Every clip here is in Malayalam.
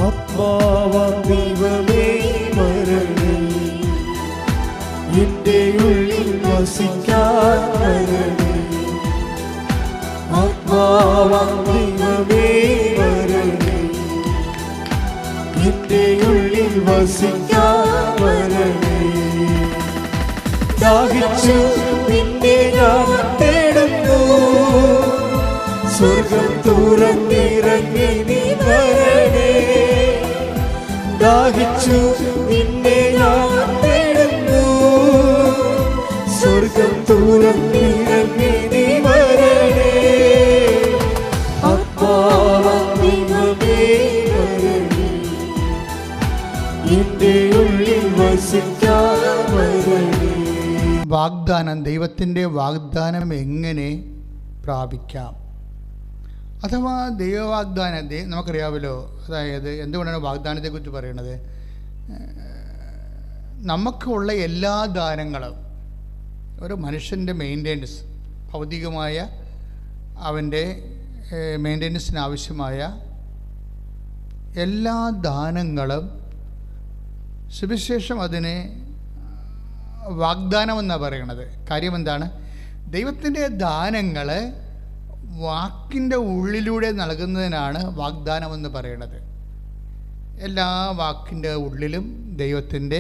ആത്മാവാം ദൈവമേ വരണേ, എന്റെ ഉള്ളിൽ വസിക്കാൻ വരണേ. ആത്മാവാം ദൈവമേ വരണേ, എന്റെ ഉള്ളിൽ വസിക്കാൻ വരണേ. ദാഹിച്ചു നിന്നെ ഞാൻ തേടുന്നു, സ്വർഗം തുറന്നിറങ്ങി നീ വരണേ. ദാഹിച്ചു നിന്നെ ഞാൻ തേടുന്നു, സ്വർഗം തുറന്നിറങ്ങി നീ വരണേ. ആത്മാവാം ദൈവമേ വരണേ, എന്റെ ഉള്ളിൽ വസിക്കാൻ വരണേ. വാഗ്ദാനം, ദൈവത്തിൻ്റെ വാഗ്ദാനം എങ്ങനെ പ്രാപിക്കാം? അഥവാ ദൈവവാഗ്ദാനം നമുക്കറിയാമല്ലോ. അതായത് എന്തുകൊണ്ടാണ് വാഗ്ദാനത്തെക്കുറിച്ച് പറയുന്നത്? നമുക്കുള്ള എല്ലാ ദാനങ്ങളും ഒരു മനുഷ്യൻ്റെ മെയിൻ്റെനൻസ്, ഭൗതികമായ അവൻ്റെ മെയിൻ്റെനൻസിന് ആവശ്യമായ എല്ലാ ദാനങ്ങളും സുവിശേഷം അതിനെ വാഗ്ദാനമെന്നാണ് പറയണത്. കാര്യം എന്താണ്? ദൈവത്തിൻ്റെ ദാനങ്ങൾ വാക്കിൻ്റെ ഉള്ളിലൂടെ നൽകുന്നതിനാണ് വാഗ്ദാനമെന്ന് പറയണത്. എല്ലാ വാക്കിൻ്റെ ഉള്ളിലും ദൈവത്തിൻ്റെ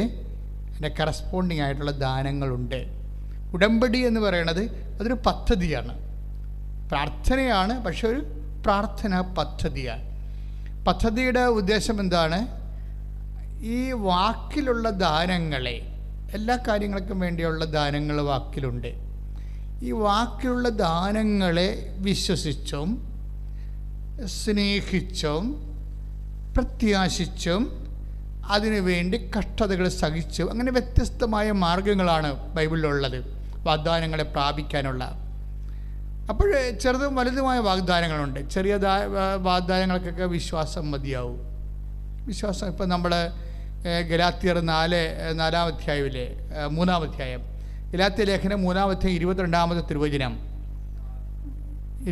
കറസ്പോണ്ടിങ് ആയിട്ടുള്ള ദാനങ്ങളുണ്ട്. ഉടമ്പടി എന്ന് പറയണത് അതൊരു പദ്ധതിയാണ്, പ്രാർത്ഥനയാണ്, പക്ഷെ ഒരു പ്രാർത്ഥന പദ്ധതിയാണ്. പദ്ധതിയുടെ ഉദ്ദേശം എന്താണ്? ഈ വാക്കിലുള്ള ദാനങ്ങളെ, എല്ലാ കാര്യങ്ങൾക്കും വേണ്ടിയുള്ള ദാനങ്ങൾ വാക്കിലുണ്ട്. ഈ വാക്കിലുള്ള ദാനങ്ങളെ വിശ്വസിച്ചും സ്നേഹിച്ചും പ്രത്യാശിച്ചും അതിനുവേണ്ടി കഷ്ടതകൾ സഹിച്ചും, അങ്ങനെ വ്യത്യസ്തമായ മാർഗങ്ങളാണ് ബൈബിളിലുള്ളത് വാഗ്ദാനങ്ങളെ പ്രാപിക്കാനുള്ള. അപ്പോൾ ചെറുതും വലുതുമായ വാഗ്ദാനങ്ങളുണ്ട്. ചെറിയ വാഗ്ദാനങ്ങൾക്കൊക്കെ വിശ്വാസം മതിയാവും. വിശ്വാസം ഇപ്പം നമ്മൾ ഗലാത്യർ 4-ാം അധ്യായത്തിലെ 3-ാം അധ്യായം, ഗലാത്യ ലേഖനം 3-ാം അധ്യായം 22-ാമത്തെ തിരുവചനം,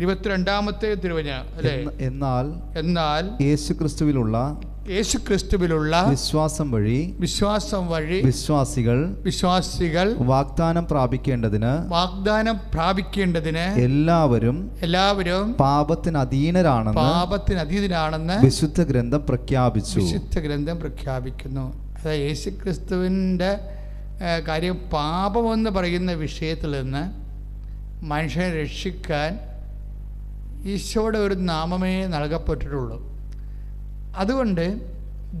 22-ാമത്തെ തിരുവചനം അല്ലേ? എന്നാൽ യേശുക്രിസ്തുവിലുള്ള വിശ്വാസം വഴി വിശ്വാസികൾ വാഗ്ദാനം പ്രാപിക്കേണ്ടതിന് എല്ലാവരും പാപത്തിന് അധീനരാണെന്ന് വിശുദ്ധ ഗ്രന്ഥം പ്രഖ്യാപിക്കുന്നു. അതായത് യേശുക്രിസ്തുവിൻ്റെ കാര്യം, പാപമെന്ന് പറയുന്ന വിഷയത്തിൽ നിന്ന് മനുഷ്യനെ രക്ഷിക്കാൻ ഈശോയുടെ ഒരു നാമമേ നൽകപ്പെട്ടിട്ടുള്ളൂ. അതുകൊണ്ട്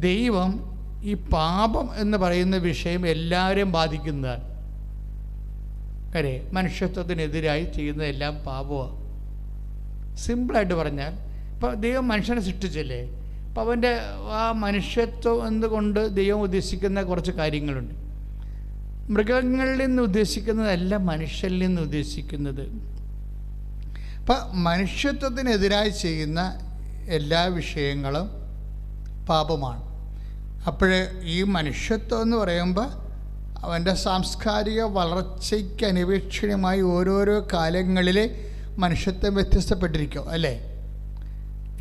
ദൈവം ഈ പാപം എന്ന് പറയുന്ന വിഷയം എല്ലാവരെയും ബാധിക്കുന്നതാണ്. കാര്യം മനുഷ്യത്വത്തിനെതിരായി ചെയ്യുന്നതെല്ലാം പാപമാണ്. സിമ്പിളായിട്ട് പറഞ്ഞാൽ, ഇപ്പോൾ ദൈവം മനുഷ്യനെ സൃഷ്ടിച്ചില്ലേ, അപ്പോൾ അവൻ്റെ ആ മനുഷ്യത്വം എന്തുകൊണ്ട് ദൈവം ഉദ്ദേശിക്കുന്ന കുറച്ച് കാര്യങ്ങളുണ്ട്. മൃഗങ്ങളിൽ നിന്ന് ഉദ്ദേശിക്കുന്നതല്ല മനുഷ്യരിൽ നിന്ന് ഉദ്ദേശിക്കുന്നത്. അപ്പം മനുഷ്യത്വത്തിനെതിരായി ചെയ്യുന്ന എല്ലാ വിഷയങ്ങളും പാപമാണ്. അപ്പോൾ ഈ മനുഷ്യത്വം എന്ന് പറയുമ്പോൾ അവൻ്റെ സാംസ്കാരിക വളർച്ചയ്ക്ക് അനിവേക്ഷണമായി ഓരോരോ കാലങ്ങളിൽ മനുഷ്യത്വം വ്യത്യസ്തപ്പെട്ടിരിക്കും അല്ലേ?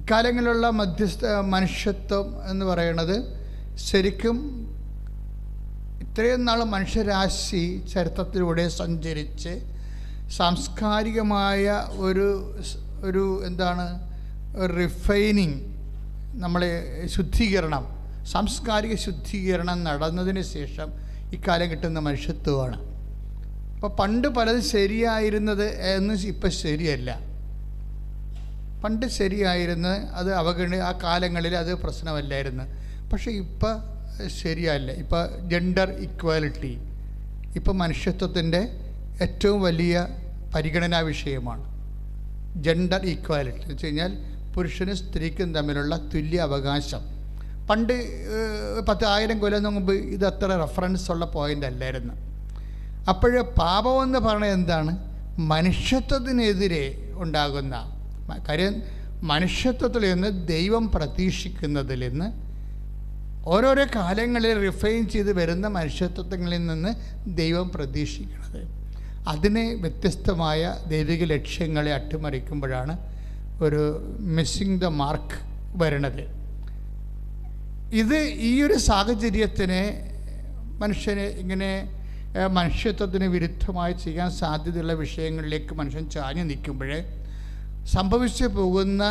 ഇക്കാലങ്ങളിലുള്ള മനുഷ്യത്വം എന്ന് പറയുന്നത് ശരിക്കും ഇത്രയും നാൾ മനുഷ്യരാശി ചരിത്രത്തിലൂടെ സഞ്ചരിച്ച് സാംസ്കാരികമായ ഒരു എന്താണ് റിഫൈനിങ്, നമ്മളെ ശുദ്ധീകരണം, സാംസ്കാരിക ശുദ്ധീകരണം നടന്നതിന് ശേഷം ഇക്കാലം കിട്ടുന്ന മനുഷ്യത്വമാണ്. അപ്പോൾ പണ്ട് പലതും ശരിയായിരുന്നത് എന്ന് ഇപ്പം ശരിയല്ല. പണ്ട് ശരിയായിരുന്നത് അത് ആ കാലങ്ങളിൽ അത് പ്രശ്നമല്ലായിരുന്നു. പക്ഷേ ഇപ്പം ശരിയല്ല. ഇപ്പോൾ ജെൻഡർ ഇക്വാലിറ്റി ഇപ്പം മനുഷ്യത്വത്തിൻ്റെ ഏറ്റവും വലിയ പരിഗണനാ വിഷയമാണ്. ജെൻഡർ ഈക്വാലിറ്റി എന്ന് വെച്ച് കഴിഞ്ഞാൽ പുരുഷനും സ്ത്രീക്കും തമ്മിലുള്ള തുല്യ അവകാശം. പണ്ട് 10,000 കൊല്ലം മുമ്പ് ഇത് അത്ര റെഫറൻസ് ഉള്ള പോയിൻ്റ് അല്ലായിരുന്നു. അപ്പോൾ പാപമെന്ന് പറയുന്നത് എന്താണ്? മനുഷ്യത്വത്തിനെതിരെ ഉണ്ടാകുന്ന കാര്യം. മനുഷ്യത്വത്തിൽ നിന്ന് ദൈവം പ്രതീക്ഷിക്കുന്നതിൽ നിന്ന് ഓരോരോ കാലങ്ങളിൽ റിഫൈൻ ചെയ്ത് വരുന്ന മനുഷ്യത്വങ്ങളിൽ നിന്ന് ദൈവം പ്രതീക്ഷിക്കുന്നത്, അതിനെ വ്യത്യസ്തമായ ദൈവിക ലക്ഷ്യങ്ങളെ അട്ടിമറിക്കുമ്പോഴാണ് ഒരു മിസ്സിങ് ദ മാർക്ക് വരണത്. ഇത് ഈ ഒരു സാഹചര്യത്തിന് മനുഷ്യന് ഇങ്ങനെ മനുഷ്യത്വത്തിന് വിരുദ്ധമായി ചെയ്യാൻ സാധ്യതയുള്ള വിഷയങ്ങളിലേക്ക് മനുഷ്യൻ ചാഞ്ഞു നിൽക്കുമ്പോൾ സംഭവിച്ചു പോകുന്ന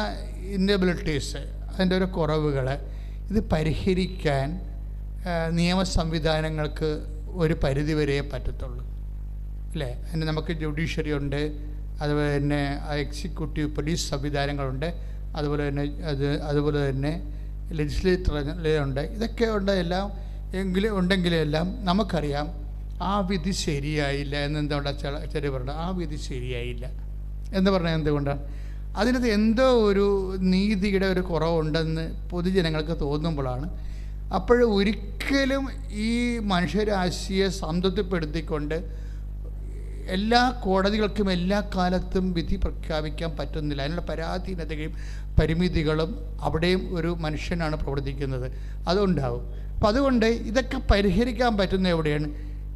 ഇന്നബിലിറ്റീസ്, അതിൻ്റെ ഒരു കുറവുകൾ, ഇത് പരിഹരിക്കാൻ നിയമ സംവിധാനങ്ങൾക്ക് ഒരു പരിധിവരെ പറ്റത്തുള്ളൂ, അല്ലേ? അതിന് നമുക്ക് ജുഡീഷ്യറി ഉണ്ട്, അതുപോലെ തന്നെ എക്സിക്യൂട്ടീവ് പോലീസ് സംവിധാനങ്ങളുണ്ട്, അതുപോലെ തന്നെ ലെജിസ്ലേറ്റർ ഉണ്ട്. ഇതൊക്കെ ഉണ്ടെല്ലാം ഉണ്ടെങ്കിലെല്ലാം നമുക്കറിയാം ആ വിധി ശരിയായില്ല എന്നെന്തുകൊണ്ടാണ് ചെറിയ പറഞ്ഞത്? ആ വിധി ശരിയായില്ല എന്ന് പറഞ്ഞാൽ എന്തുകൊണ്ടാണ്? അതിനകത്ത് എന്തോ ഒരു നീതിയുടെ ഒരു കുറവുണ്ടെന്ന് പൊതുജനങ്ങൾക്ക് തോന്നുമ്പോഴാണ്. അപ്പോൾ ഒരിക്കലും ഈ മനുഷ്യരാശിയെ സംതൃപ്തിപ്പെടുത്തിക്കൊണ്ട് എല്ലാ കോടതികൾക്കും എല്ലാ കാലത്തും വിധി പ്രഖ്യാപിക്കാൻ പറ്റുന്നില്ല. അതിനുള്ള പരാധീനതയും പരിമിതികളും അവിടെയും ഒരു മനുഷ്യനാണ് പ്രവർത്തിക്കുന്നത്, അതുണ്ടാവും. അപ്പം അതുകൊണ്ട് ഇതൊക്കെ പരിഹരിക്കാൻ പറ്റുന്ന എവിടെയാണ്?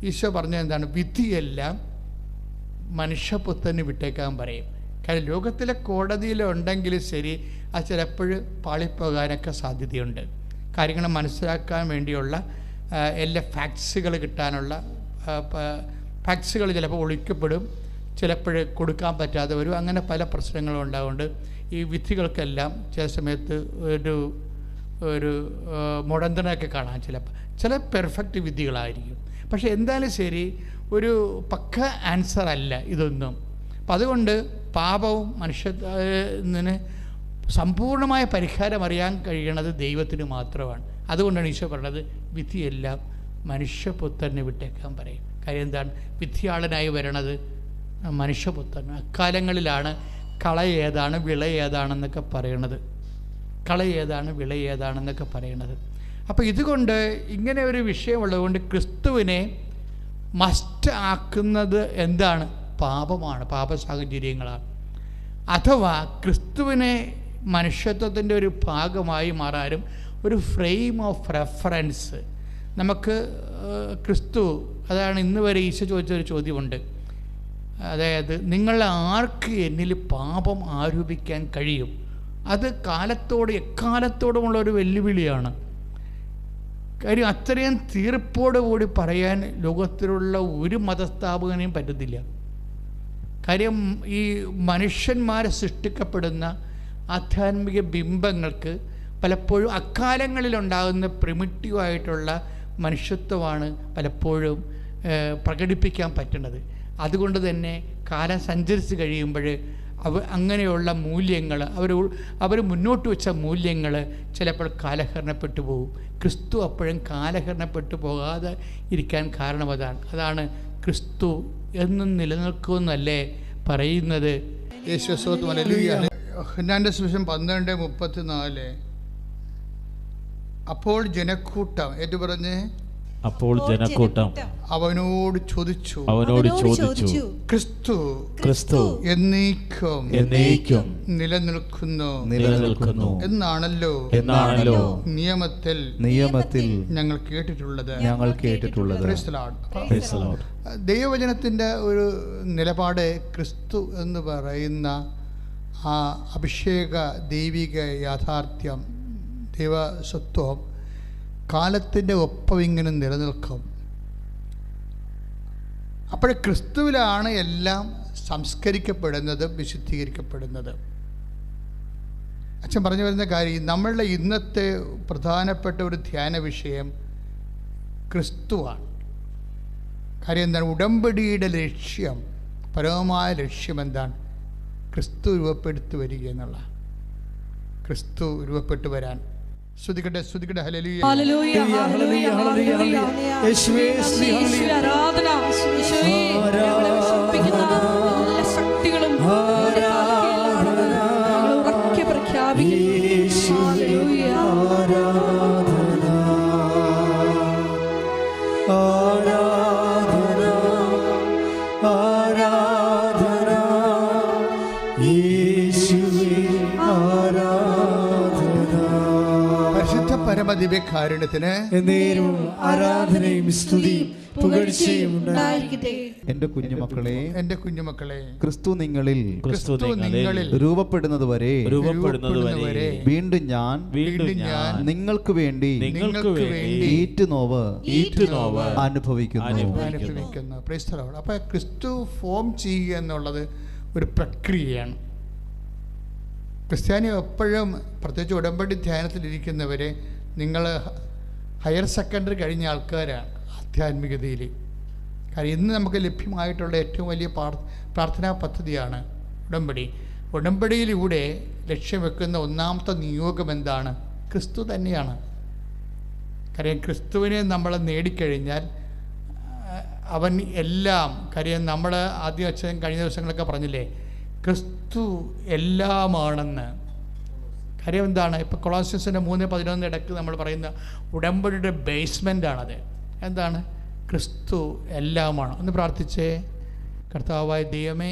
ഈശോ പറഞ്ഞത് എന്താണ്? വിധിയെല്ലാം മനുഷ്യപുത്രന് വിട്ടേക്കാൻ പറയും. കാരണം ലോകത്തിലെ കോടതിയിലുണ്ടെങ്കിലും ശരി, അത് ചിലപ്പോൾ പാളിപ്പോകാനൊക്കെ സാധ്യതയുണ്ട്. കാര്യങ്ങൾ മനസ്സിലാക്കാൻ വേണ്ടിയുള്ള എല്ലാ ഫാക്ട്സുകൾ കിട്ടാനുള്ള ഫാക്ട്സുകൾ ചിലപ്പോൾ ഒളിക്കപ്പെടും, ചിലപ്പോൾ കൊടുക്കാൻ പറ്റാതെ വരും. അങ്ങനെ പല പ്രശ്നങ്ങളും ഉണ്ടാകുന്നുണ്ട്. ഈ വിധികൾക്കെല്ലാം ചില സമയത്ത് ഒരു മുടന്തനൊക്കെ കാണാം. ചില പെർഫെക്റ്റ് വിധികളായിരിക്കും. പക്ഷേ എന്തായാലും ശരി, ഒരു പക്ക ആൻസർ അല്ല ഇതൊന്നും. അപ്പം അതുകൊണ്ട് പാപവും മനുഷ്യന് സമ്പൂർണ്ണമായ പരിഹാരം അറിയാൻ കഴിയണത് ദൈവത്തിന് മാത്രമാണ്. അതുകൊണ്ടാണ് ഈശോ പറഞ്ഞത് വിധിയെല്ലാം മനുഷ്യപുത്രനെ വിട്ടേക്കാൻ പറയും. കാര്യം എന്താണ്? വിധിയാളനായി വരണത് മനുഷ്യപുത്രൻ. അക്കാലങ്ങളിലാണ് കള ഏതാണ് വിള ഏതാണെന്നൊക്കെ പറയണത്. കള ഏതാണ് വിള ഏതാണെന്നൊക്കെ പറയണത്. അപ്പോൾ ഇതുകൊണ്ട് ഇങ്ങനെ ഒരു വിഷയമുള്ളതുകൊണ്ട് ക്രിസ്തുവിനെ മസ്റ്റ് ആക്കുന്നത് എന്താണ്? പാപമാണ്, പാപ സാഹചര്യങ്ങളാണ്. അഥവാ ക്രിസ്തുവിനെ മനുഷ്യത്വത്തിൻ്റെ ഒരു ഭാഗമായി മാറാനും ഒരു ഫ്രെയിം ഓഫ് റെഫറൻസ് നമുക്ക് ക്രിസ്തു, അതാണ് ഇന്ന് വരെ ഈശോ ചോദിച്ചൊരു ചോദ്യമുണ്ട്. അതായത് നിങ്ങൾ ആർക്ക് എന്നിൽ പാപം ആരോപിക്കാൻ കഴിയും? അത് എക്കാലത്തോടുമുള്ള ഒരു വെല്ലുവിളിയാണ്. കാര്യം അത്രയും തീർപ്പോടുകൂടി പറയാൻ ലോകത്തിലുള്ള ഒരു മതസ്ഥാപകനെയും പറ്റത്തില്ല. കാര്യം ഈ മനുഷ്യന്മാരെ സൃഷ്ടിക്കപ്പെടുന്ന ആധ്യാത്മിക ബിംബങ്ങൾക്ക് പലപ്പോഴും അക്കാലങ്ങളിലുണ്ടാകുന്ന പ്രിമിറ്റീവായിട്ടുള്ള മനുഷ്യത്വമാണ് പലപ്പോഴും പ്രകടിപ്പിക്കാൻ പറ്റുന്നത്. അതുകൊണ്ട് തന്നെ കാലം സഞ്ചരിച്ച് കഴിയുമ്പോൾ അങ്ങനെയുള്ള മൂല്യങ്ങൾ അവർ മുന്നോട്ട് വെച്ച മൂല്യങ്ങൾ ചിലപ്പോൾ കാലഹരണപ്പെട്ടു പോകും. ക്രിസ്തു അപ്പോഴും കാലഹരണപ്പെട്ടു പോകാതെ ഇരിക്കാൻ കാരണം അതാണ് ക്രിസ്തു എന്നും നിലനിൽക്കുമെന്നല്ലേ പറയുന്നത്. യോഹന്നാന്റെ സുവിശേഷം 12:34. അപ്പോൾ ജനക്കൂട്ടം ഏറ്റു പറഞ്ഞ് അപ്പോൾ ജനക്കൂട്ടം അവനോട് ചോദിച്ചു ക്രിസ്തു എന്നേക്കും നിലനിൽക്കുന്നു എന്നാണല്ലോ നിയമത്തിൽ ഞങ്ങൾ കേട്ടിട്ടുള്ളത്. ദൈവവചനത്തിൻ്റെ ഒരു നിലപാട് ക്രിസ്തു എന്ന് പറയുന്ന ആ അഭിഷേക ദൈവിക യാഥാർത്ഥ്യം, ദൈവസത്വം കാലത്തിൻ്റെ ഒപ്പം ഇങ്ങനെ നിലനിൽക്കും. അപ്പോൾ ക്രിസ്തുവിലാണ് എല്ലാം സംസ്കരിക്കപ്പെടുന്നത്, വിശുദ്ധീകരിക്കപ്പെടുന്നത്. അച്ഛൻ പറഞ്ഞു വരുന്ന കാര്യം, നമ്മളുടെ ഇന്നത്തെ പ്രധാനപ്പെട്ട ഒരു ധ്യാന വിഷയം ക്രിസ്തുവാണ്. കാര്യം എന്താണ്? ഉടമ്പടിയുടെ ലക്ഷ്യം, പരമമായ ലക്ഷ്യം എന്താണ്? ക്രിസ്തു രൂപപ്പെടുത്തി വരിക എന്നുള്ള, ക്രിസ്തു രൂപപ്പെട്ടു വരാൻ. സ്തുതിക്കട്ടെ ഹല്ലേലൂയ ഹല്ലേലൂയ ഹല്ലേലൂയ ഹല്ലേലൂയ യേശുവേ സ്തുതി ആരാധന യേശുവേ ഞങ്ങളെ സമർപ്പിക്കുന്ന എല്ലാ ശക്തികളും ആരാധന ഉറക്കെ പ്രഖ്യാപിക്കുന്നു. ഹല്ലേലൂയ ആരാധന ആരാധന യേശുവേ പരമദിവ്യകാരുണ്യത്തിന് എന്നേരവും ആരാധനയും സ്തുതിയും പുകഴ്ചയും ഉണ്ടായിരിക്കട്ടെ. എന്റെ കുഞ്ഞുമക്കളെ, എൻ്റെ കുഞ്ഞുമക്കളെ, ക്രിസ്തു നിങ്ങളിൽ ക്രിസ്തു നിങ്ങളിൽ രൂപപ്പെടുന്നത് വരെ രൂപപ്പെടുന്നതുവരെ വീണ്ടും ഞാൻ നിങ്ങൾക്ക് വേണ്ടി ഈറ്റുനോവ് അനുഭവിക്കുന്നു. Praise the Lord. അപ്പോൾ ക്രിസ്തു ഫോം ചെയ്യുക എന്നുള്ളത് ഒരു പ്രക്രിയയാണ്. ക്രിസ്ത്യാനി എപ്പോഴും, പ്രത്യേകിച്ച് ഉടമ്പടി ധ്യാനത്തിലിരിക്കുന്നവരെ, നിങ്ങൾ ഹയർ സെക്കൻഡറി കഴിഞ്ഞ ആൾക്കാരാണ് ആധ്യാത്മികതയിൽ. കാരണം ഇന്ന് നമുക്ക് ലഭ്യമായിട്ടുള്ള ഏറ്റവും വലിയ പ്രാർത്ഥനാ പദ്ധതിയാണ് ഉടമ്പടി. ഉടമ്പടിയിലൂടെ ലക്ഷ്യം വെക്കുന്ന ഒന്നാമത്തെ നിയോഗം എന്താണ്? ക്രിസ്തു തന്നെയാണ്. കാര്യം ക്രിസ്തുവിനെ നമ്മൾ നേടിക്കഴിഞ്ഞാൽ അവൻ എല്ലാം, കാര്യം നമ്മൾ ആദ്യം അച്ഛൻ കഴിഞ്ഞ ദിവസങ്ങളൊക്കെ പറഞ്ഞില്ലേ, ക്രിസ്തു എല്ലാമാണെന്ന്. കാര്യം എന്താണ്? ഇപ്പോൾ കൊളോസ്യസിൻ്റെ 3:11 ഇടയ്ക്ക് നമ്മൾ പറയുന്ന ഉടമ്പടിയുടെ ബേസ്മെൻ്റാണത്. എന്താണ്? ക്രിസ്തു എല്ലാമാണ്. ഒന്ന് പ്രാർത്ഥിച്ചേ. കർത്താവായ ദൈവമേ,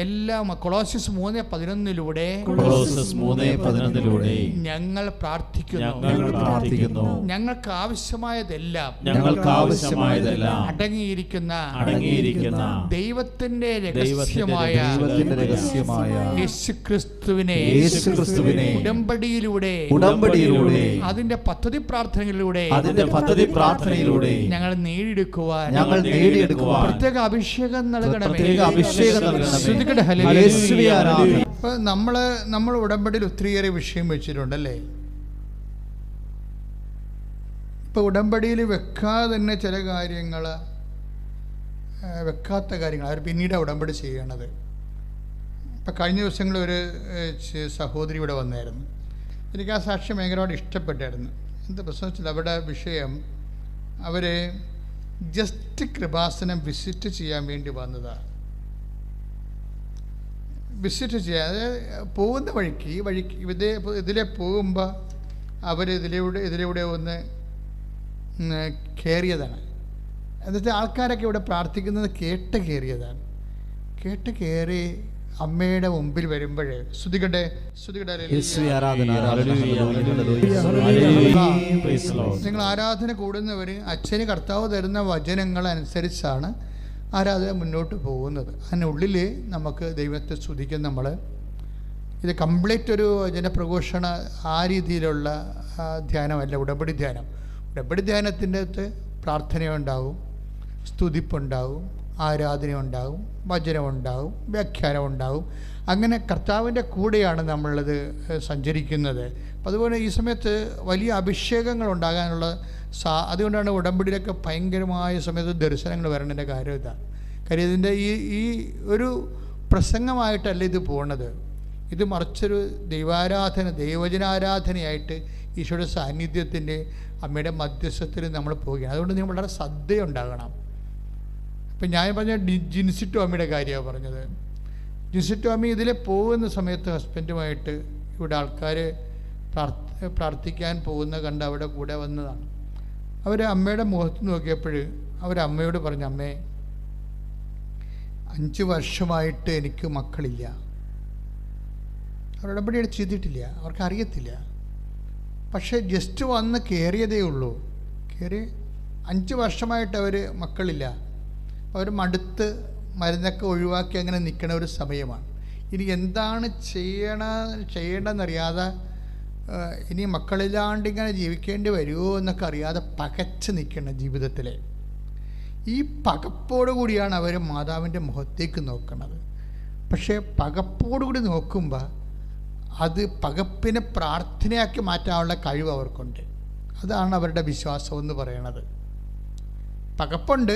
എല്ലാം. കൊളോസ്യസ് 3:11 ഞങ്ങൾ പ്രാർത്ഥിക്കുന്നു, ഞങ്ങൾക്ക് ആവശ്യമായതെല്ലാം അടങ്ങിയിരിക്കുന്ന ദൈവത്തിന്റെ രഹസ്യമായ യേശുക്രിസ്തുവിനെ ഉടമ്പടിയിലൂടെ അതിന്റെ പദ്ധതി പ്രാർത്ഥനയിലൂടെ ഞങ്ങൾ നേടിയെടുക്കുവാൻ പ്രത്യേക അഭിഷേകം നൽകണമേ. ഇപ്പൊ നമ്മൾ ഉടമ്പടിയിൽ ഒത്തിരിയേറെ വിഷയം വെച്ചിട്ടുണ്ടല്ലേ. ഇപ്പൊ ഉടമ്പടിയിൽ വെക്കാതെ തന്നെ ചില കാര്യങ്ങൾ, വെക്കാത്ത കാര്യങ്ങൾ അവർ പിന്നീട് ഉടമ്പടി ചെയ്യണത്. ഇപ്പം കഴിഞ്ഞ ദിവസങ്ങളിൽ ഒരു സഹോദരി ഇവിടെ വന്നായിരുന്നു. എനിക്ക് ആ സാക്ഷ്യം ഭയങ്കരമായിട്ട് ഇഷ്ടപ്പെട്ടായിരുന്നു. എന്താ പ്രശ്നം വെച്ചാൽ അവിടെ വിഷയം, അവർ ജസ്റ്റ് കൃപാസനം വിസിറ്റ് ചെയ്യാൻ വേണ്ടി വന്നതാണ്. വിസിറ്റ് ചെയ്യാൻ, അതായത് പോകുന്ന വഴിക്ക് ഇതിലെ പോകുമ്പോൾ അവർ ഇതിലൂടെ ഒന്ന് കയറിയതാണ്. എന്നിട്ട് ആൾക്കാരൊക്കെ ഇവിടെ പ്രാർത്ഥിക്കുന്നത് കേട്ട് കയറി അമ്മയുടെ മുമ്പിൽ വരുമ്പോഴേ നിങ്ങൾ ആരാധന കൂടുന്നവർ അച്ഛന് കർത്താവ് തരുന്ന വചനങ്ങൾ അനുസരിച്ചാണ് ആരാധന മുന്നോട്ട് പോകുന്നത്. അതിനുള്ളിൽ നമുക്ക് ദൈവത്തെ സ്തുതിക്കും. നമ്മൾ ഇത് കംപ്ലീറ്റ് ഒരു ജനപ്രഘോഷണ ആ രീതിയിലുള്ള ധ്യാനമല്ല ഉടമ്പടി ധ്യാനം. ഉടമ്പടി ധ്യാനത്തിൻ്റെ അകത്ത് പ്രാർത്ഥനയുണ്ടാവും, സ്തുതിപ്പുണ്ടാവും, ആരാധനയുണ്ടാവും, വചനമുണ്ടാവും, വ്യാഖ്യാനമുണ്ടാവും. അങ്ങനെ കർത്താവിൻ്റെ കൂടെയാണ് നമ്മളിത് സഞ്ചരിക്കുന്നത്. അപ്പം അതുപോലെ ഈ സമയത്ത് വലിയ അഭിഷേകങ്ങൾ ഉണ്ടാകാനുള്ള അതുകൊണ്ടാണ് ഉടമ്പടിയിലൊക്കെ ഭയങ്കരമായ സമയത്ത് ദർശനങ്ങൾ വരേണ്ടതിൻ്റെ കാര്യം ഇതാണ്. കാര്യം ഇതിൻ്റെ ഈ ഒരു പ്രസംഗമായിട്ടല്ല ഇത് പോണത്. ഇത് മറിച്ചൊരു ദൈവാരാധന, ദൈവജനാരാധനയായിട്ട് ഈശോയുടെ സാന്നിധ്യത്തിൻ്റെ അമ്മയുടെ മധ്യസ്ഥത്തിൽ നമ്മൾ പോവുകയാണ്. അതുകൊണ്ട് നിങ്ങൾ വളരെ ശ്രദ്ധയുണ്ടാകണം. ഇപ്പം ഞാൻ പറഞ്ഞ ജിൻസി ടോമിയുടെ കാര്യമാണ് പറഞ്ഞത്. ജിൻസി ടോമി ഇതിൽ പോകുന്ന സമയത്ത് ഹസ്ബൻഡുമായിട്ട് ഇവിടെ ആൾക്കാർ പ്രാർത്ഥിക്കാൻ പോകുന്ന കണ്ട് അവിടെ കൂടെ വന്നതാണ്. അവർ അമ്മയുടെ മുഖത്ത് നോക്കിയപ്പോൾ അവരമ്മയോട് പറഞ്ഞു, അമ്മേ 5 വർഷമായിട്ട് എനിക്ക് മക്കളില്ല. അവർ ഉടമ്പടി ചെയ്തിട്ടില്ല, അവർക്കറിയത്തില്ല. പക്ഷേ ജസ്റ്റ് വന്ന് കയറിയതേ ഉള്ളൂ. കയറി 5 വർഷമായിട്ട് അവർ മക്കളില്ല. അവർ മടുത്ത് മരുന്നൊക്കെ ഒഴിവാക്കി അങ്ങനെ നിൽക്കണ ഒരു സമയമാണ്. ഇനി എന്താണ് ചെയ്യേണ്ടതെന്നറിയാതെ, ഇനി മക്കളില്ലാണ്ട് ഇങ്ങനെ ജീവിക്കേണ്ടി വരുമോ എന്നൊക്കെ അറിയാതെ പകച്ച് നിൽക്കണം ജീവിതത്തിൽ. ഈ പകപ്പോടു കൂടിയാണ് അവർ മാതാവിൻ്റെ മുഖത്തേക്ക് നോക്കുന്നത്. പക്ഷേ പകപ്പോടുകൂടി നോക്കുമ്പോൾ അത് പകപ്പിനെ പ്രാർത്ഥനയാക്കി മാറ്റാനുള്ള കഴിവ് അവർക്കുണ്ട്. അതാണ് അവരുടെ വിശ്വാസം എന്ന് പറയണത്. പകപ്പുണ്ട്,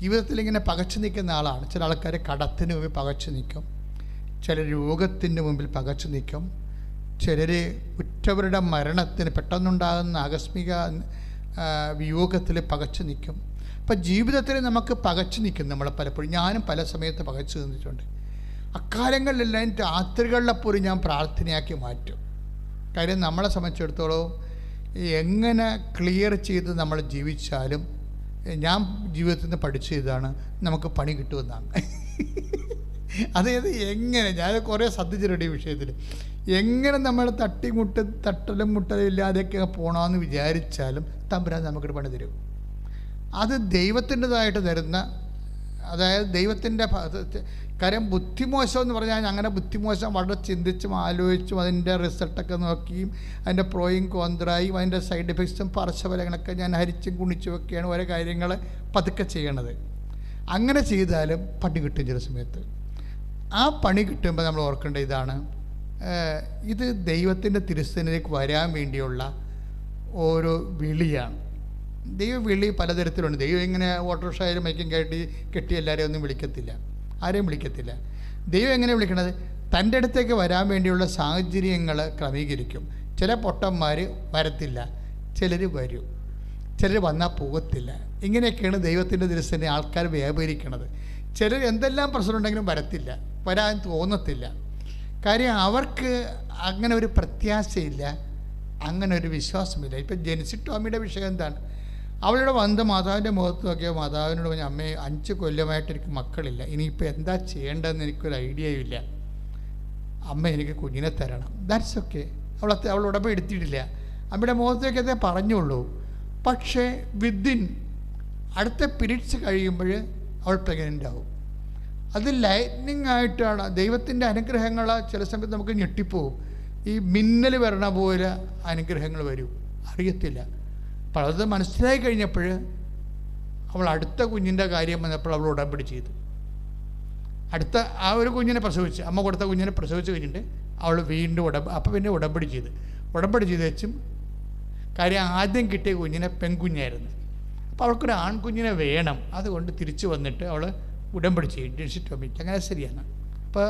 ജീവിതത്തിൽ ഇങ്ങനെ പകച്ചു നിൽക്കുന്ന ആളാണ്. ചില ആൾക്കാർ കടത്തിന് മുമ്പിൽ പകച്ചു നിൽക്കും, ചിലർ രോഗത്തിൻ്റെ മുമ്പിൽ പകച്ചു നിൽക്കും, ചിലർ ഉറ്റവരുടെ മരണത്തിന് പെട്ടെന്നുണ്ടാകുന്ന ആകസ്മിക വിയോഗത്തിൽ പകച്ചു നിൽക്കും. അപ്പം ജീവിതത്തിൽ നമുക്ക് പകച്ചു നിൽക്കും. നമ്മൾ പലപ്പോഴും, ഞാനും പല സമയത്ത് പകച്ചു നിന്നിട്ടുണ്ട്. അക്കാലങ്ങളിലെല്ലാം രാത്രികളിലെപ്പോലും ഞാൻ പ്രാർത്ഥനയാക്കി മാറ്റും. കാര്യം നമ്മളെ സംബന്ധിച്ചിടത്തോളം എങ്ങനെ ക്ലിയർ ചെയ്ത് നമ്മൾ ജീവിച്ചാലും, ഞാൻ ജീവിതത്തിൽ നിന്ന് പഠിച്ചതാണ് നമുക്ക് പണി കിട്ടുമെന്നാണ്. അതായത് എങ്ങനെ, ഞാൻ കുറേ ശ്രദ്ധിച്ചിട്ടുണ്ട് ഈ വിഷയത്തിൽ. എങ്ങനെ നമ്മൾ തട്ടലും മുട്ടലും ഇല്ലാതെയൊക്കെ പോകണമെന്ന് വിചാരിച്ചാലും തമ്പുരാൻ നമുക്കൊരു പണി തരും. അത് ദൈവത്തിൻ്റെതായിട്ട് തരുന്ന, അതായത് ദൈവത്തിൻ്റെ കാര്യം. ബുദ്ധിമോശം എന്ന് പറഞ്ഞാൽ അങ്ങനെ ബുദ്ധിമോശം വളരെ ചിന്തിച്ചും ആലോചിച്ചും അതിൻ്റെ റിസൾട്ടൊക്കെ നോക്കിയും അതിൻ്റെ പ്രോയും കോന്ത്രായും അതിൻ്റെ സൈഡ് എഫക്ട്സും പാർശ്വഫലങ്ങളൊക്കെ ഞാൻ ഹരിച്ചും കുണിച്ചും ഒക്കെയാണ് ഓരോ കാര്യങ്ങൾ പതുക്കെ ചെയ്യണത്. അങ്ങനെ ചെയ്താലും പണി കിട്ടും ചില സമയത്ത്. ആ പണി കിട്ടുമ്പോൾ നമ്മൾ ഓർക്കേണ്ട ഇതാണ്, ഇത് ദൈവത്തിൻ്റെ തിരുസന്നിധിയിലേക്ക് വരാൻ വേണ്ടിയുള്ള ഓരോ വിളിയാണ്. ദൈവവിളി പലതരത്തിലുണ്ട്. ദൈവം ഇങ്ങനെ ഓട്ടോറിക്ഷയിലും മൈക്കും കെട്ടി എല്ലാവരെയും ഒന്നും വിളിക്കത്തില്ല, ആരെയും വിളിക്കത്തില്ല. ദൈവം എങ്ങനെ വിളിക്കണത്? തൻ്റെ അടുത്തേക്ക് വരാൻ വേണ്ടിയുള്ള സാഹചര്യങ്ങൾ ക്രമീകരിക്കും. ചില പൊട്ടന്മാർ വരത്തില്ല, ചിലർ വരും, ചിലർ വന്നാൽ പോകത്തില്ല. ഇങ്ങനെയൊക്കെയാണ് ദൈവത്തിൻ്റെ ദിവസത്തിന് ആൾക്കാർ വ്യാപരിക്കണത്. ചിലർ എന്തെല്ലാം പ്രശ്നമുണ്ടെങ്കിലും വരത്തില്ല, വരാൻ തോന്നത്തില്ല. കാര്യം അവർക്ക് അങ്ങനെ ഒരു പ്രത്യാശയില്ല, അങ്ങനെ ഒരു വിശ്വാസമില്ല. ഇപ്പം ജെൻസി ടോമിയുടെ വിഷയം എന്താണ്? അവളുടെ വന്ന് മാതാവിൻ്റെ മുഖത്ത് നോക്കിയാൽ മാതാവിനോട് പറഞ്ഞ, അമ്മേ 5 കൊല്ലമായിട്ട് എനിക്ക് മക്കളില്ല, ഇനിയിപ്പോൾ എന്താ ചെയ്യേണ്ടതെന്ന് എനിക്കൊരു ഐഡിയയും ഇല്ല, അമ്മ എനിക്ക് കുഞ്ഞിനെ തരണം. That's okay. അവൾ ഉടമ്പടി എടുത്തിട്ടില്ല, അമ്മയുടെ മുഖത്തേക്ക് അതേ പറഞ്ഞുള്ളൂ. പക്ഷേ വിത്തിൻ അടുത്ത പീരീഡ്സ് കഴിയുമ്പോൾ അവൾ പ്രഗ്നൻ്റ് ആവും. അത് ലൈറ്റ്നിങ് ആയിട്ടാണ്. ദൈവത്തിൻ്റെ അനുഗ്രഹങ്ങൾ ചില സമയത്ത് നമുക്ക് ഞെട്ടിപ്പോവും. ഈ മിന്നൽ വരണ പോലെ അനുഗ്രഹങ്ങൾ വരും, അറിയത്തില്ല. അപ്പോൾ അത് മനസ്സിലായി കഴിഞ്ഞപ്പോൾ അവൾ അടുത്ത കുഞ്ഞിൻ്റെ കാര്യം വന്നപ്പോൾ അവൾ ഉടമ്പടി ചെയ്തു. അടുത്ത ആ ഒരു കുഞ്ഞിനെ പ്രസവിച്ച്, അമ്മ കൊടുത്ത കുഞ്ഞിനെ പ്രസവിച്ച് കഴിഞ്ഞിട്ട് അവൾ വീണ്ടും അപ്പോൾ പിന്നെ ഉടമ്പടി ചെയ്ത് വെച്ചും. കാര്യം ആദ്യം കിട്ടിയ കുഞ്ഞിനെ പെൺകുഞ്ഞായിരുന്നു. അപ്പോൾ അവൾക്കൊരു ആൺകുഞ്ഞിനെ വേണം, അതുകൊണ്ട് തിരിച്ചു വന്നിട്ട് അവൾ ഉടമ്പടി ചെയ്യും. ഡിസിറ്റോമിക്ക് അങ്ങനെ ശരിയാണ്. അപ്പോൾ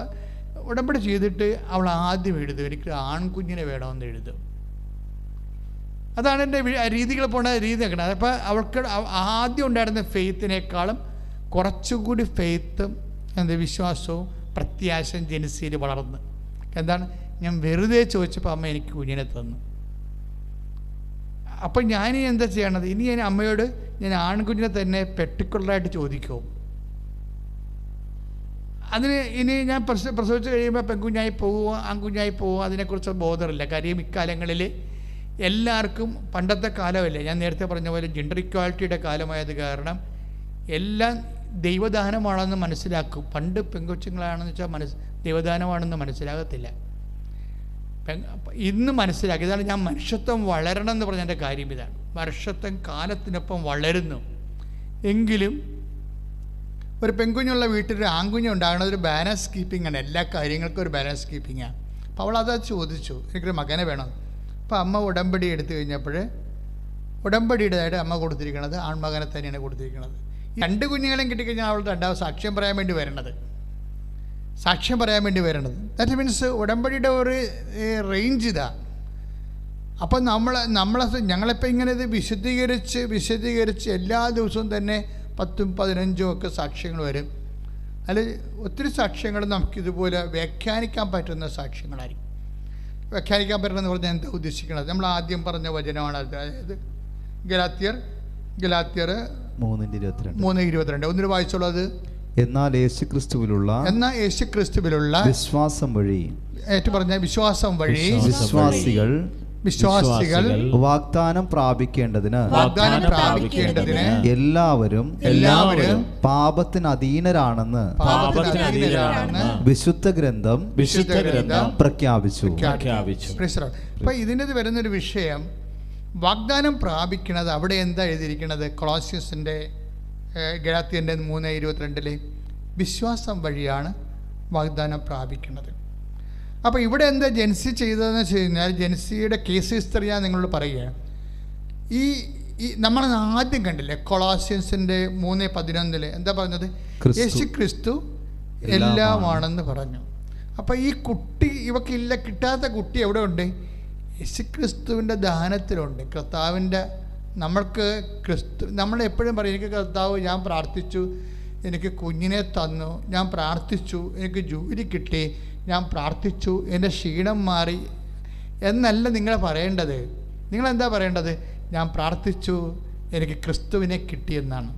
ഉടമ്പടി ചെയ്തിട്ട് അവൾ ആദ്യം എഴുതും, എനിക്ക് ആൺകുഞ്ഞിനെ വേണമെന്ന് എഴുതും. അതാണ് എൻ്റെ രീതികൾ പോണ രീതി വെക്കണത്. അപ്പോൾ അവൾക്ക് ആദ്യം ഉണ്ടായിരുന്ന ഫെയ്ത്തിനേക്കാളും കുറച്ചുകൂടി ഫെയ്ത്തും വിശ്വാസവും പ്രത്യാശയും ജെൻസിയിൽ വളർന്ന്. എന്താണ്? ഞാൻ വെറുതെ ചോദിച്ചപ്പോൾ അമ്മ എനിക്ക് കുഞ്ഞിനെ തന്നു. അപ്പം ഞാൻ എന്താ ചെയ്യണത്? ഇനി ഞാൻ അമ്മയോട് ഞാൻ ആൺകുഞ്ഞിനെ തന്നെ പെർട്ടിക്കുലറായിട്ട് ചോദിക്കും. അതിന് ഇനി ഞാൻ പ്രസവിച്ച് കഴിയുമ്പോൾ പെൺകുഞ്ഞായി പോവുക ആൺകുഞ്ഞായി പോവുക അതിനെക്കുറിച്ച് ബോധമില്ല. കാര്യം ഇക്കാലങ്ങളിൽ എല്ലാവർക്കും പണ്ടത്തെ കാലമല്ല, ഞാൻ നേരത്തെ പറഞ്ഞ പോലെ ജെൻഡർ ഇക്വാലിറ്റിയുടെ കാലമായത് കാരണം എല്ലാം ദൈവദാനമാണെന്ന് മനസ്സിലാക്കും. പണ്ട് പെൺകൊച്ചുങ്ങളാണെന്ന് വെച്ചാൽ ദൈവദാനമാണെന്ന് മനസ്സിലാകത്തില്ല. ഇന്ന് മനസ്സിലാക്കി. ഇതാണ് ഞാൻ മനുഷ്യത്വം വളരണം എന്ന് പറഞ്ഞതിൻ്റെ കാര്യം. ഇതാണ് മനുഷ്യത്വം കാലത്തിനൊപ്പം വളരുന്നു. എങ്കിലും ഒരു പെൺകുഞ്ഞുള്ള വീട്ടിൽ ആൺകുഞ്ഞ് ഉണ്ടാകുന്നത് ഒരു ബാലൻസ് കീപ്പിംഗ് ആണ്. എല്ലാ കാര്യങ്ങൾക്കും ഒരു ബാലൻസ് കീപ്പിംഗാണ്. അപ്പോൾ അവളത് ചോദിച്ചു, എനിക്കൊരു മകനെ വേണം. അപ്പോൾ അമ്മ ഉടമ്പടി എടുത്തു കഴിഞ്ഞപ്പോൾ ഉടമ്പടിയുടേതായിട്ട് അമ്മ കൊടുത്തിരിക്കുന്നത് ആൺമകനെ തന്നെയാണ് കൊടുത്തിരിക്കുന്നത്. 2 കുഞ്ഞുങ്ങളെയും കിട്ടിക്കഴിഞ്ഞാൽ അവൾ രണ്ടാമത് സാക്ഷ്യം പറയാൻ വേണ്ടി വരണത്. ദാറ്റ് മീൻസ് ഉടമ്പടിയുടെ ഒരു റേഞ്ച് ഇതാ. അപ്പം ഞങ്ങളിപ്പോൾ ഇങ്ങനെ ഇത് വിശദീകരിച്ച് എല്ലാ ദിവസവും തന്നെ 10ഉം 15ഉം ഒക്കെ സാക്ഷ്യങ്ങൾ വരും. അതിൽ ഒത്തിരി സാക്ഷ്യങ്ങൾ നമുക്കിതുപോലെ വ്യാഖ്യാനിക്കാൻ പറ്റുന്ന സാക്ഷ്യങ്ങളായിരിക്കും. വ്യാഖ്യാനിക്കാൻ പറ്റണമെന്ന് പറഞ്ഞാൽ എന്താ ഉദ്ദേശിക്കുന്നത്? നമ്മൾ ആദ്യം പറഞ്ഞ വചനമാണ്. അതായത് ഗലാത്യർ 3:22. ഒന്നിന് വായിച്ചുള്ളത്, എന്നാൽ യേശുക്രിസ്തുവിലുള്ള വിശ്വാസം വഴി വിശ്വാസികൾ വാഗ്ദാനം പ്രാപിക്കേണ്ടതിന് എല്ലാവരും പാപത്തിന് അധീനരാണെന്ന് വിശുദ്ധ ഗ്രന്ഥം പ്രഖ്യാപിച്ചു. അപ്പൊ ഇതിൻ്റെ വരുന്നൊരു വിഷയം വാഗ്ദാനം പ്രാപിക്കണത്. അവിടെ എന്താ എഴുതിയിരിക്കുന്നത്? കൊളോസ്യസിൻ്റെ ഗലാത്യൻ്റെ 3:22 വിശ്വാസം വഴിയാണ് വാഗ്ദാനം പ്രാപിക്കുന്നത്. അപ്പോൾ ഇവിടെ എന്താ ജെൻസി ചെയ്തതെന്ന് വെച്ച് കഴിഞ്ഞാൽ, ജെൻസിയുടെ കേസ് ഹിസ്റ്ററി ഞാൻ നിങ്ങളോട് പറയുകയാണ്. ഈ നമ്മൾ ആദ്യം കണ്ടില്ലേ കൊളോസ്യൻസിൻ്റെ 3:11 എന്താ പറഞ്ഞത്? യേശു ക്രിസ്തു എല്ലാമാണെന്ന് പറഞ്ഞു. അപ്പോൾ ഈ കുട്ടി ഇവക്കില്ല, കിട്ടാത്ത കുട്ടി എവിടെ ഉണ്ട്? യേശു ക്രിസ്തുവിൻ്റെ ദാനത്തിലുണ്ട്. കർത്താവിൻ്റെ നമ്മൾ എപ്പോഴും പറയും, എനിക്ക് കർത്താവ് ഞാൻ പ്രാർത്ഥിച്ചു എനിക്ക് കുഞ്ഞിനെ തന്നു, ഞാൻ പ്രാർത്ഥിച്ചു എനിക്ക് ജോലി കിട്ടി, ഞാൻ പ്രാർത്ഥിച്ചു എൻ്റെ ക്ഷീണം മാറി എന്നല്ല നിങ്ങൾ പറയേണ്ടത്. നിങ്ങളെന്താ പറയേണ്ടത്? ഞാൻ പ്രാർത്ഥിച്ചു എനിക്ക് ക്രിസ്തുവിനെ കിട്ടിയെന്നാണ്.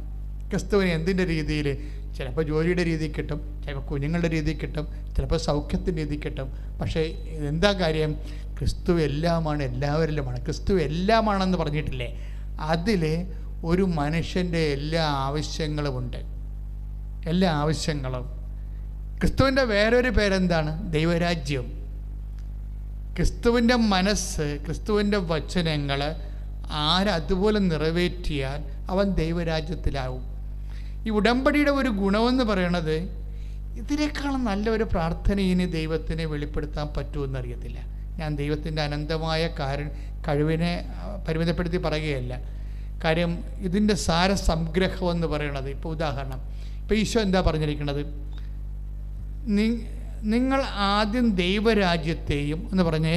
ക്രിസ്തുവിനെ എന്തിൻ്റെ രീതിയിൽ? ചിലപ്പോൾ ജോലിയുടെ രീതിയിൽ കിട്ടും, ചിലപ്പോൾ കുഞ്ഞുങ്ങളുടെ രീതിയിൽ കിട്ടും, ചിലപ്പോൾ സൗഖ്യത്തിൻ്റെ രീതിയിൽ കിട്ടും. പക്ഷേ എന്താ കാര്യം? ക്രിസ്തു എല്ലാമാണ്, എല്ലാവരിലുമാണ്. ക്രിസ്തു എല്ലാമാണെന്ന് പറഞ്ഞിട്ടില്ലേ? അതിൽ ഒരു മനുഷ്യൻ്റെ എല്ലാ ആവശ്യങ്ങളുമുണ്ട്. എല്ലാ ആവശ്യങ്ങളും. ക്രിസ്തുവിൻ്റെ വേറൊരു പേരെന്താണ്? ദൈവരാജ്യം. ക്രിസ്തുവിൻ്റെ മനസ്സ്, ക്രിസ്തുവിൻ്റെ വചനങ്ങൾ ആരതുപോലെ നിറവേറ്റിയാൽ അവൻ ദൈവരാജ്യത്തിലാവും. ഈ ഉടമ്പടിയുടെ ഒരു ഗുണമെന്ന് പറയണത്, ഇതിനേക്കാളും നല്ലൊരു പ്രാർത്ഥന ഇനി ദൈവത്തിനെ വെളിപ്പെടുത്താൻ പറ്റുമെന്നറിയത്തില്ല. ഞാൻ ദൈവത്തിൻ്റെ അനന്തമായ കഴിവിനെ പരിമിതപ്പെടുത്തി പറയുകയല്ല. കാര്യം ഇതിൻ്റെ സാരസംഗ്രഹം എന്ന് പറയണത്, ഇപ്പോൾ ഉദാഹരണം, ഇപ്പോൾ ഈശോ എന്താ പറഞ്ഞിരിക്കുന്നത്? നിങ്ങൾ ആദ്യം ദൈവരാജ്യത്തെയും എന്ന് പറഞ്ഞേ,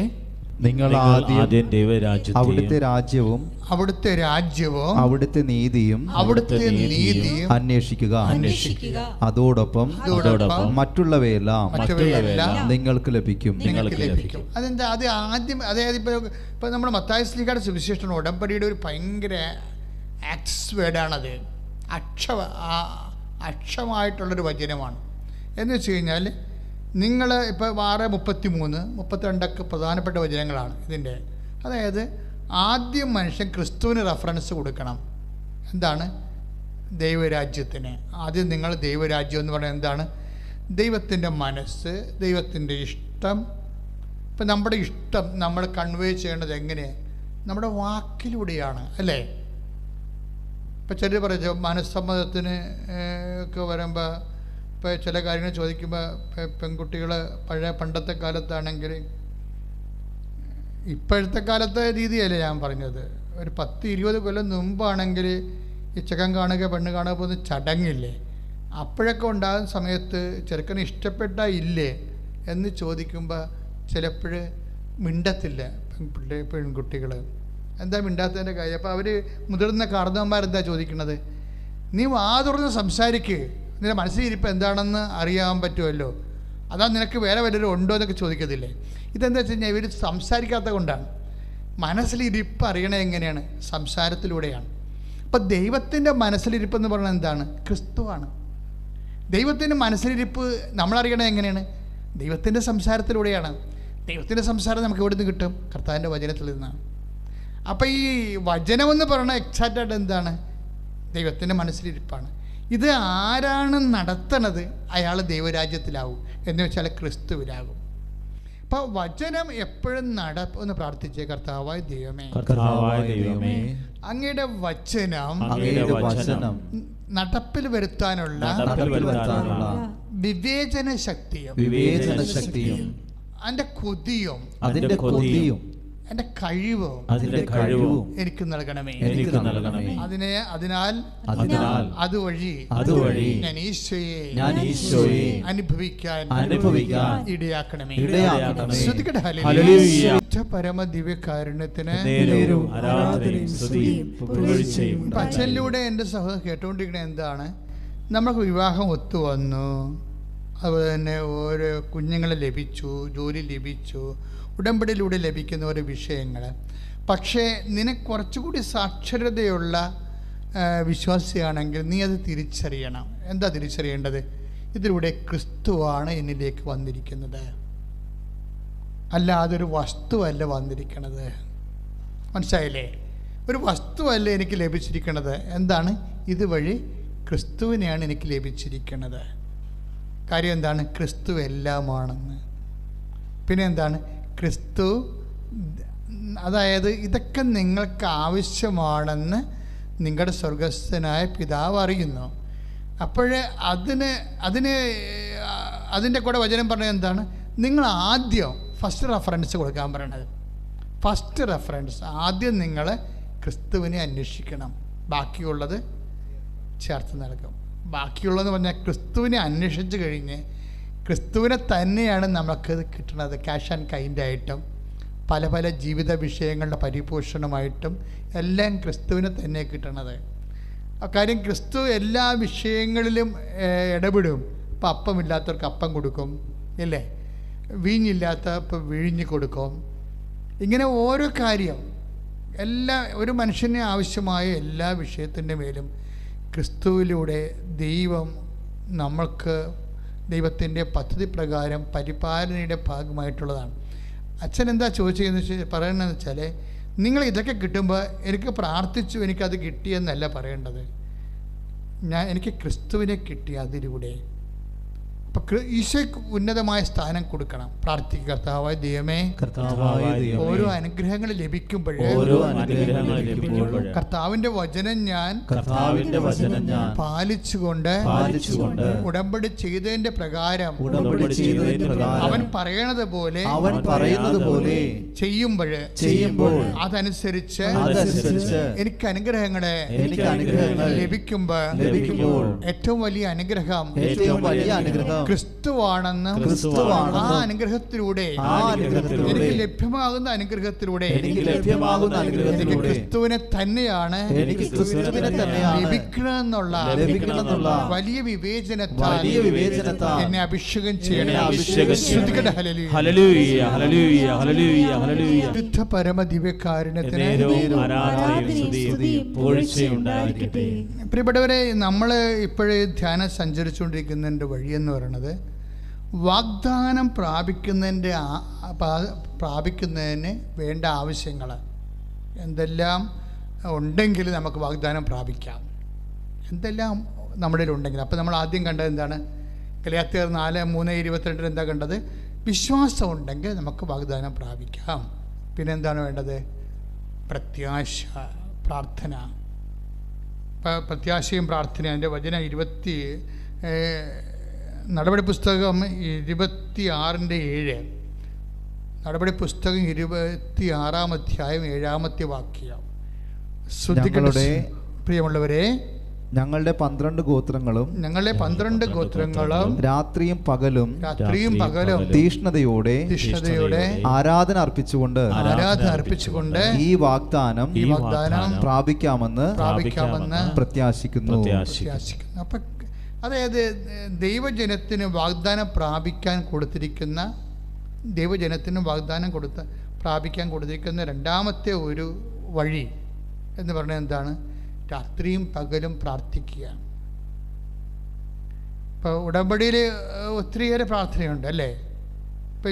നിങ്ങൾ ആദ്യം ദൈവരാജ്യത്തെയും അവിടുത്തെ രാജ്യവും അവിടുത്തെ നീതിയും അന്വേഷിക്കുക. അതോടൊപ്പം മറ്റുള്ളവയെല്ലാം നിങ്ങൾക്ക് ലഭിക്കും. അതെന്താ? അത് ആദ്യം, അതായത് ഇപ്പോൾ നമ്മുടെ മത്തായി ശ്ലീഹയുടെ സുവിശേഷം ഉടമ്പടിയുടെ ഒരു ഭയങ്കര ആക്സസ് വേർഡാണത്. അക്ഷമായിട്ടുള്ളൊരു വചനമാണ്. എന്ന് വെച്ച് കഴിഞ്ഞാൽ നിങ്ങൾ ഇപ്പോൾ 6:33, 32 പ്രധാനപ്പെട്ട വചനങ്ങളാണ് ഇതിൻ്റെ. അതായത് ആദ്യം മനുഷ്യൻ ക്രിസ്തുവിന് റെഫറൻസ് കൊടുക്കണം. എന്താണ്? ദൈവരാജ്യത്തിന്. ആദ്യം നിങ്ങൾ ദൈവരാജ്യം എന്ന് പറയുന്നത് എന്താണ്? ദൈവത്തിൻ്റെ മനസ്സ്, ദൈവത്തിൻ്റെ ഇഷ്ടം. ഇപ്പം നമ്മുടെ ഇഷ്ടം നമ്മൾ കൺവേ ചെയ്യേണ്ടത് എങ്ങനെ? നമ്മുടെ വാക്കിലൂടെയാണ്, അല്ലേ? ഇപ്പം ചിലർ പറഞ്ഞു മനസ്സമ്മതത്തിന് ഒക്കെ വരുമ്പോൾ, ഇപ്പോൾ ചില കാര്യങ്ങൾ ചോദിക്കുമ്പോൾ പെൺകുട്ടികൾ പണ്ടത്തെ കാലത്താണെങ്കിൽ, ഇപ്പോഴത്തെ കാലത്തെ രീതിയല്ലേ ഞാൻ പറഞ്ഞത്, ഒരു 10-20 കൊല്ലം മുമ്പാണെങ്കിൽ ഈ ചെക്കൻ കാണുക പെണ്ണ് കാണുക പോകുന്ന ചടങ്ങില്ലേ, അപ്പോഴൊക്കെ ഉണ്ടാകുന്ന സമയത്ത് ചെറുക്കന് ഇഷ്ടപ്പെട്ടാൽ ഇല്ലേ എന്ന് ചോദിക്കുമ്പോൾ ചിലപ്പോൾ മിണ്ടത്തില്ല പെൺകുട്ടികൾ. എന്താ മിണ്ടാത്തതിൻ്റെ കാര്യം? അപ്പോൾ അവർ മുതിർന്ന കാർന്നവന്മാരെന്താ ചോദിക്കുന്നത്? നീ വാ തുറന്ന് സംസാരിക്ക്, നിന്റെ മനസ്സിലിരിപ്പ് എന്താണെന്ന് അറിയാൻ പറ്റുമല്ലോ, അതാ നിനക്ക് വേറെ വല്ലവരും ഉണ്ടോ എന്നൊക്കെ ചോദിക്കത്തില്ലേ? ഇതെന്താ വെച്ച് കഴിഞ്ഞാൽ ഇവർ സംസാരിക്കാത്ത കൊണ്ടാണ്. മനസ്സിലിരിപ്പ് അറിയണത് എങ്ങനെയാണ്? സംസാരത്തിലൂടെയാണ്. അപ്പം ദൈവത്തിൻ്റെ മനസ്സിലിരിപ്പെന്ന് പറയുന്നത് എന്താണ്? ക്രിസ്തുവാണ്. ദൈവത്തിൻ്റെ മനസ്സിലിരിപ്പ് നമ്മളറിയണത് എങ്ങനെയാണ്? ദൈവത്തിൻ്റെ സംസാരത്തിലൂടെയാണ്. ദൈവത്തിൻ്റെ സംസാരം നമുക്ക് എവിടെ നിന്ന് കിട്ടും? കർത്താവിൻ്റെ വചനത്തിൽ നിന്നാണ്. അപ്പം ഈ വചനമെന്ന് പറയുന്നത് എക്സാക്റ്റായിട്ട് എന്താണ്? ദൈവത്തിൻ്റെ മനസ്സിലിരിപ്പാണ്. ഇത് ആരാണ് നടത്തണത്? അയാൾ ദൈവരാജ്യത്തിലാവും, എന്ന് വെച്ചാൽ ക്രിസ്തുവിലാകും. അപ്പോൾ വചനം എപ്പോഴും ഒന്ന് പ്രാർത്ഥിച്ചേ. കർത്താവായ ദൈവമേ, അങ്ങയുടെ വചനം നടപ്പിൽ വരുത്താനുള്ള വിവേചന ശക്തിയും അതിൻ്റെ കൊതിയും എൻ്റെ കഴിവും എനിക്ക് നൽകണമേ. അതിനാൽ അതുവഴി ഞാൻ ഈശോയെ അനുഭവിക്കാൻ ഇടയാക്കണമേ. പരമ ദിവ്യകാരുണ്യത്തിന് അച്ഛനിലൂടെ എൻ്റെ സഹോദരൻ കേട്ടുകൊണ്ടിരിക്കുന്നത് എന്താണ്? നമുക്ക് വിവാഹം ഒത്തുവന്നു, അതുപോലെ തന്നെ ഓരോ കുഞ്ഞുങ്ങളെ ലഭിച്ചു, ജോലി ലഭിച്ചു, ഉടമ്പടിയിലൂടെ ലഭിക്കുന്ന ഓരോ വിഷയങ്ങൾ. പക്ഷേ നിനക്ക് കുറച്ചുകൂടി സാക്ഷരതയുള്ള വിശ്വാസിയാണെങ്കിൽ നീ അത് തിരിച്ചറിയണം. എന്താ തിരിച്ചറിയേണ്ടത്? ഇതിലൂടെ ക്രിസ്തുവാണ് എന്നിലേക്ക് വന്നിരിക്കുന്നത്, അല്ലാതെ ഒരു വസ്തുവല്ല വന്നിരിക്കുന്നത്. മനസ്സിലായില്ലേ? ഒരു വസ്തുവല്ല എനിക്ക് ലഭിച്ചിരിക്കുന്നത്. എന്താണ്? ഇതുവഴി ക്രിസ്തുവിനെയാണ് എനിക്ക് ലഭിച്ചിരിക്കുന്നത്. കാര്യം എന്താണ്? ക്രിസ്തു എല്ലാമാണെന്ന്. പിന്നെ എന്താണ്? ക്രിസ്തു, അതായത് ഇതൊക്കെ നിങ്ങൾക്ക് ആവശ്യമാണെന്ന് നിങ്ങളുടെ സ്വർഗസ്ഥനായ പിതാവ് അറിയുന്നു. അപ്പോൾ അതിൻ്റെ കൂടെ വചനം പറഞ്ഞത് എന്താണ്? നിങ്ങൾ ആദ്യം ഫസ്റ്റ് റെഫറൻസ് കൊടുക്കാൻ പറയണത്. ഫസ്റ്റ് റെഫറൻസ് ആദ്യം നിങ്ങൾ ക്രിസ്തുവിനെ അന്വേഷിക്കണം, ബാക്കിയുള്ളത് ചേർത്ത് നൽകും. ബാക്കിയുള്ളതെന്ന് പറഞ്ഞാൽ ക്രിസ്തുവിനെ അന്വേഷിച്ച് കഴിഞ്ഞ് ക്രിസ്തുവിനെ തന്നെയാണ് നമുക്കത് കിട്ടുന്നത്. ക്യാഷ് ആൻഡ് കൈൻഡായിട്ടും പല പല ജീവിത വിഷയങ്ങളുടെ പരിപോഷണമായിട്ടും എല്ലാം ക്രിസ്തുവിനെ തന്നെ കിട്ടണത്. കാര്യം ക്രിസ്തു എല്ലാ വിഷയങ്ങളിലും ഇടപെടും. ഇപ്പം അപ്പമില്ലാത്തവർക്ക് അപ്പം കൊടുക്കും, ഇല്ലേ? വീഞ്ഞില്ലാത്തപ്പോൾ വിഴിഞ്ഞ് കൊടുക്കും. ഇങ്ങനെ ഓരോ കാര്യം, ഒരു മനുഷ്യന് ആവശ്യമായ എല്ലാ വിഷയത്തിൻ്റെ മേലും ക്രിസ്തുവിലൂടെ ദൈവം നമ്മൾക്ക് ദൈവത്തിൻ്റെ പദ്ധതി പ്രകാരം പരിപാലനയുടെ ഭാഗമായിട്ടുള്ളതാണ്. അച്ഛൻ എന്താ ചോദിച്ചതെന്ന് പറയുന്നതെന്ന് വെച്ചാൽ, നിങ്ങൾ ഇതൊക്കെ കിട്ടുമ്പോൾ എനിക്ക് പ്രാർത്ഥിച്ചു എനിക്കത് കിട്ടിയെന്നല്ല പറയേണ്ടത്. എനിക്ക് ക്രിസ്തുവിനെ കിട്ടി അതിലൂടെ. അപ്പം ഈശോയ്ക്ക് ഉന്നതമായ സ്ഥാനം കൊടുക്കണം. പ്രാർത്ഥിക്കുക, കർത്താവായ ദൈവമേ, ഓരോ അനുഗ്രഹങ്ങൾ ലഭിക്കുമ്പോൾ കർത്താവിന്റെ വചനം ഞാൻ പാലിച്ചുകൊണ്ട് ഉടമ്പടി ചെയ്തതിന്റെ പ്രകാരം അവൻ പറയണത് പോലെ ചെയ്യുമ്പോൾ അതനുസരിച്ച് എനിക്ക് അനുഗ്രഹങ്ങളെ ലഭിക്കുമ്പോൾ ഏറ്റവും വലിയ അനുഗ്രഹം ക്രിസ്തുവാണെന്ന് ആ അനുഗ്രഹത്തിലൂടെ എനിക്ക് ലഭ്യമാകുന്ന അനുഗ്രഹത്തിലൂടെ എനിക്ക് ക്രിസ്തുവിനെ തന്നെയാണ് ലഭിക്കണമെന്നുള്ള വലിയ വിവേചനത്താൽ എന്നെ അഭിഷേകം ചെയ്യണം. ശുദ്ധ പരമ ദിവ്യകാരുണ്യത്തിന് പ്രിയപ്പെട്ടവരെ, നമ്മൾ ഇപ്പോഴേ ധ്യാനം സഞ്ചരിച്ചുകൊണ്ടിരിക്കുന്നതിൻ്റെ വഴിയെന്ന് പറയുന്നത് വാഗ്ദാനം പ്രാപിക്കുന്നതിന് വേണ്ട ആവശ്യങ്ങൾ എന്തെല്ലാം ഉണ്ടെങ്കിൽ നമുക്ക് വാഗ്ദാനം പ്രാപിക്കാം. എന്തെല്ലാം നമ്മുടെ ഉണ്ടെങ്കിൽ. അപ്പോൾ നമ്മൾ ആദ്യം കണ്ടത് എന്താണ്? ഗലാത്യർ 4:3-22 എന്താ കണ്ടത്? വിശ്വാസം ഉണ്ടെങ്കിൽ നമുക്ക് വാഗ്ദാനം പ്രാപിക്കാം. പിന്നെ എന്താണ് വേണ്ടത്? പ്രത്യാശ, പ്രാർത്ഥന. പ്രത്യാശയും പ്രാർത്ഥന. അതിൻ്റെ വചനം നടപടി പുസ്തകം 26:7. നടപടി പുസ്തകം 26-ാം അധ്യായം 7-ാമത്തെ വാക്യം. പ്രിയമുള്ളവരെ, ഞങ്ങളുടെ 12 ഗോത്രങ്ങളും രാത്രിയും പകലും തീഷ്ണതയോടെ ആരാധന അർപ്പിച്ചുകൊണ്ട് ഈ വാഗ്ദാനം പ്രാപിക്കാമെന്ന് പ്രത്യാശിക്കുന്നു. അപ്പൊ അതായത് ദൈവജനത്തിന് വാഗ്ദാനം പ്രാപിക്കാൻ കൊടുത്തിരിക്കുന്ന പ്രാപിക്കാൻ കൊടുത്തിരിക്കുന്ന രണ്ടാമത്തെ ഒരു വഴി എന്ന് പറഞ്ഞാൽ എന്താണ്? രാത്രിയും പകലും പ്രാർത്ഥിക്കുക. ഇപ്പോൾ ഉടമ്പടിയിൽ ഒത്തിരിയേറെ പ്രാർത്ഥനയുണ്ട് അല്ലേ? ഇപ്പം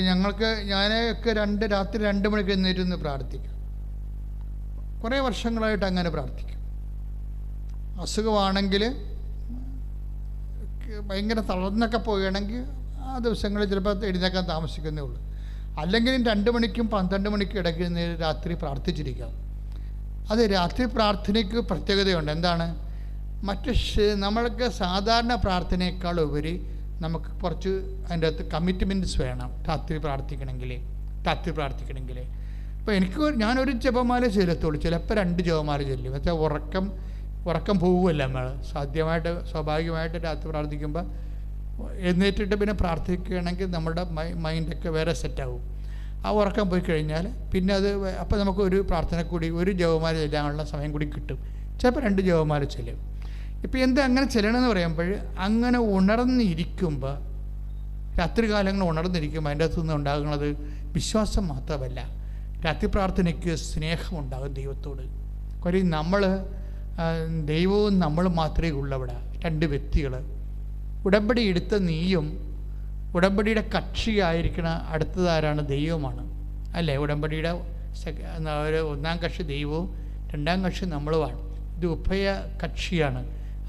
ഞാനൊക്കെ രാത്രി 2 മണിക്ക് എഴുന്നേറ്റ് പ്രാർത്ഥിക്കാം. കുറേ വർഷങ്ങളായിട്ട് അങ്ങനെ പ്രാർത്ഥിക്കും. അസുഖമാണെങ്കിൽ ഭയങ്കര തളർന്നൊക്കെ പോവുകയാണെങ്കിൽ ആ ദിവസങ്ങളിൽ ചിലപ്പോൾ എഴുന്നേക്കാൻ താമസിക്കുന്നേ ഉള്ളൂ. അല്ലെങ്കിലും 2 മണിക്കും 12 മണിക്കും ഇടയ്ക്ക് രാത്രി പ്രാർത്ഥിച്ചിരിക്കാം. അത് രാത്രി പ്രാർത്ഥനയ്ക്ക് പ്രത്യേകതയുണ്ട്. എന്താണ്? നമ്മൾക്ക് സാധാരണ പ്രാർത്ഥനയേക്കാൾ ഉപരി നമുക്ക് കുറച്ച് അതിൻ്റെ അകത്ത് കമ്മിറ്റ്മെൻറ്റ്സ് വേണം. രാത്രി പ്രാർത്ഥിക്കണമെങ്കിൽ ഇപ്പോൾ ഞാനൊരു ജപമാല ചെല്ലത്തുള്ളൂ, ചിലപ്പോൾ 2 ജപമാല ചൊല്ലും. വെച്ചാൽ ഉറക്കം പോവുമല്ല. നമ്മൾ സ്വാഭാവികമായിട്ട് രാത്രി പ്രാർത്ഥിക്കുമ്പോൾ എഴുന്നേറ്റിട്ട് പിന്നെ പ്രാർത്ഥിക്കുകയാണെങ്കിൽ നമ്മുടെ മൈൻഡൊക്കെ വേറെ സെറ്റാവും. ആ ഉറക്കം പോയി കഴിഞ്ഞാൽ പിന്നെ അപ്പോൾ നമുക്ക് ഒരു പ്രാർത്ഥന കൂടി, ഒരു ജപമാല ചെല്ലാനുള്ള സമയം കൂടി കിട്ടും. ചിലപ്പോൾ 2 ജപമാല ചെല്ലും. ഇപ്പോൾ എന്താ അങ്ങനെ ചെല്ലണമെന്ന് പറയുമ്പോൾ, അങ്ങനെ ഉണർന്നിരിക്കുമ്പോൾ, രാത്രി കാലങ്ങൾ ഉണർന്നിരിക്കുമ്പോൾ അതിൻ്റെ അകത്തുനിന്ന് ഉണ്ടാകുന്നത് വിശ്വാസം മാത്രമല്ല, രാത്രി പ്രാർത്ഥനയ്ക്ക് സ്നേഹമുണ്ടാകും ദൈവത്തോട്. കാര്യം ദൈവവും നമ്മൾ മാത്രമേ ഉള്ളവിടെ. 2 വ്യക്തികൾ. ഉടമ്പടി എടുത്ത നീയും ഉടമ്പടിയുടെ കക്ഷിയായിരിക്കണ അടുത്തതാരാണ്? ദൈവമാണ് അല്ലേ? ഉടമ്പടിയുടെ 1-ാം കക്ഷി ദൈവവും 2-ാം കക്ഷി നമ്മളുമാണ്. ഇത് ഉഭയ കക്ഷിയാണ്,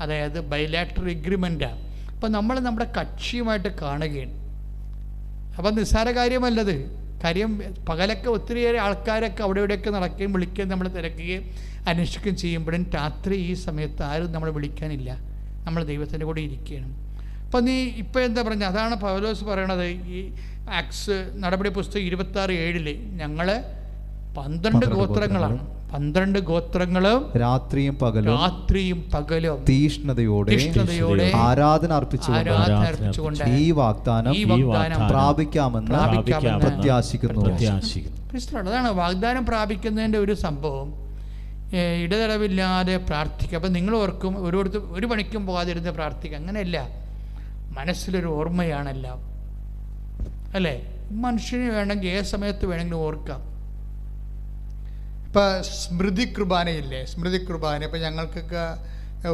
അതായത് ബൈലാറ്ററൽ എഗ്രിമെൻ്റാണ്. അപ്പം നമ്മൾ നമ്മുടെ കക്ഷിയുമായിട്ട് കാണുകയാണ്. അപ്പം നിസ്സാര കാര്യമല്ലത്. കാര്യം പകലൊക്കെ ഒത്തിരിയേറെ ആൾക്കാരൊക്കെ അവിടെ ഇവിടെയൊക്കെ നടക്കുകയും വിളിക്കുകയും നമ്മൾ തിരക്കുകയും അന്വേഷിക്കുകയും ചെയ്യുമ്പോഴും രാത്രി ഈ സമയത്ത് ആരും നമ്മളെ വിളിക്കാനില്ല. നമ്മൾ ദൈവത്തിൻ്റെ കൂടെ ഇരിക്കുകയാണ്. അപ്പം ഇപ്പോൾ എന്താ പറഞ്ഞത്? അതാണ് പൗലോസ് പറയണത്. ഈ ആക്സ് നടപടി പുസ്തകം 26:7 ഞങ്ങൾ 12 ഗോത്രങ്ങളാണ്. 12 ഗോത്രങ്ങളും രാത്രിയും പകലും തീഷ്ണതയോടെ ആരാധന അർപ്പിച്ചുകൊണ്ട് ഈ വാഗ്ദാനം പ്രാപിക്കാമെന്ന് പ്രത്യാശിക്കുന്നു. അതാണ് വാഗ്ദാനം പ്രാപിക്കുന്നതിൻ്റെ ഒരു സംഭവം. ഇടതടവില്ലാതെ പ്രാർത്ഥിക്കുക. അപ്പം നിങ്ങൾ ഓർക്കും ഒരു പണിക്കും പോകാതിരുന്ന് പ്രാർത്ഥിക്കുക. അങ്ങനെയല്ല, മനസ്സിലൊരു ഓർമ്മയാണെല്ലാം അല്ലേ? മനുഷ്യന് വേണമെങ്കിൽ ഏത് സമയത്ത് വേണമെങ്കിലും ഓർക്കാം. ഇപ്പം സ്മൃതി കുർബാനയില്ലേ? സ്മൃതി കുർബാന ഇപ്പം ഞങ്ങൾക്കൊക്കെ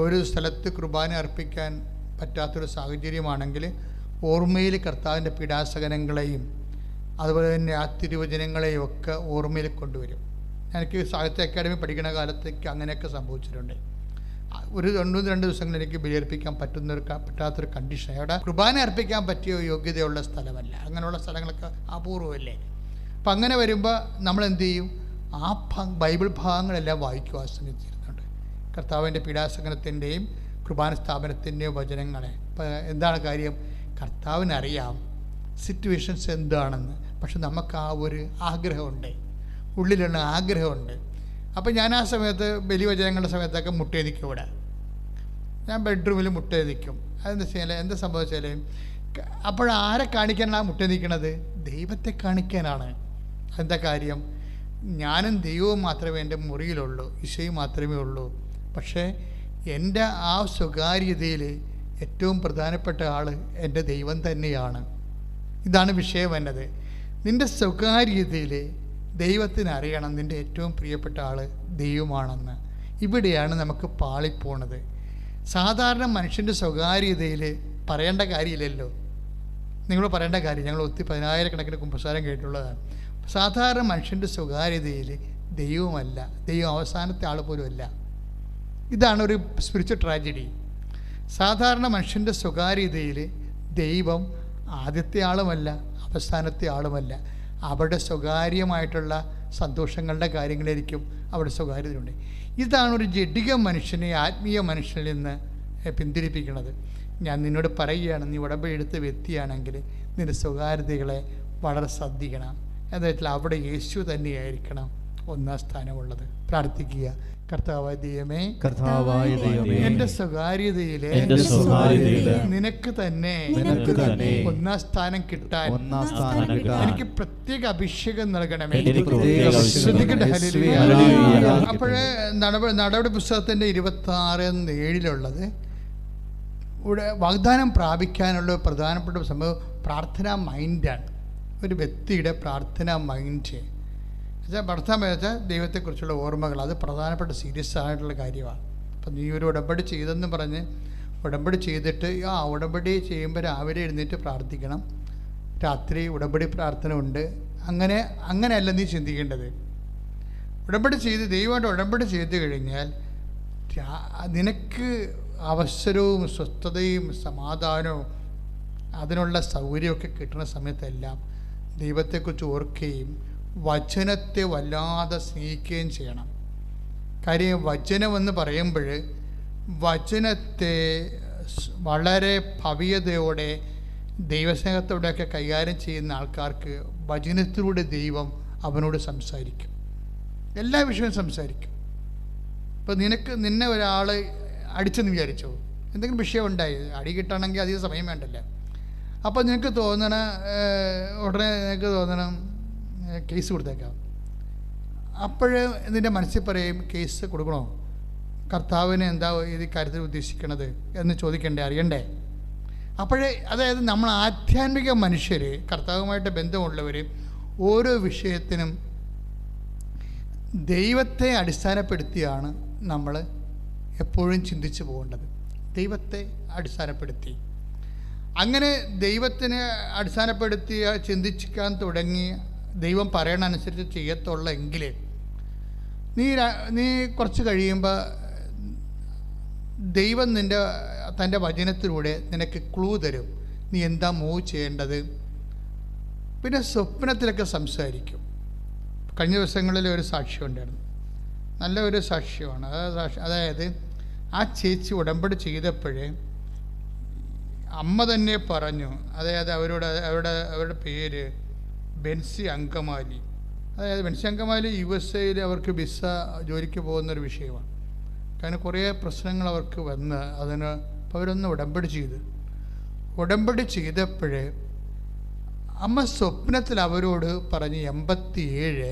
ഒരു സ്ഥലത്ത് കുർബാന അർപ്പിക്കാൻ പറ്റാത്തൊരു സാഹചര്യമാണെങ്കിൽ ഓർമ്മയിൽ കർത്താവിൻ്റെ പീഡാസകനങ്ങളെയും അതുപോലെ തന്നെ ആ തിരുവചനങ്ങളെയും ഒക്കെ ഓർമ്മയിൽ കൊണ്ടുവരും. എനിക്ക് സാഹിത്യ അക്കാദമി പഠിക്കുന്ന കാലത്തേക്ക് അങ്ങനെയൊക്കെ സംഭവിച്ചിട്ടുണ്ട്. ഒരു 2 ദിവസങ്ങൾ എനിക്ക് ബലിയർപ്പിക്കാൻ പറ്റാത്തൊരു കണ്ടീഷൻ. അവിടെ കുർബാന അർപ്പിക്കാൻ പറ്റിയ യോഗ്യതയുള്ള സ്ഥലമല്ല. അങ്ങനെയുള്ള സ്ഥലങ്ങളൊക്കെ അപൂർവമല്ലേ. അപ്പം അങ്ങനെ വരുമ്പോൾ നമ്മൾ എന്ത് ചെയ്യും? ആ ബൈബിൾ ഭാഗങ്ങളെല്ലാം വായിക്കും. ആ സമയത്ത് ഇരുന്നുണ്ട് കർത്താവിൻ്റെ പീഡാസഹനത്തിൻ്റെയും കുർബാന സ്ഥാപനത്തിൻ്റെയും വചനങ്ങളെ. ഇപ്പം എന്താണ് കാര്യം? കർത്താവിനറിയാം സിറ്റുവേഷൻസ് എന്താണെന്ന്. പക്ഷെ നമുക്ക് ആ ഒരു ആഗ്രഹമുണ്ട്, ഉള്ളിലുള്ള ആഗ്രഹമുണ്ട്. അപ്പം ഞാൻ ആ സമയത്ത് ബലിവചനങ്ങളുടെ സമയത്തൊക്കെ മുട്ടേ നിൽക്കും. ഇവിടെ ഞാൻ ബെഡ്റൂമിൽ മുട്ടേ നിൽക്കും. അതെന്താ വെച്ചാൽ എന്താ സംഭവിച്ചാൽ അപ്പോഴാരെ കാണിക്കാനാണ് ആ മുട്ടേ നിൽക്കുന്നത്? ദൈവത്തെ കാണിക്കാനാണ്. എന്താ കാര്യം? ഞാനും ദൈവവും മാത്രമേ എൻ്റെ മുറിയിലുള്ളൂ, ഈശോയും മാത്രമേ ഉള്ളൂ. പക്ഷേ എൻ്റെ ആ സ്വകാര്യതയിൽ ഏറ്റവും പ്രധാനപ്പെട്ട ആൾ എൻ്റെ ദൈവം തന്നെയാണ്. ഇതാണ് വിഷയം എന്നത്. നിൻ്റെ സ്വകാര്യതയിൽ ദൈവത്തിന് അറിയണം നിൻ്റെ ഏറ്റവും പ്രിയപ്പെട്ട ആൾ ദൈവമാണെന്ന്. ഇവിടെയാണ് നമുക്ക് പാളിപ്പോണത്. സാധാരണ മനുഷ്യൻ്റെ സ്വകാര്യതയിൽ പറയേണ്ട കാര്യമില്ലല്ലോ. നിങ്ങൾ പറയേണ്ട കാര്യം, ഞങ്ങൾ 10,000 കുമ്പസാരം കേട്ടുള്ളതാണ്. സാധാരണ മനുഷ്യൻ്റെ സ്വകാര്യതയിൽ ദൈവമല്ല, ദൈവം അവസാനത്തെ ആൾ പോലും അല്ല. ഇതാണ് ഒരു സ്പിരിച്വൽ ട്രാജഡി. സാധാരണ മനുഷ്യൻ്റെ സ്വകാര്യതയിൽ ദൈവം ആദ്യത്തെ ആളുമല്ല, അവസാനത്തെ ആളുമല്ല. അവിടെ സ്വകാര്യമായിട്ടുള്ള സന്തോഷങ്ങളുടെ കാര്യങ്ങളായിരിക്കും അവിടെ സ്വകാര്യതയുണ്ട്. ഇതാണ് ഒരു ജഡിക മനുഷ്യനെ ആത്മീയ മനുഷ്യനിൽ നിന്ന് പിന്തിരിപ്പിക്കുന്നത്. ഞാൻ നിന്നോട് പറയുകയാണ്, നീ ഉടമ്പടി എടുത്ത വ്യക്തിയാണെങ്കിൽ നിൻ്റെ സ്വകാര്യതകളെ വളരെ ശ്രദ്ധിക്കണം. എന്താ വെച്ചാൽ അവിടെ യേശു തന്നെയായിരിക്കണം ഒന്നാം സ്ഥാനമുള്ളത്. പ്രാർത്ഥിക്കുക. കർത്താവായ ദൈവമേ, എൻ്റെ സ്വകാര്യതയിലെ നിനക്ക് തന്നെ ഒന്നാം സ്ഥാനം കിട്ടാൻ എനിക്ക് പ്രത്യേക അഭിഷേകം നൽകണമേ. അപ്പോഴേ നടപടി പുസ്തകത്തിൻ്റെ 26:7 ഇവിടെ വാഗ്ദാനം പ്രാപിക്കാനുള്ള പ്രധാനപ്പെട്ട സംഭവം പ്രാർത്ഥനാ മൈൻഡാണ്. ഒരു വ്യക്തിയുടെ പ്രാർത്ഥനാ മൈൻഡ് പ്രാർത്ഥന വെച്ചാൽ ദൈവത്തെക്കുറിച്ചുള്ള ഓർമ്മകൾ. അത് പ്രധാനപ്പെട്ട സീരിയസ് ആയിട്ടുള്ള കാര്യമാണ്. അപ്പം നീ ഒരു ഉടമ്പടി ചെയ്തെന്ന് പറഞ്ഞ് ഉടമ്പടി ചെയ്തിട്ട് ഉടമ്പടി ചെയ്യുമ്പോൾ രാവിലെ എഴുന്നേറ്റ് പ്രാർത്ഥിക്കണം, രാത്രി ഉടമ്പടി പ്രാർത്ഥന ഉണ്ട്. അങ്ങനെയല്ല നീ ചിന്തിക്കേണ്ടത്. ഉടമ്പടി ചെയ്ത് ദൈവമായിട്ട് ഉടമ്പടി ചെയ്ത് കഴിഞ്ഞാൽ നിനക്ക് അവസരവും സ്വസ്ഥതയും സമാധാനവും അതിനുള്ള സൗകര്യമൊക്കെ കിട്ടുന്ന സമയത്തെല്ലാം ദൈവത്തെക്കുറിച്ച് ഓർക്കുകയും വചനത്തെ വല്ലാതെ സ്നേഹിക്കുകയും ചെയ്യണം. കാര്യം വചനമെന്ന് പറയുമ്പോൾ വചനത്തെ വളരെ ഭവ്യതയോടെ ദൈവസ്നേഹത്തോടെയൊക്കെ കൈകാര്യം ചെയ്യുന്ന ആൾക്കാർക്ക് വചനത്തിലൂടെ ദൈവം അവനോട് സംസാരിക്കും, എല്ലാ വിഷയവും സംസാരിക്കും. ഇപ്പോൾ നിന്നെ ഒരാൾ അടിച്ചെന്ന് വിചാരിച്ചോ, എന്തെങ്കിലും വിഷയം ഉണ്ടായി, അടി കിട്ടണമെങ്കിൽ അധികം സമയം വേണ്ടല്ലോ. അപ്പോൾ നിനക്ക് ഉടനെ നിനക്ക് തോന്നണം കേസ് കൊടുത്തേക്കാം. അപ്പോഴ് നിൻ്റെ മനസ്സിൽ പറയും കേസ് കൊടുക്കണോ, കർത്താവിന് എന്താ ഇത് കാര്യത്തിൽ ഉദ്ദേശിക്കണത് എന്ന് ചോദിക്കണ്ടേ, അറിയണ്ടേ. അതായത് നമ്മൾ ആധ്യാത്മിക മനുഷ്യർ, കർത്താവുമായിട്ട് ബന്ധമുള്ളവർ ഓരോ വിഷയത്തിനും ദൈവത്തെ അടിസ്ഥാനപ്പെടുത്തിയാണ് നമ്മൾ എപ്പോഴും ചിന്തിച്ചു പോകേണ്ടത്. ദൈവത്തെ അടിസ്ഥാനപ്പെടുത്തി, അങ്ങനെ ദൈവത്തിനെ അടിസ്ഥാനപ്പെടുത്തി ചിന്തിക്കാൻ തുടങ്ങി ദൈവം പറയണനുസരിച്ച് ചെയ്യത്തുള്ളെങ്കിൽ നീ കുറച്ച് കഴിയുമ്പോൾ ദൈവം തൻ്റെ വചനത്തിലൂടെ നിനക്ക് ക്ലൂ തരും നീ എന്താ മൂവ് ചെയ്യേണ്ടത്. പിന്നെ സ്വപ്നത്തിലൊക്കെ സംസാരിക്കും. കഴിഞ്ഞ ദിവസങ്ങളിൽ ഒരു സാക്ഷ്യം ഉണ്ടായിരുന്നു, നല്ല ഒരു സാക്ഷ്യമാണ്. അതായത് ആ ചേച്ചി ഉടമ്പടി ചെയ്തപ്പോഴേ അമ്മ തന്നെ പറഞ്ഞു, അതായത് അവരുടെ പേര് ബെൻസി അങ്കമാലി. അതായത് ബെൻസി അങ്കമാലി USA അവർക്ക് വിസ ജോലിക്ക് പോകുന്നൊരു വിഷയമാണ്. കാരണം കുറേ പ്രശ്നങ്ങൾ അവർക്ക് വന്ന് അപ്പോൾ അവരൊന്ന് ഉടമ്പടി ചെയ്തപ്പോഴേ അമ്മ സ്വപ്നത്തിൽ അവരോട് പറഞ്ഞ് 87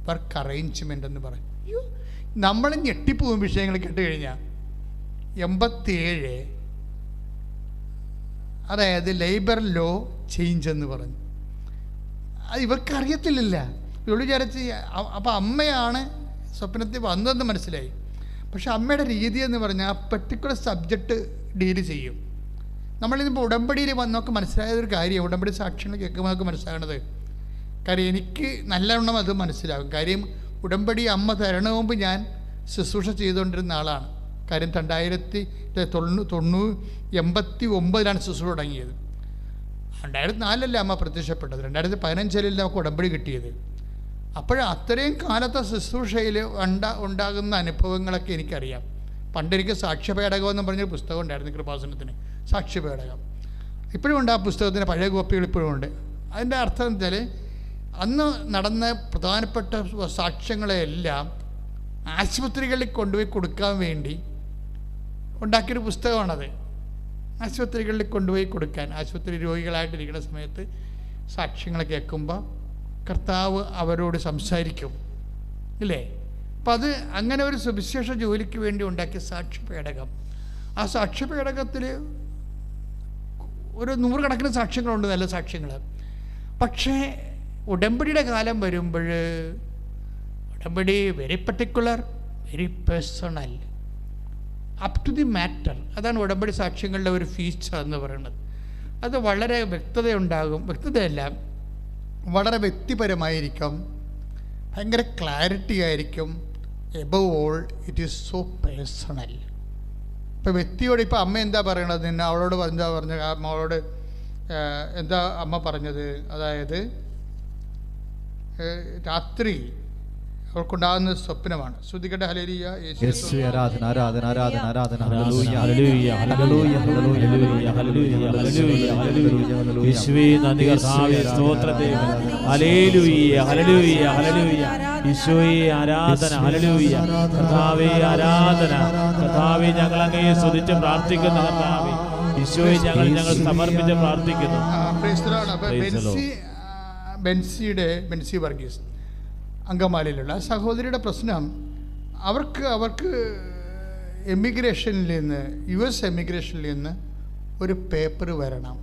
വർക്ക് അറേഞ്ച്മെൻ്റ് എന്ന് പറഞ്ഞു. നമ്മൾ ഞെട്ടിപ്പോകും വിഷയങ്ങൾ കേട്ട് കഴിഞ്ഞാൽ. 87, അതായത് ലേബർ ലോ ചേഞ്ച് എന്ന് പറഞ്ഞു. അത് ഇവർക്കറിയത്തില്ല. ഇവള് വിചാരിച്ച് അപ്പം അമ്മയാണ് സ്വപ്നത്തിൽ വന്നതെന്ന് മനസ്സിലായി. പക്ഷെ അമ്മയുടെ രീതി എന്ന് പറഞ്ഞാൽ ആ പെർട്ടിക്കുലർ സബ്ജക്റ്റ് ഡീൽ ചെയ്യും. നമ്മളിതിപ്പോൾ ഉടമ്പടിയിൽ വന്നൊക്കെ മനസ്സിലായതൊരു കാര്യം, ഉടമ്പടി സാക്ഷ്യങ്ങൾ കേൾക്കുമ്പോൾ നമുക്ക് മനസ്സിലാകണത്. കാര്യം എനിക്ക് നല്ലവണ്ണം അത് മനസ്സിലാകും. കാര്യം ഉടമ്പടി അമ്മ തരണ മുമ്പ് ഞാൻ ശുശ്രൂഷ ചെയ്തുകൊണ്ടിരുന്ന ആളാണ്. കാര്യം 1989 ശുശ്രൂഷ തുടങ്ങിയത്. 2004 അമ്മ പ്രത്യക്ഷപ്പെട്ടത്. 2015 നമുക്ക് ഉടമ്പടി കിട്ടിയത്. അപ്പോൾ അത്രയും കാലത്തെ ശുശ്രൂഷയിൽ ഉണ്ടാകുന്ന അനുഭവങ്ങളൊക്കെ എനിക്കറിയാം. പണ്ടെനിക്ക് സാക്ഷ്യപേടകം എന്ന് പറഞ്ഞൊരു പുസ്തകം ഉണ്ടായിരുന്നു കൃപാസനത്തിന്, സാക്ഷ്യപേടകം. ഇപ്പോഴും ഉണ്ട് ആ പുസ്തകത്തിൻ്റെ പഴയ കോപ്പികൾ ഇപ്പോഴും ഉണ്ട്. അതിൻ്റെ അർത്ഥം വെച്ചാൽ അന്ന് നടന്ന പ്രധാനപ്പെട്ട സാക്ഷ്യങ്ങളെല്ലാം ആശുപത്രികളിൽ കൊണ്ടുപോയി കൊടുക്കാൻ വേണ്ടി ഉണ്ടാക്കിയൊരു പുസ്തകമാണത്. ആശുപത്രികളിൽ കൊണ്ടുപോയി കൊടുക്കാൻ, ആശുപത്രി രോഗികളായിട്ടിരിക്കുന്ന സമയത്ത് സാക്ഷ്യങ്ങൾ കേൾക്കുമ്പോൾ കർത്താവ് അവരോട് സംസാരിക്കും, ഇല്ലേ? അപ്പം അത് അങ്ങനെ ഒരു സുവിശേഷ ജോലിക്ക് വേണ്ടി ഉണ്ടാക്കിയ സാക്ഷ്യപേടകം. ആ സാക്ഷ്യപേടകത്തിൽ ഒരു 100 കണക്കിന് സാക്ഷ്യങ്ങളുണ്ട്, നല്ല സാക്ഷ്യങ്ങൾ. പക്ഷേ ഉടമ്പടിയുടെ കാലം വരുമ്പോൾ ഉടമ്പടി very particular, very personal, up to the matter. അതാണ് ഉടമ്പടി സാക്ഷ്യങ്ങളുടെ ഒരു ഫീച്ചർ എന്ന് പറയുന്നത്. അത് വളരെ വ്യക്തതയുണ്ടാകും. വ്യക്തതയല്ല, വളരെ വ്യക്തിപരമായിരിക്കും, ഭയങ്കര ക്ലാരിറ്റി ആയിരിക്കും. Above all it is so personal. ഇപ്പോൾ വ്യക്തിയോട് ഇപ്പോൾ അമ്മ എന്താ പറയണത്, നിന്നെ അവളോട് എന്താ പറഞ്ഞത്, അവളോട് എന്താ അമ്മ പറഞ്ഞത്? അതായത് രാത്രി അവൾക്കുണ്ടാകുന്ന സ്വപ്നമാണ്. ശ്രുതികട്ടെ ഹല്ലേലൂയ, യേശുവേ ആരാധന ആരാധന ആരാധന ആരാധന hallelujah hallelujah hallelujah hallelujah hallelujah hallelujah യേശുവേ നന്ദി കർത്താവേ, സ്തോത്രം ദൈവമേ, ഹല്ലേലൂയ ഹല്ലേലൂയ ഹല്ലേലൂയ യേശുവേ ആരാധന, ഹല്ലേലൂയ കർത്താവേ ആരാധന. കർത്താവേ ഞങ്ങൾ അങ്ങയെ സ്തുതിച്ച് പ്രാർത്ഥിക്കുന്നു. കർത്താവേ യേശുവേ ഞങ്ങൾ സമർപ്പിച്ച് പ്രാർത്ഥിക്കുന്നു. ബെൻസി വർഗീസ് അങ്കമാലിയിലുള്ള സഹോദരിയുടെ പ്രശ്നം, അവർക്ക് എമിഗ്രേഷനിൽ നിന്ന്, US എമിഗ്രേഷനിൽ നിന്ന് ഒരു പേപ്പർ വരണം.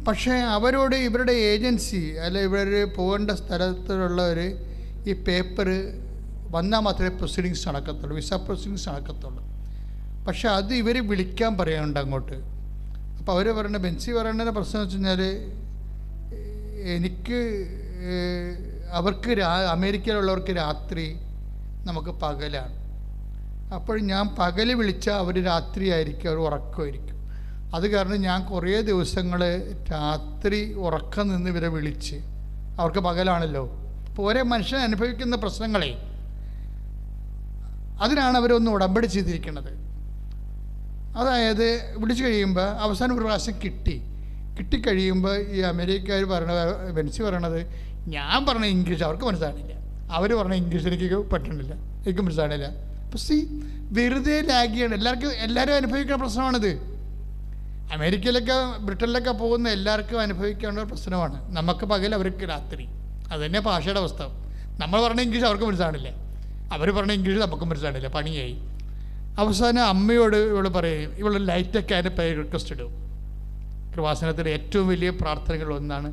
പക്ഷേ അവരോട് ഇവരുടെ ഏജൻസി അല്ല, ഇവർ പോകേണ്ട സ്ഥലത്തുള്ളവർ ഈ പേപ്പർ വന്നാൽ മാത്രമേ പ്രൊസീഡിങ്സ് നടക്കത്തുള്ളൂ, വിസ പ്രൊസീഡിങ്സ് നടക്കത്തുള്ളൂ. പക്ഷേ അത് ഇവർ വിളിക്കാൻ പറയാനുണ്ട് അങ്ങോട്ട്. അപ്പോൾ അവർ പറയുന്നത്, ബെൻസി പറയേണ്ടതിൻ്റെ പ്രശ്നം വെച്ച് കഴിഞ്ഞാൽ, എനിക്ക് അവർക്ക് അമേരിക്കയിലുള്ളവർക്ക് രാത്രി, നമുക്ക് പകലാണ്. അപ്പോൾ ഞാൻ പകൽ വിളിച്ചാൽ അവർ രാത്രി ആയിരിക്കും, അവർ ഉറക്കമായിരിക്കും. അത് കാരണം ഞാൻ കുറേ ദിവസങ്ങൾ രാത്രി ഉറക്കം നിന്ന് ഇവരെ വിളിച്ച്, അവർക്ക് പകലാണല്ലോ. അപ്പോൾ ഓരോ മനുഷ്യൻ അനുഭവിക്കുന്ന പ്രശ്നങ്ങളെ, അതിനാണ് അവരൊന്ന് ഉടമ്പടി ചെയ്തിരിക്കുന്നത്. അതായത് വിളിച്ചു കഴിയുമ്പോൾ അവസാനം ഒരു പ്രാവശ്യം കിട്ടിക്കഴിയുമ്പോൾ ഈ അമേരിക്കക്കാർ ബെൻസി പറയണത്, ഞാൻ പറഞ്ഞ ഇംഗ്ലീഷ് അവർക്ക് മനസ്സിലാണില്ല, അവർ പറഞ്ഞ ഇംഗ്ലീഷ് എനിക്ക് പറ്റണില്ല, എനിക്ക് മനസ്സിലാണില്ല. അപ്പോൾ വെറുതെ ലാഗിയാണ്. എല്ലാവരും അനുഭവിക്കുന്ന പ്രശ്നമാണിത്. അമേരിക്കയിലൊക്കെ ബ്രിട്ടനിലൊക്കെ പോകുന്ന എല്ലാവർക്കും അനുഭവിക്കേണ്ട ഒരു പ്രശ്നമാണ്. നമുക്ക് പകൽ, അവർക്ക് രാത്രി. അത് തന്നെ ഭാഷയുടെ അവസ്ഥ. നമ്മൾ പറഞ്ഞ ഇംഗ്ലീഷ് അവർക്ക് മനസ്സിലാണില്ല, അവർ പറഞ്ഞ ഇംഗ്ലീഷ് നമുക്ക് മനസ്സിലാണില്ല, പണിയായി. അവസാനം അമ്മയോട് ഇവൾ പറയും, ഇവൾ ലൈറ്റൊക്കെ അതിൻ്റെ പേര് റിക്വസ്റ്റ് ഇടും. കൃപാസനത്തിലെ ഏറ്റവും വലിയ പ്രാർത്ഥനകളൊന്നാണ്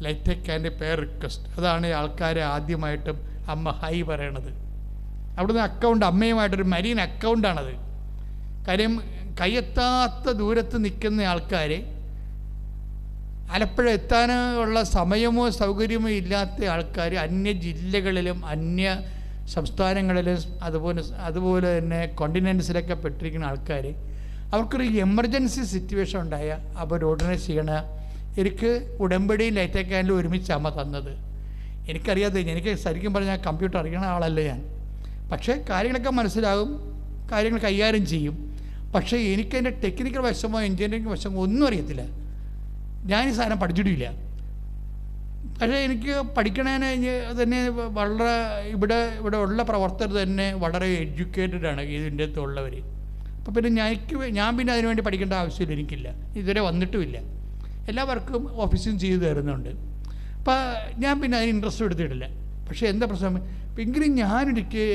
ലൈറ്റൊക്കെ അതിൻ്റെ പേര് റിക്വസ്റ്റ്. അതാണ് ആൾക്കാരെ ആദ്യമായിട്ടും അമ്മ ഹൈ പറയണത്. അവിടുന്ന് അക്കൗണ്ട്, അമ്മയുമായിട്ടൊരു മരീൻ അക്കൗണ്ടാണത്. കാര്യം കയ്യെത്താത്ത ദൂരത്ത് നിൽക്കുന്ന ആൾക്കാർ, ആലപ്പുഴ എത്താനുള്ള സമയമോ സൗകര്യമോ ഇല്ലാത്ത ആൾക്കാർ, അന്യ ജില്ലകളിലും അന്യ സംസ്ഥാനങ്ങളിലും അതുപോലെ തന്നെ കോണ്ടിനെൻസിലൊക്കെ പെട്ടിരിക്കുന്ന ആൾക്കാർ, അവർക്കൊരു എമർജൻസി സിറ്റുവേഷൻ ഉണ്ടായാൽ അവർ ഉടനെ ചെയ്യണ, എനിക്ക് ഉടമ്പടിയും ലൈറ്റ് ക്യാൻഡിലും ഒരുമിച്ച് അമ്മ തന്നത്. എനിക്കറിയാതെ, എനിക്ക് ശരിക്കും പറഞ്ഞാൽ കമ്പ്യൂട്ടർ അറിയണ ആളല്ല ഞാൻ. പക്ഷേ കാര്യങ്ങളൊക്കെ മനസ്സിലാകും, കാര്യങ്ങൾ കൈകാര്യം ചെയ്യും. പക്ഷേ എനിക്കതിൻ്റെ ടെക്നിക്കൽ വശമോ എൻജിനീയറിംഗ് വശമോ ഒന്നും അറിയത്തില്ല. ഞാൻ ഈ സാധനം പഠിച്ചിട്ടില്ല. പക്ഷേ എനിക്ക് പഠിക്കണതിന് തന്നെ വളരെ ഇവിടെ ഉള്ള പ്രവർത്തകർ തന്നെ വളരെ എഡ്യൂക്കേറ്റഡാണ് ഇതിൻ്റെ അകത്ത് ഉള്ളവർ. അപ്പോൾ പിന്നെ ഞാൻ പിന്നെ അതിനുവേണ്ടി പഠിക്കേണ്ട ആവശ്യമില്ല, എനിക്കില്ല, ഇതുവരെ വന്നിട്ടുമില്ല. എല്ലാ വർക്കും ഓഫീസും ചെയ്തു തരുന്നുണ്ട്. അപ്പോൾ ഞാൻ പിന്നെ അതിന് ഇൻട്രസ്റ്റ് എടുത്തിട്ടില്ല. പക്ഷേ എന്താ പ്രശ്നം, എങ്കിലും ഞാനെനിക്ക്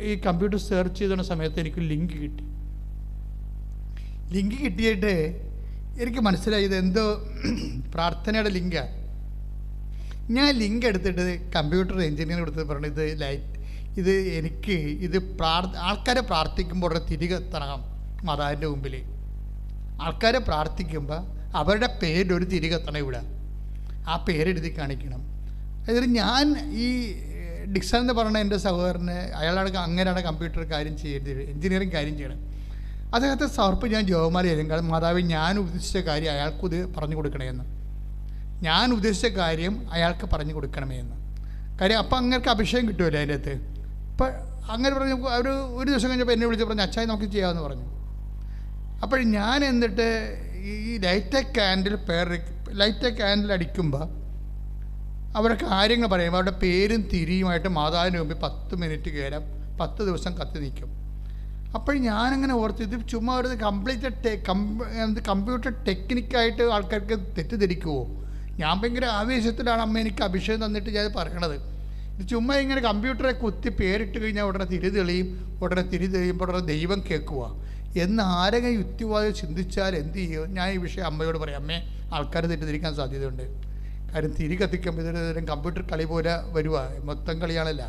ഈ കമ്പ്യൂട്ടർ സെർച്ച് ചെയ്തുന്ന സമയത്ത് എനിക്ക് ലിങ്ക് കിട്ടിയിട്ട് എനിക്ക് മനസ്സിലായി ഇതെന്തോ പ്രാർത്ഥനയുടെ ലിങ്കാണ്. ഞാൻ ലിങ്ക് എടുത്തിട്ട് കമ്പ്യൂട്ടർ എഞ്ചിനീയർ എടുത്ത് പറഞ്ഞു, ഇത് എനിക്ക് ആൾക്കാരെ പ്രാർത്ഥിക്കുമ്പോൾ തിരികെ എത്തണം മാതാവിൻ്റെ മുമ്പിൽ. ആൾക്കാരെ പ്രാർത്ഥിക്കുമ്പോൾ അവരുടെ പേരൊരു തിരികെ എത്തണം ഇവിടെ, ആ പേരെഴുതി കാണിക്കണം. അതായത് ഞാൻ ഈ ഡിക്സൺ എന്ന് പറഞ്ഞ എൻ്റെ സഹോദരന്, അയാളാണ് അങ്ങനെയാണ് കമ്പ്യൂട്ടർ കാര്യം ചെയ്യേണ്ടത്, എഞ്ചിനീയറിംഗ് കാര്യം ചെയ്യണം. അദ്ദേഹത്തെ സർപ്പ് ഞാൻ ജോമാല ചെയ്യും. കാരണം മാതാവ് ഞാൻ ഉദ്ദേശിച്ച കാര്യം അയാൾക്ക് ഇത് പറഞ്ഞു കൊടുക്കണമെന്ന്, ഞാൻ ഉദ്ദേശിച്ച കാര്യം അയാൾക്ക് പറഞ്ഞു കൊടുക്കണമെന്ന് കാര്യം. അപ്പം അങ്ങനെയൊക്കെ അഭിഷേകം കിട്ടുമല്ലോ അതിൻ്റെ അകത്ത്. അപ്പം അങ്ങനെ പറഞ്ഞു. ഒരു ദിവസം കഴിഞ്ഞപ്പോൾ എന്നെ വിളിച്ച് പറഞ്ഞു, അച്ചായി നമുക്ക് ചെയ്യാമെന്ന് പറഞ്ഞു. അപ്പോൾ ഞാൻ എന്നിട്ട് ഈ ലൈറ്റ് ക്യാൻഡിൽ അടിക്കുമ്പോൾ അവരുടെ കാര്യങ്ങൾ പറയുമ്പോൾ അവരുടെ പേരും തിരിയുമായിട്ട് മാതാവിന് മുമ്പിൽ 10 മിനിറ്റ് കയറാം, 10 ദിവസം കത്തി നിൽക്കും. അപ്പോൾ ഞാനങ്ങനെ ഓർത്ത് ഇത് ചുമ്മാ ഒരു കമ്പ്യൂട്ടർ ടെക്നിക്കായിട്ട് ആൾക്കാർക്ക് തെറ്റിദ്ധരിക്കുമോ? ഞാൻ ഭയങ്കര ആവേശത്തിലാണ് അമ്മ എനിക്ക് അഭിഷേകം തന്നിട്ട് ഞാൻ പറയണത്. ഇത് ചുമ്മാ ഇങ്ങനെ കമ്പ്യൂട്ടറെ കുത്തി പേരിട്ട് കഴിഞ്ഞാൽ ഉടനെ തിരി തെളിയുമ്പോൾ ഉടനെ ദൈവം കേൾക്കുക എന്ന് ആരെങ്കിലും യുക്തിവാദം ചിന്തിച്ചാൽ എന്ത് ചെയ്യും? ഞാൻ ഈ വിഷയം അമ്മയോട് പറയാം, അമ്മേ ആൾക്കാർ തെറ്റിദ്ധരിക്കാൻ സാധ്യതയുണ്ട്. കാര്യം തിരി കത്തിക്കുമ്പോൾ ഇതൊരു കമ്പ്യൂട്ടർ കളി പോലെ വരുക, മൊത്തം കളിയാണല്ല.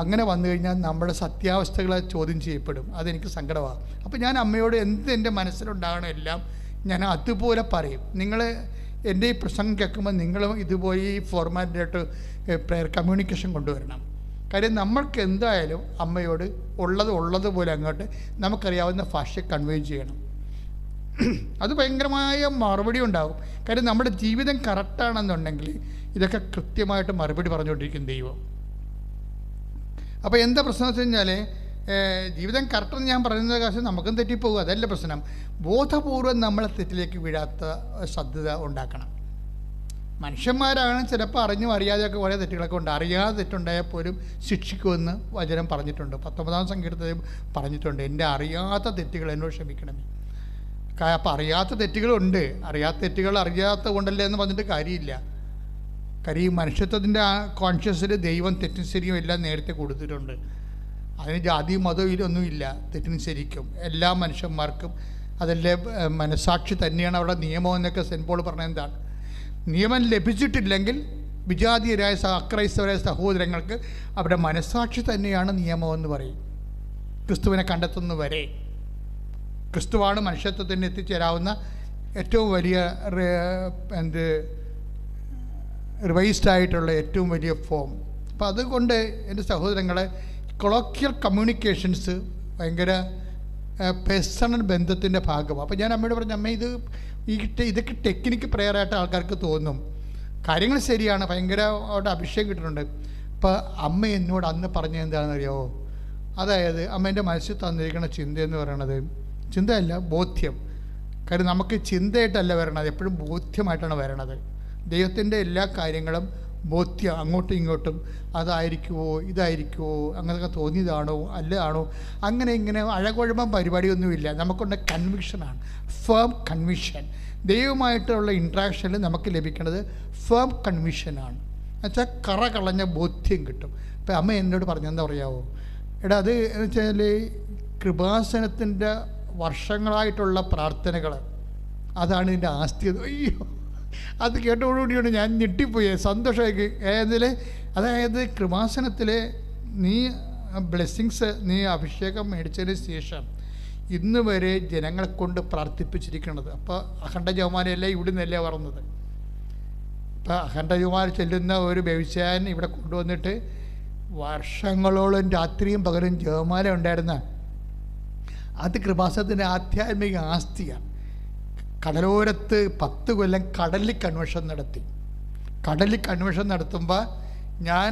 അങ്ങനെ വന്നു കഴിഞ്ഞാൽ നമ്മുടെ സത്യാവസ്ഥകളെ ചോദ്യം ചെയ്യപ്പെടും. അതെനിക്ക് സങ്കടമാണ്. അപ്പോൾ ഞാൻ അമ്മയോട് എന്ത് എൻ്റെ മനസ്സിലുണ്ടാകണം എല്ലാം ഞാൻ അതുപോലെ പറയും. നിങ്ങൾ എൻ്റെ ഈ പ്രസംഗം കേൾക്കുമ്പോൾ നിങ്ങളും ഇതുപോലെ ഈ ഫോർമാറ്റിലായിട്ട് പ്രയർ കമ്മ്യൂണിക്കേഷൻ കൊണ്ടുവരണം. കാര്യം നമ്മൾക്ക് എന്തായാലും അമ്മയോട് ഉള്ളതുപോലെ അങ്ങോട്ട് നമുക്കറിയാവുന്ന ഭാഷ കൺവേ ചെയ്യണം. അത് ഭയങ്കരമായ മറുപടി ഉണ്ടാകും. കാര്യം നമ്മുടെ ജീവിതം കറക്റ്റാണെന്നുണ്ടെങ്കിൽ ഇതൊക്കെ കൃത്യമായിട്ട് മറുപടി പറഞ്ഞുകൊണ്ടിരിക്കും ദൈവം. അപ്പോൾ എന്താ പ്രശ്നം വെച്ച് കഴിഞ്ഞാൽ ജീവിതം കറക്റ്റെന്ന് ഞാൻ പറയുന്നത് കാര്യം നമുക്കും തെറ്റിപ്പോകും, അതല്ല പ്രശ്നം. ബോധപൂർവം നമ്മളെ തെറ്റിലേക്ക് വീഴാത്ത ശ്രദ്ധ ഉണ്ടാക്കണം. മനുഷ്യന്മാരാണ് ചിലപ്പോൾ അറിഞ്ഞും അറിയാതെയൊക്കെ കുറേ തെറ്റുകളൊക്കെ ഉണ്ട്. അറിയാതെ തെറ്റുണ്ടായാൽ പോലും ശിക്ഷിക്കുമെന്ന് വചനം പറഞ്ഞിട്ടുണ്ട്. 19-ാം സങ്കീർത്തനത്തിൽ പറഞ്ഞിട്ടുണ്ട്, എൻ്റെ അറിയാത്ത തെറ്റുകൾ എന്നോട് ക്ഷമിക്കണമേ. അപ്പോൾ അറിയാത്ത തെറ്റുകളുണ്ട്. അറിയാത്ത തെറ്റുകൾ അറിയാത്ത കൊണ്ടല്ലേ എന്ന് പറഞ്ഞിട്ട് കാര്യമില്ല. കാര്യം ഈ മനുഷ്യത്വത്തിൻ്റെ ആ കോൺഷ്യസിൽ ദൈവം തെറ്റും ശരിയും എല്ലാം നേരത്തെ കൊടുത്തിട്ടുണ്ട്. അതിന് ജാതിയും മതവും ഒന്നുമില്ല. തെറ്റിനും ശരിക്കും എല്ലാ മനുഷ്യന്മാർക്കും അതല്ലേ മനസാക്ഷി തന്നെയാണ് അവിടെ നിയമം എന്നൊക്കെ സെൻറ്റ് പോൾ പറഞ്ഞത്. എന്താണ് നിയമം ലഭിച്ചിട്ടില്ലെങ്കിൽ വിജാതീയരായ അക്രൈസ്തവരായ സഹോദരങ്ങൾക്ക് അവരുടെ മനസാക്ഷി തന്നെയാണ് നിയമമെന്ന് പറയും. ക്രിസ്തുവിനെ കണ്ടെത്തുന്നവരെ ക്രിസ്തുവാണ് മനുഷ്യത്വത്തിന് എത്തിച്ചേരാവുന്ന ഏറ്റവും വലിയ റിവൈസ്ഡ് ആയിട്ടുള്ള ഏറ്റവും വലിയ ഫോം. അപ്പോൾ അതുകൊണ്ട് എൻ്റെ സഹോദരങ്ങളെ കൊളോക്കിയൽ കമ്മ്യൂണിക്കേഷൻസ് ഭയങ്കര പേഴ്സണൽ ബന്ധത്തിൻ്റെ ഭാഗമാണ്. അപ്പോൾ ഞാൻ അമ്മയോട് പറഞ്ഞു, അമ്മ ഇതൊക്കെ ടെക്നിക്ക് പ്രെയറായിട്ട് ആൾക്കാർക്ക് തോന്നും. കാര്യങ്ങൾ ശരിയാണ്, ഭയങ്കര അവിടെ അഭിഷേകം കിട്ടുന്നുണ്ട്. അപ്പോൾ അമ്മ എന്നോട് അന്ന് പറഞ്ഞത് എന്താണെന്ന് അറിയാമോ? അതായത് അമ്മേൻ്റെ മനസ്സിൽ തന്നിരിക്കുന്ന ചിന്തയെന്ന് പറയണത് ചിന്തയല്ല, ബോധ്യം. കാര്യം നമുക്ക് ചിന്തയായിട്ടല്ല വരണത്, എപ്പോഴും ബോധ്യമായിട്ടാണ് വരണത്. ദൈവത്തിൻ്റെ എല്ലാ കാര്യങ്ങളും ബോധ്യം, അങ്ങോട്ടും ഇങ്ങോട്ടും അതായിരിക്കുമോ ഇതായിരിക്കുമോ അങ്ങനെയൊക്കെ തോന്നിയതാണോ അല്ലാണോ അങ്ങനെ ഇങ്ങനെ അഴകുഴമ്പം പരിപാടിയൊന്നുമില്ല. നമുക്കുള്ള കൺവിക്ഷനാണ്, ഫേം കൺവിഷൻ. ദൈവമായിട്ടുള്ള ഇൻട്രാക്ഷനിൽ നമുക്ക് ലഭിക്കുന്നത് ഫേം കൺവിഷനാണ്. എന്നുവെച്ചാൽ കറ കളഞ്ഞ ബോധ്യം കിട്ടും. ഇപ്പം അമ്മ എന്നോട് പറഞ്ഞെന്താ പറയാമോ? എടാ അത് എന്ന് വെച്ചാൽ കൃപാസനത്തിൻ്റെ വർഷങ്ങളായിട്ടുള്ള പ്രാർത്ഥനകൾ അതാണ് ഇതിൻ്റെ ആസ്തി. അയ്യോ, അത് കേട്ടോടുകൂടിയാണ് ഞാൻ ഞെട്ടിപ്പോയി, സന്തോഷമായി. അതായത് കൃപാസനത്തിൽ നീ ബ്ലെസ്സിങ്സ്, നീ അഭിഷേകം മേടിച്ചതിന് ശേഷം ഇന്ന് വരെ ജനങ്ങളെ കൊണ്ട് പ്രാർത്ഥിപ്പിച്ചിരിക്കുന്നത്. അപ്പോൾ അഖണ്ഡ ജവമാലയല്ല ഇവിടെ നിന്നല്ലേ പറഞ്ഞത്. ഇപ്പോൾ അഖണ്ഡ ജവമാല ചെല്ലുന്ന ഒരു വ്യവസായൻ ഇവിടെ കൊണ്ടുവന്നിട്ട് വർഷങ്ങളോളം രാത്രിയും പകലും ജവമാല ഉണ്ടായിരുന്ന അത് കൃപാസനത്തിൻ്റെ ആധ്യാത്മിക ആസ്തിയാണ്. കടലോരത്ത് 10 കൊല്ലം കടലിൽ കൺവെൻഷൻ നടത്തി. കടലിൽ കൺവെൻഷൻ നടത്തുമ്പോൾ ഞാൻ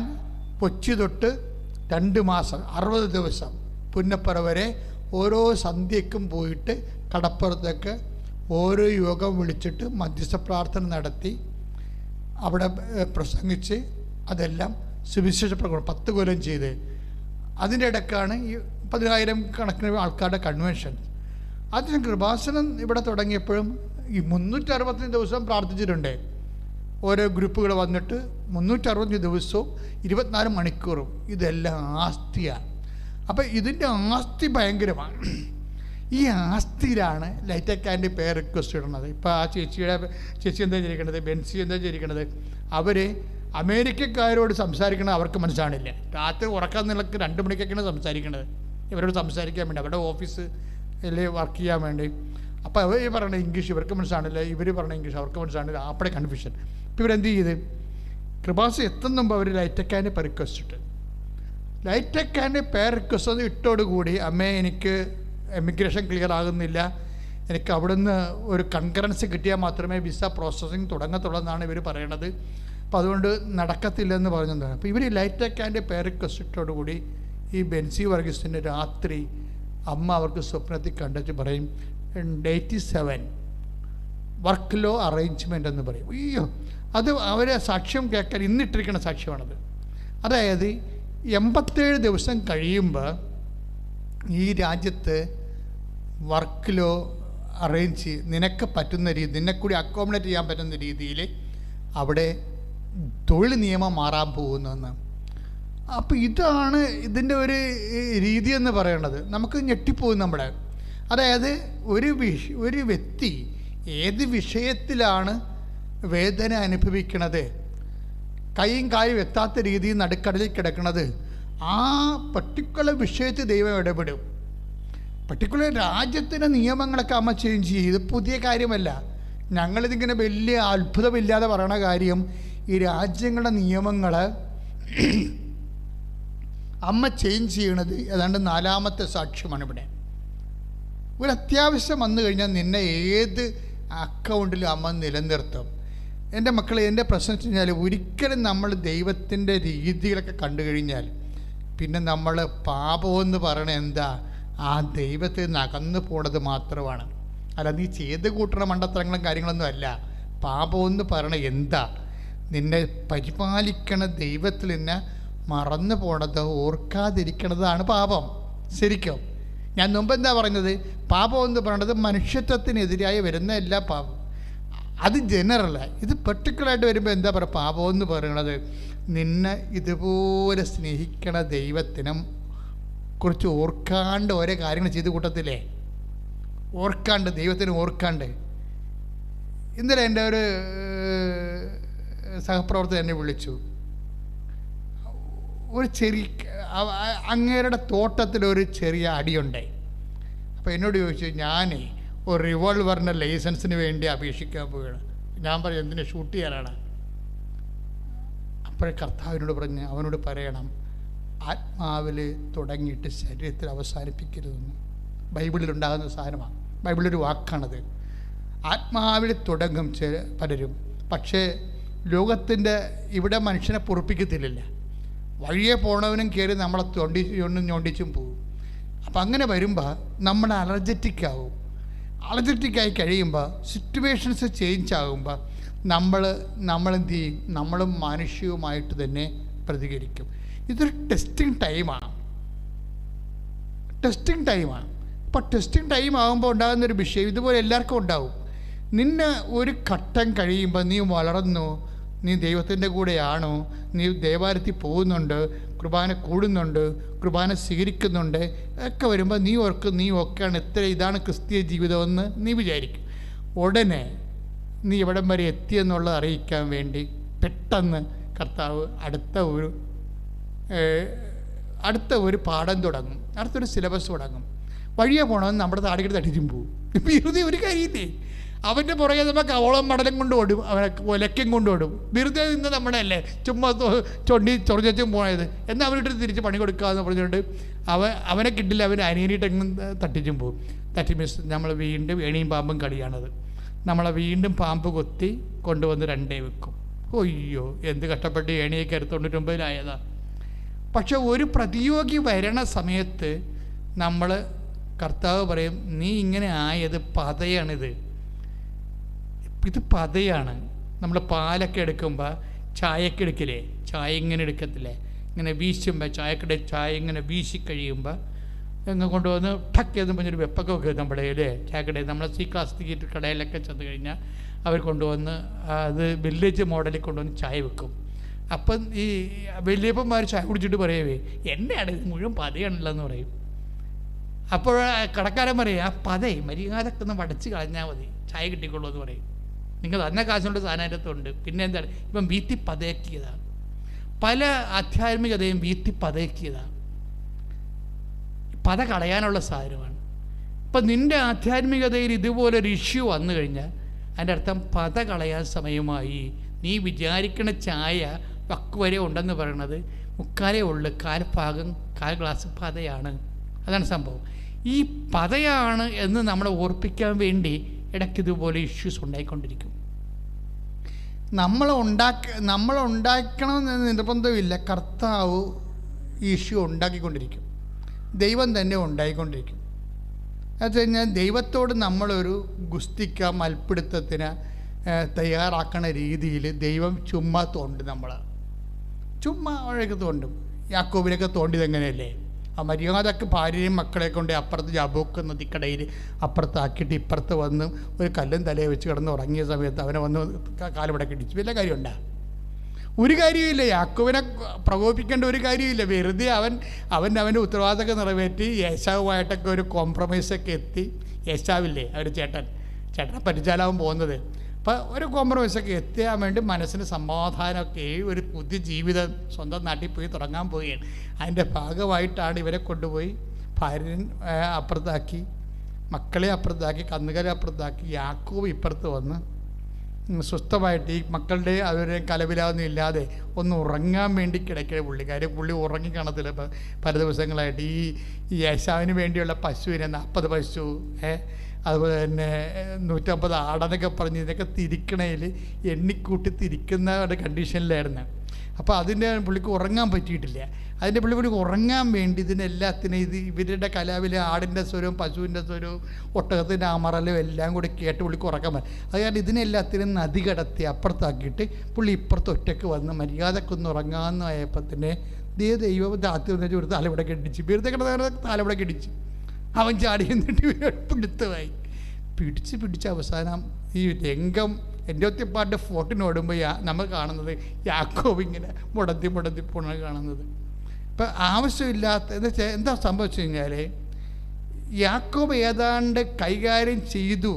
കൊച്ചി തൊട്ട് 2 മാസം 60 ദിവസം പുന്നപ്പറ വരെ ഓരോ സന്ധ്യയ്ക്കും പോയിട്ട് കടപ്പുറത്തേക്ക് ഓരോ യോഗം വിളിച്ചിട്ട് മധ്യസ്ഥ പ്രാർത്ഥന നടത്തി അവിടെ പ്രസംഗിച്ച് അതെല്ലാം സുവിശേഷ പ്രകടനം 10 കൊല്ലം ചെയ്ത്. അതിൻ്റെ ഇടയ്ക്കാണ് ഈ 10,000 കണക്കിന് ആൾക്കാരുടെ കൺവെൻഷൻ. അതിന് കൃപാസനം ഇവിടെ തുടങ്ങിയപ്പോഴും ഈ 365 ദിവസം പ്രാർത്ഥിച്ചിട്ടുണ്ട്. ഓരോ ഗ്രൂപ്പുകൾ വന്നിട്ട് 365 ദിവസവും 24 മണിക്കൂറും ഇതെല്ലാം ആസ്തിയാണ്. അപ്പം ഇതിൻ്റെ ആസ്തി ഭയങ്കരമാണ്. ഈ ആസ്തിയിലാണ് ലൈറ്റ് അക്കാൻ്റെ പേര് റിക്വസ്റ്റ് ഇടുന്നത്. ഇപ്പോൾ ആ ചേച്ചി എന്താ ചെയ്തിരിക്കുന്നത്, ബെൻസി എന്താ ചെയ്തിരിക്കുന്നത്, അവർ അമേരിക്കക്കാരോട് സംസാരിക്കണത് അവർക്ക് മനസ്സിലാണില്ല. രാത്രി ഉറക്കാൻ നിലക്ക് 2 മണിക്കൊക്കെയാണ് സംസാരിക്കുന്നത്. ഇവരോട് സംസാരിക്കാൻ വേണ്ടി അവരുടെ ഓഫീസ് അല്ലേ വർക്ക് ചെയ്യാൻ വേണ്ടി. അപ്പോൾ അവർ പറയണ ഇംഗ്ലീഷ് ഇവർക്ക് മനസ്സിലാണില്ല, ഇവർ പറഞ്ഞ ഇംഗ്ലീഷ് അവർക്ക് മനസ്സിലാണില്ല. അപ്പോഴേ കൺഫ്യൂഷൻ. ഇപ്പോൾ ഇവരെന്ത് ചെയ്ത് കൃപാസനം എത്തുന്നുമ്പോൾ അവർ ലൈറ്റ് അക്കാൻ്റെ റിക്വസ്റ്റ് ഇട്ട് ലൈറ്റെക് ആൻഡ് പേ റിക്വസ്റ്റ് ഇട്ടോടുകൂടി അമ്മേ എനിക്ക് എമിഗ്രേഷൻ ക്ലിയർ ആകുന്നില്ല, എനിക്ക് അവിടുന്ന് ഒരു കൺകറൻസി കിട്ടിയാൽ മാത്രമേ വിസ പ്രോസസ്സിങ് തുടങ്ങത്തുള്ളൂ എന്നാണ് ഇവർ പറയണത്. അപ്പോൾ അതുകൊണ്ട് നടക്കത്തില്ലെന്ന് പറഞ്ഞതാണ്. അപ്പോൾ ഇവർ ലൈറ്റെക് ആൻഡ് പേ റിക്വസ്റ്റ് ഇട്ടോടുകൂടി ഈ ബെൻസി വർഗീസിൻ്റെ രാത്രി അമ്മ അവർക്ക് സ്വപ്നത്തിൽ കണ്ടിട്ട് പറയും 87 വർക്ക് ലോ അറേഞ്ച്മെൻ്റ് എന്ന് പറയും. അയ്യോ, അത് അവരെ സാക്ഷ്യം കേൾക്കാൻ ഇന്നിട്ടിരിക്കുന്ന സാക്ഷ്യമാണത്. അതായത് 87 ദിവസം കഴിയുമ്പോൾ ഈ രാജ്യത്ത് വർക്ക് ലോ അറേഞ്ച് നിനക്ക് പറ്റുന്ന രീതി, നിന്നെക്കൂടി അക്കോമഡേറ്റ് ചെയ്യാൻ പറ്റുന്ന രീതിയിൽ അവിടെ തൊഴിൽ നിയമം മാറാൻ പോകുന്നതെന്ന്. അപ്പോൾ ഇതാണ് ഇതിൻ്റെ ഒരു രീതി എന്ന് പറയുന്നത്. നമുക്ക് ഞെട്ടിപ്പോകും നമ്മുടെ. അതായത് ഒരു വ്യക്തി ഏത് വിഷയത്തിലാണ് വേദന അനുഭവിക്കണത്, കൈയും കാലും എത്താത്ത രീതിയിൽ നടുക്കടലിൽ കിടക്കുന്നത്, ആ പർട്ടിക്കുലർ വിഷയത്തിൽ ദൈവം ഇടപെടും. പർട്ടിക്കുലർ രാജ്യത്തിൻ്റെ നിയമങ്ങളൊക്കെ അമ്മ ചേഞ്ച് ചെയ്യും. ഇത് പുതിയ കാര്യമല്ല. ഞങ്ങളിതിങ്ങനെ വലിയ അത്ഭുതമില്ലാതെ പറയണ കാര്യം, ഈ രാജ്യങ്ങളുടെ നിയമങ്ങൾ അമ്മ ചേഞ്ച് ചെയ്യണത് ഏതാണ്ട് 4ാമത്തെ സാക്ഷ്യമാണ് ഇവിടെ. ഒരു അത്യാവശ്യം വന്നു കഴിഞ്ഞാൽ നിന്നെ ഏത് അക്കൗണ്ടിലും അമ്മ നിലനിർത്തും. എൻ്റെ മക്കളെ, എൻ്റെ പ്രശ്നം വെച്ച് കഴിഞ്ഞാൽ ഒരിക്കലും നമ്മൾ ദൈവത്തിൻ്റെ രീതികളൊക്കെ കണ്ടു കഴിഞ്ഞാൽ പിന്നെ നമ്മൾ പാപമെന്ന് പറയണത് എന്താ, ആ ദൈവത്തിൽ നിന്ന് അകന്നു പോണത് മാത്രമാണ്. അല്ല, നീ ചെയ്ത് കൂട്ടണ മണ്ടത്തരങ്ങളും കാര്യങ്ങളൊന്നും അല്ല. പാപമെന്ന് പറയണത് എന്താ, നിന്നെ പരിപാലിക്കണ ദൈവത്തിൽ നിന്ന് മറന്നു പോണത്, ഓർക്കാതിരിക്കണതാണ് പാപം. ശരിക്കും ഞാൻ മുമ്പ് എന്താ പറഞ്ഞത്, പാപം എന്ന് പറയണത് മനുഷ്യത്വത്തിനെതിരായി വരുന്ന എല്ലാ പാപം, അത് ജനറലാണ്. ഇത് പെർട്ടിക്കുലറായിട്ട് വരുമ്പോൾ എന്താ പറയുക, പാപം എന്ന് പറയണത് നിന്നെ ഇതുപോലെ സ്നേഹിക്കണ ദൈവത്തിനും കുറിച്ച് ഓർക്കാണ്ട് ഓരോ കാര്യങ്ങൾ ചെയ്ത് കൂട്ടത്തില്ലേ, ഓർക്കാണ്ട്, ദൈവത്തിന് ഓർക്കാണ്ട്. ഇന്നലെ എൻ്റെ ഒരു സഹപ്രവർത്തകൻ എന്നെ വിളിച്ചു. ഒരു ചെറിയ അങ്ങേരുടെ തോട്ടത്തിലൊരു ചെറിയ അടിയുണ്ടായി. അപ്പോൾ എന്നോട് ചോദിച്ചു, ഞാൻ ഒരു റിവോൾവറിൻ്റെ ലൈസൻസിന് വേണ്ടി അപേക്ഷിക്കാൻ പോവുകയാണ്. ഞാൻ പറഞ്ഞു, എന്തിനു ഷൂട്ട് ചെയ്യാനാണ്? അപ്പോഴേ കർത്താവിനോട് പറഞ്ഞ് അവനോട് പറയണം, ആത്മാവിൽ തുടങ്ങിയിട്ട് ശരീരത്തിൽ അവസാനിപ്പിക്കരുതെന്ന്. ബൈബിളിലുണ്ടാകുന്ന സാധനമാണ്, ബൈബിളൊരു വാക്കാണത്. ആത്മാവിൽ തുടങ്ങും പലരും, പക്ഷേ ലോകത്തിൻ്റെ ഇവിടെ മനുഷ്യനെ പൊറുപ്പിക്കത്തില്ല. വഴിയെ പോണവനും കയറി നമ്മളെ ഞൊണ്ടിച്ചും പോകും. അപ്പം അങ്ങനെ വരുമ്പോൾ നമ്മൾ അലർജറ്റിക്കാവും. അലർജറ്റിക്കായി കഴിയുമ്പോൾ, സിറ്റുവേഷൻസ് ചേഞ്ച് ആകുമ്പോൾ നമ്മളെന്ത് ചെയ്യും, നമ്മളും മാനുഷികവുമായിട്ട് തന്നെ പ്രതികരിക്കും. ഇതൊരു ടെസ്റ്റിംഗ് ടൈമാണ്. അപ്പോൾ ടെസ്റ്റിംഗ് ടൈം ആകുമ്പോൾ ഉണ്ടാകുന്നൊരു വിഷയം ഇതുപോലെ എല്ലാവർക്കും ഉണ്ടാവും. നിന്നെ ഒരു ഘട്ടം കഴിയുമ്പോൾ നീ വളർന്നു, നീ ദൈവത്തിൻ്റെ കൂടെയാണോ, നീ ദേവാലയത്തിൽ പോകുന്നുണ്ട്, കുർബാന കൂടുന്നുണ്ട്, കുർബാന സ്വീകരിക്കുന്നുണ്ട് ഒക്കെ വരുമ്പോൾ നീ ഓർക്കും, നീ ഒക്കെയാണ് ഇതാണ് ക്രിസ്തീയ ജീവിതമെന്ന് നീ വിചാരിക്കും. ഉടനെ നീ എവിടം വരെ എത്തിയെന്നുള്ളത് അറിയിക്കാൻ വേണ്ടി പെട്ടെന്ന് കർത്താവ് അടുത്ത ഒരു പാഠം തുടങ്ങും, അടുത്തൊരു സിലബസ് തുടങ്ങും. വഴിയെ പോകണമെന്ന് നമ്മുടെ താടിക്കെട്ട് തട്ടിച്ചും പോകും. വെറുതെ ഒരു കാര്യമില്ലേ, അവൻ്റെ പുറകെ നമുക്ക് അവളം മടലും കൊണ്ടോടും, അവനെ ഒലക്കും കൊണ്ടോടും. വെറുതെ നിന്ന് നമ്മുടെ അല്ലേ ചുമ്മാ ചൊറിച്ചും പോയത്, എന്നാൽ അവനിട്ട് തിരിച്ച് പണി കൊടുക്കാമെന്ന് പറഞ്ഞുകൊണ്ട് അവനെ കിട്ടില്ല, അവൻ അനിയനിട്ടെങ്ങും തട്ടിച്ചും പോകും. തട്ടി മീൻസ് നമ്മൾ വീണ്ടും ഏണിയും പാമ്പും കളിയാണത്. നമ്മളെ വീണ്ടും പാമ്പ് കൊത്തി കൊണ്ടുവന്ന് 2 വെക്കും. ഒയ്യോ, എന്ത് കഷ്ടപ്പെട്ട് ഏണിയൊക്കെ 99-ലായതാ. പക്ഷെ ഒരു പ്രതിയോഗി വരണ സമയത്ത് നമ്മൾ കർത്താവ് പറയും, നീ ഇങ്ങനെ ആയത് പതയാണിത്, ഇത് പതയാണ്. നമ്മൾ പാലൊക്കെ എടുക്കുമ്പോൾ ചായക്ക് എടുക്കില്ലേ, ചായ ഇങ്ങനെ എടുക്കത്തില്ലേ, ഇങ്ങനെ വീശുമ്പോൾ ചായ ഇങ്ങനെ വീശിക്കഴിയുമ്പോൾ എങ്ങനെ കൊണ്ടുവന്ന് ടക്ക് എന്ന് പറഞ്ഞൊരു വെപ്പൊക്കെ വെക്കും നമ്മുടെ അല്ലേ ചായക്കടയിൽ. നമ്മളെ സി ക്ലാസ് തിയേറ്റർ കടയിലൊക്കെ ചെന്ന് കഴിഞ്ഞാൽ അവർ കൊണ്ടുവന്ന് അത് വില്ലേജ് മോഡലിൽ കൊണ്ടുവന്ന് ചായ വെക്കും. അപ്പം ഈ വലിയപ്പന്മാർ ചായ കുടിച്ചിട്ട് പറയവേ, എന്നെയാണ് ഇത് മുഴുവൻ പതയാണല്ലോ എന്ന് പറയും. അപ്പോൾ കടക്കാരൻ പറയും, ആ പതേ മര്യാദക്കൊന്ന് ഒന്ന് വടച്ച് കളഞ്ഞാൽ മതി, ചായ കിട്ടിക്കൊള്ളൂ എന്ന് പറയും. നിങ്ങൾ തന്നെ കാശുകൊണ്ട് സാധനത്തുണ്ട്. പിന്നെ എന്താണ്, ഇപ്പം വീത്തി പതയാക്കിയതാണ്. പല ആധ്യാത്മികതയും വീത്തി പതയാക്കിയതാണ്, പത കളയാനുള്ള സാധനമാണ്. ഇപ്പം നിൻ്റെ ആധ്യാത്മികതയിൽ ഇതുപോലൊരു ഇഷ്യൂ വന്നു കഴിഞ്ഞാൽ അതിൻ്റെ അർത്ഥം പത കളയാൻ സമയമായി. നീ വിചാരിക്കണ ചായ വക്ക് വരെ ഉണ്ടെന്ന് പറയണത് മുക്കാലേ ഉള്ളു, കാൽ ഗ്ലാസ് പതയാണ്. അതാണ് സംഭവം. ഈ പതയാണ് എന്ന് നമ്മളെ ഓർപ്പിക്കാൻ വേണ്ടി ഇടയ്ക്കിതുപോലെ ഇഷ്യൂസ് ഉണ്ടായിക്കൊണ്ടിരിക്കും. നമ്മൾ ഉണ്ടാക്കണമെന്ന് നിർബന്ധമില്ല. കർത്താവ് ഈ ഇഷ്യൂ ഉണ്ടാക്കിക്കൊണ്ടിരിക്കും. ദൈവം തന്നെ ഉണ്ടായിക്കൊണ്ടിരിക്കും. എന്ന് വെച്ച് കഴിഞ്ഞാൽ ദൈവത്തോട് നമ്മളൊരു ഗുസ്തിക്ക മൽപ്പിടുത്തത്തിന് തയ്യാറാക്കണ രീതിയിൽ ദൈവം ചുമ്മാ തോണ്ടും. ചുമ്മാ അഴക് തോണ്ടും. യാക്കോബിനൊക്കെ തോണ്ടിയത് എങ്ങനെയല്ലേ? ആ മര്യാദക്ക് ഭാര്യയും മക്കളെ കൊണ്ട് അപ്പുറത്ത് ജാബോക്ക് നദിക്കടയിൽ അപ്പുറത്താക്കിയിട്ട് ഇപ്പുറത്ത് വന്ന് ഒരു കല്ലും തലയെ വെച്ച് കിടന്ന് ഉറങ്ങിയ സമയത്ത് അവനെ വന്ന് കാലുപടക്ക് ഇടിച്ചു. വല്ല കാര്യമുണ്ടാ? ഒരു കാര്യമില്ല. യാക്കോബിനെ പ്രകോപിപ്പിക്കേണ്ട ഒരു കാര്യമില്ല. വെറുതെ അവൻ്റെ ഉത്തരവാദിത്തമൊക്കെ നിറവേറ്റി യേശാവുമായിട്ടൊക്കെ ഒരു കോംപ്രമൈസൊക്കെ എത്തി. യേശാവില്ലേ അവരുടെ ചേട്ടനെ പരിചാലാവും പോകുന്നത്. അപ്പോൾ ഒരു കോംപ്രമൈസൊക്കെ എത്തിയാൻ വേണ്ടി മനസ്സിന് സമാധാനമൊക്കെ ഒരു പുതിയ ജീവിതം സ്വന്തം നാട്ടിൽ പോയി തുടങ്ങാൻ പോവുകയാണ്. അതിൻ്റെ ഭാഗമായിട്ടാണ് ഇവരെ കൊണ്ടുപോയി ഭാര്യൻ അപ്പുറത്താക്കി, മക്കളെ അപ്പുറത്താക്കി, കന്നുകാലെ അപ്പുറത്താക്കി, യാക്കോബ് ഇപ്പുറത്ത് വന്ന് സ്വസ്ഥമായിട്ട് ഈ മക്കളുടെ അവരെ കലവിലാതൊന്നും ഇല്ലാതെ ഒന്ന് ഉറങ്ങാൻ വേണ്ടി കിടക്കിയ പുള്ളി ഉറങ്ങി കാണത്തില്ല. പല ദിവസങ്ങളായിട്ട് ഈ യേശാവിന് വേണ്ടിയുള്ള പശുവിനെ 40 പശു, അതുപോലെ തന്നെ 150 ആടെന്നൊക്കെ പറഞ്ഞ് ഇതിനൊക്കെ തിരിക്കണയിൽ എണ്ണിക്കൂട്ടി തിരിക്കുന്ന ഒരു കണ്ടീഷനിലായിരുന്നു. അപ്പോൾ അതിൻ്റെ പുള്ളിക്ക് ഉറങ്ങാൻ പറ്റിയിട്ടില്ല. അതിൻ്റെ പുള്ളിക്ക് ഉറങ്ങാൻ വേണ്ടി ഇതിനെല്ലാത്തിനും ഇവരുടെ കലാവിലെ ആടിൻ്റെ സ്വരവും പശുവിൻ്റെ സ്വരവും ഒട്ടകത്തിൻ്റെ അമറലും എല്ലാം കൂടി കേട്ട് പുള്ളിക്ക് ഉറക്കാൻ പറ്റും. അത് കാരണം ഇതിനെല്ലാത്തിനും നദി കടത്തി അപ്പുറത്താക്കിയിട്ട് പുള്ളി ഇപ്പുറത്ത് ഒറ്റയ്ക്ക് വന്ന് മര്യാദക്കൊന്ന് ഉറങ്ങാമെന്ന് ആയപ്പോൾ തന്നെ ദൈവം താത്തി വന്നിട്ട് ഒരു തലവിടക്ക് ഇടിച്ച്, വെറുതെ കിടന്ന തലവിടക്ക് ഇടിച്ച് അവൻ ചാടി എന്നിട്ട് പിടിച്ച് അവസാനം ഈ രംഗം എൻ്റെ ഒത്തിപ്പാട്ട് ഫോട്ടിനോടുമ്പോൾ നമ്മൾ കാണുന്നത് യാക്കോബ് ഇങ്ങനെ മുടന്തി പോണ കാണുന്നത്. ഇപ്പം ആവശ്യമില്ലാത്ത എന്താ സംഭവിച്ചു കഴിഞ്ഞാൽ യാക്കോബ് ഏതാണ്ട് കൈകാര്യം ചെയ്തു,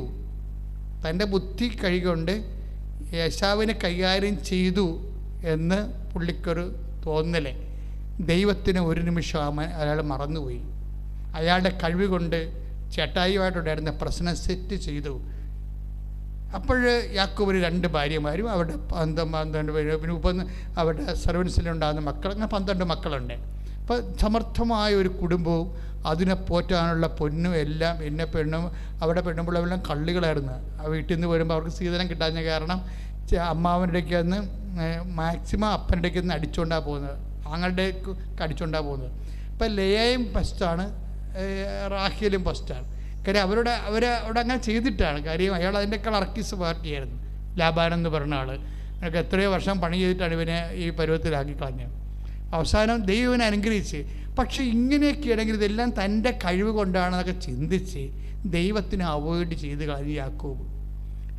തൻ്റെ ബുദ്ധി കൈകൊണ്ട് യേശാവിനെ കൈകാര്യം ചെയ്തു എന്ന് പുള്ളിക്കൊരു തോന്നലേ. ദൈവത്തിന് ഒരു നിമിഷം അയാൾ മറന്നുപോയി. അയാളുടെ കഴിവ് കൊണ്ട് ചേട്ടായിയുമായിട്ടുണ്ടായിരുന്ന പ്രശ്നം സെറ്റ് ചെയ്തു. അപ്പോൾ യാക്കോബിന് 2 ഭാര്യമാരും അവരുടെ 12 പേര്, പിന്നെ അവരുടെ സർവൻസിലുണ്ടാകുന്ന മക്കൾ, അങ്ങനെ 12 മക്കളുണ്ട്. അപ്പോൾ സമർത്ഥമായ ഒരു കുടുംബവും അതിനെ പോറ്റാനുള്ള പൊന്നും എല്ലാം എന്നെ പെണ്ണും അവിടെ പെണ്ണുമ്പിള്ളവെല്ലാം കള്ളികളായിരുന്നു. ആ വീട്ടിൽ നിന്ന് വരുമ്പോൾ അവർക്ക് സീതനം കിട്ടാഞ്ഞ കാരണം അമ്മാവൻ്റെ അടുക്കൽ മാക്സിമം അപ്പൻ്റെ അടുക്കൽ നിന്ന് അടിച്ചുകൊണ്ടാണ് പോകുന്നത്, ആങ്ങളുടെ അടിച്ചുകൊണ്ടാണ് പോകുന്നത്. ഇപ്പം ലേയയും ഫസ്റ്റാണ്, റാഹേലും ഫസ്റ്റാണ്. കാര്യം അവിടെ അങ്ങനെ ചെയ്തിട്ടാണ്. കാര്യം അയാൾ അതിൻ്റെക്കാൾ അർക്കിസ് പാർട്ടിയായിരുന്നു. ലാബാൻ എന്ന് പറഞ്ഞ ആൾ എനിക്ക് എത്രയോ വർഷം പണി ചെയ്തിട്ടാണ് ഇവനെ ഈ പരുവത്തിലാക്കി കളഞ്ഞത്. അവസാനം ദൈവം ഇവനെ അനുഗ്രഹിച്ച്. പക്ഷേ ഇങ്ങനെയൊക്കെയാണെങ്കിൽ ഇതെല്ലാം തൻ്റെ കഴിവ് കൊണ്ടാണെന്നൊക്കെ ചിന്തിച്ച് ദൈവത്തിനെ അവോയ്ഡ് ചെയ്ത് കളഞ്ഞ് യാക്കോബ്.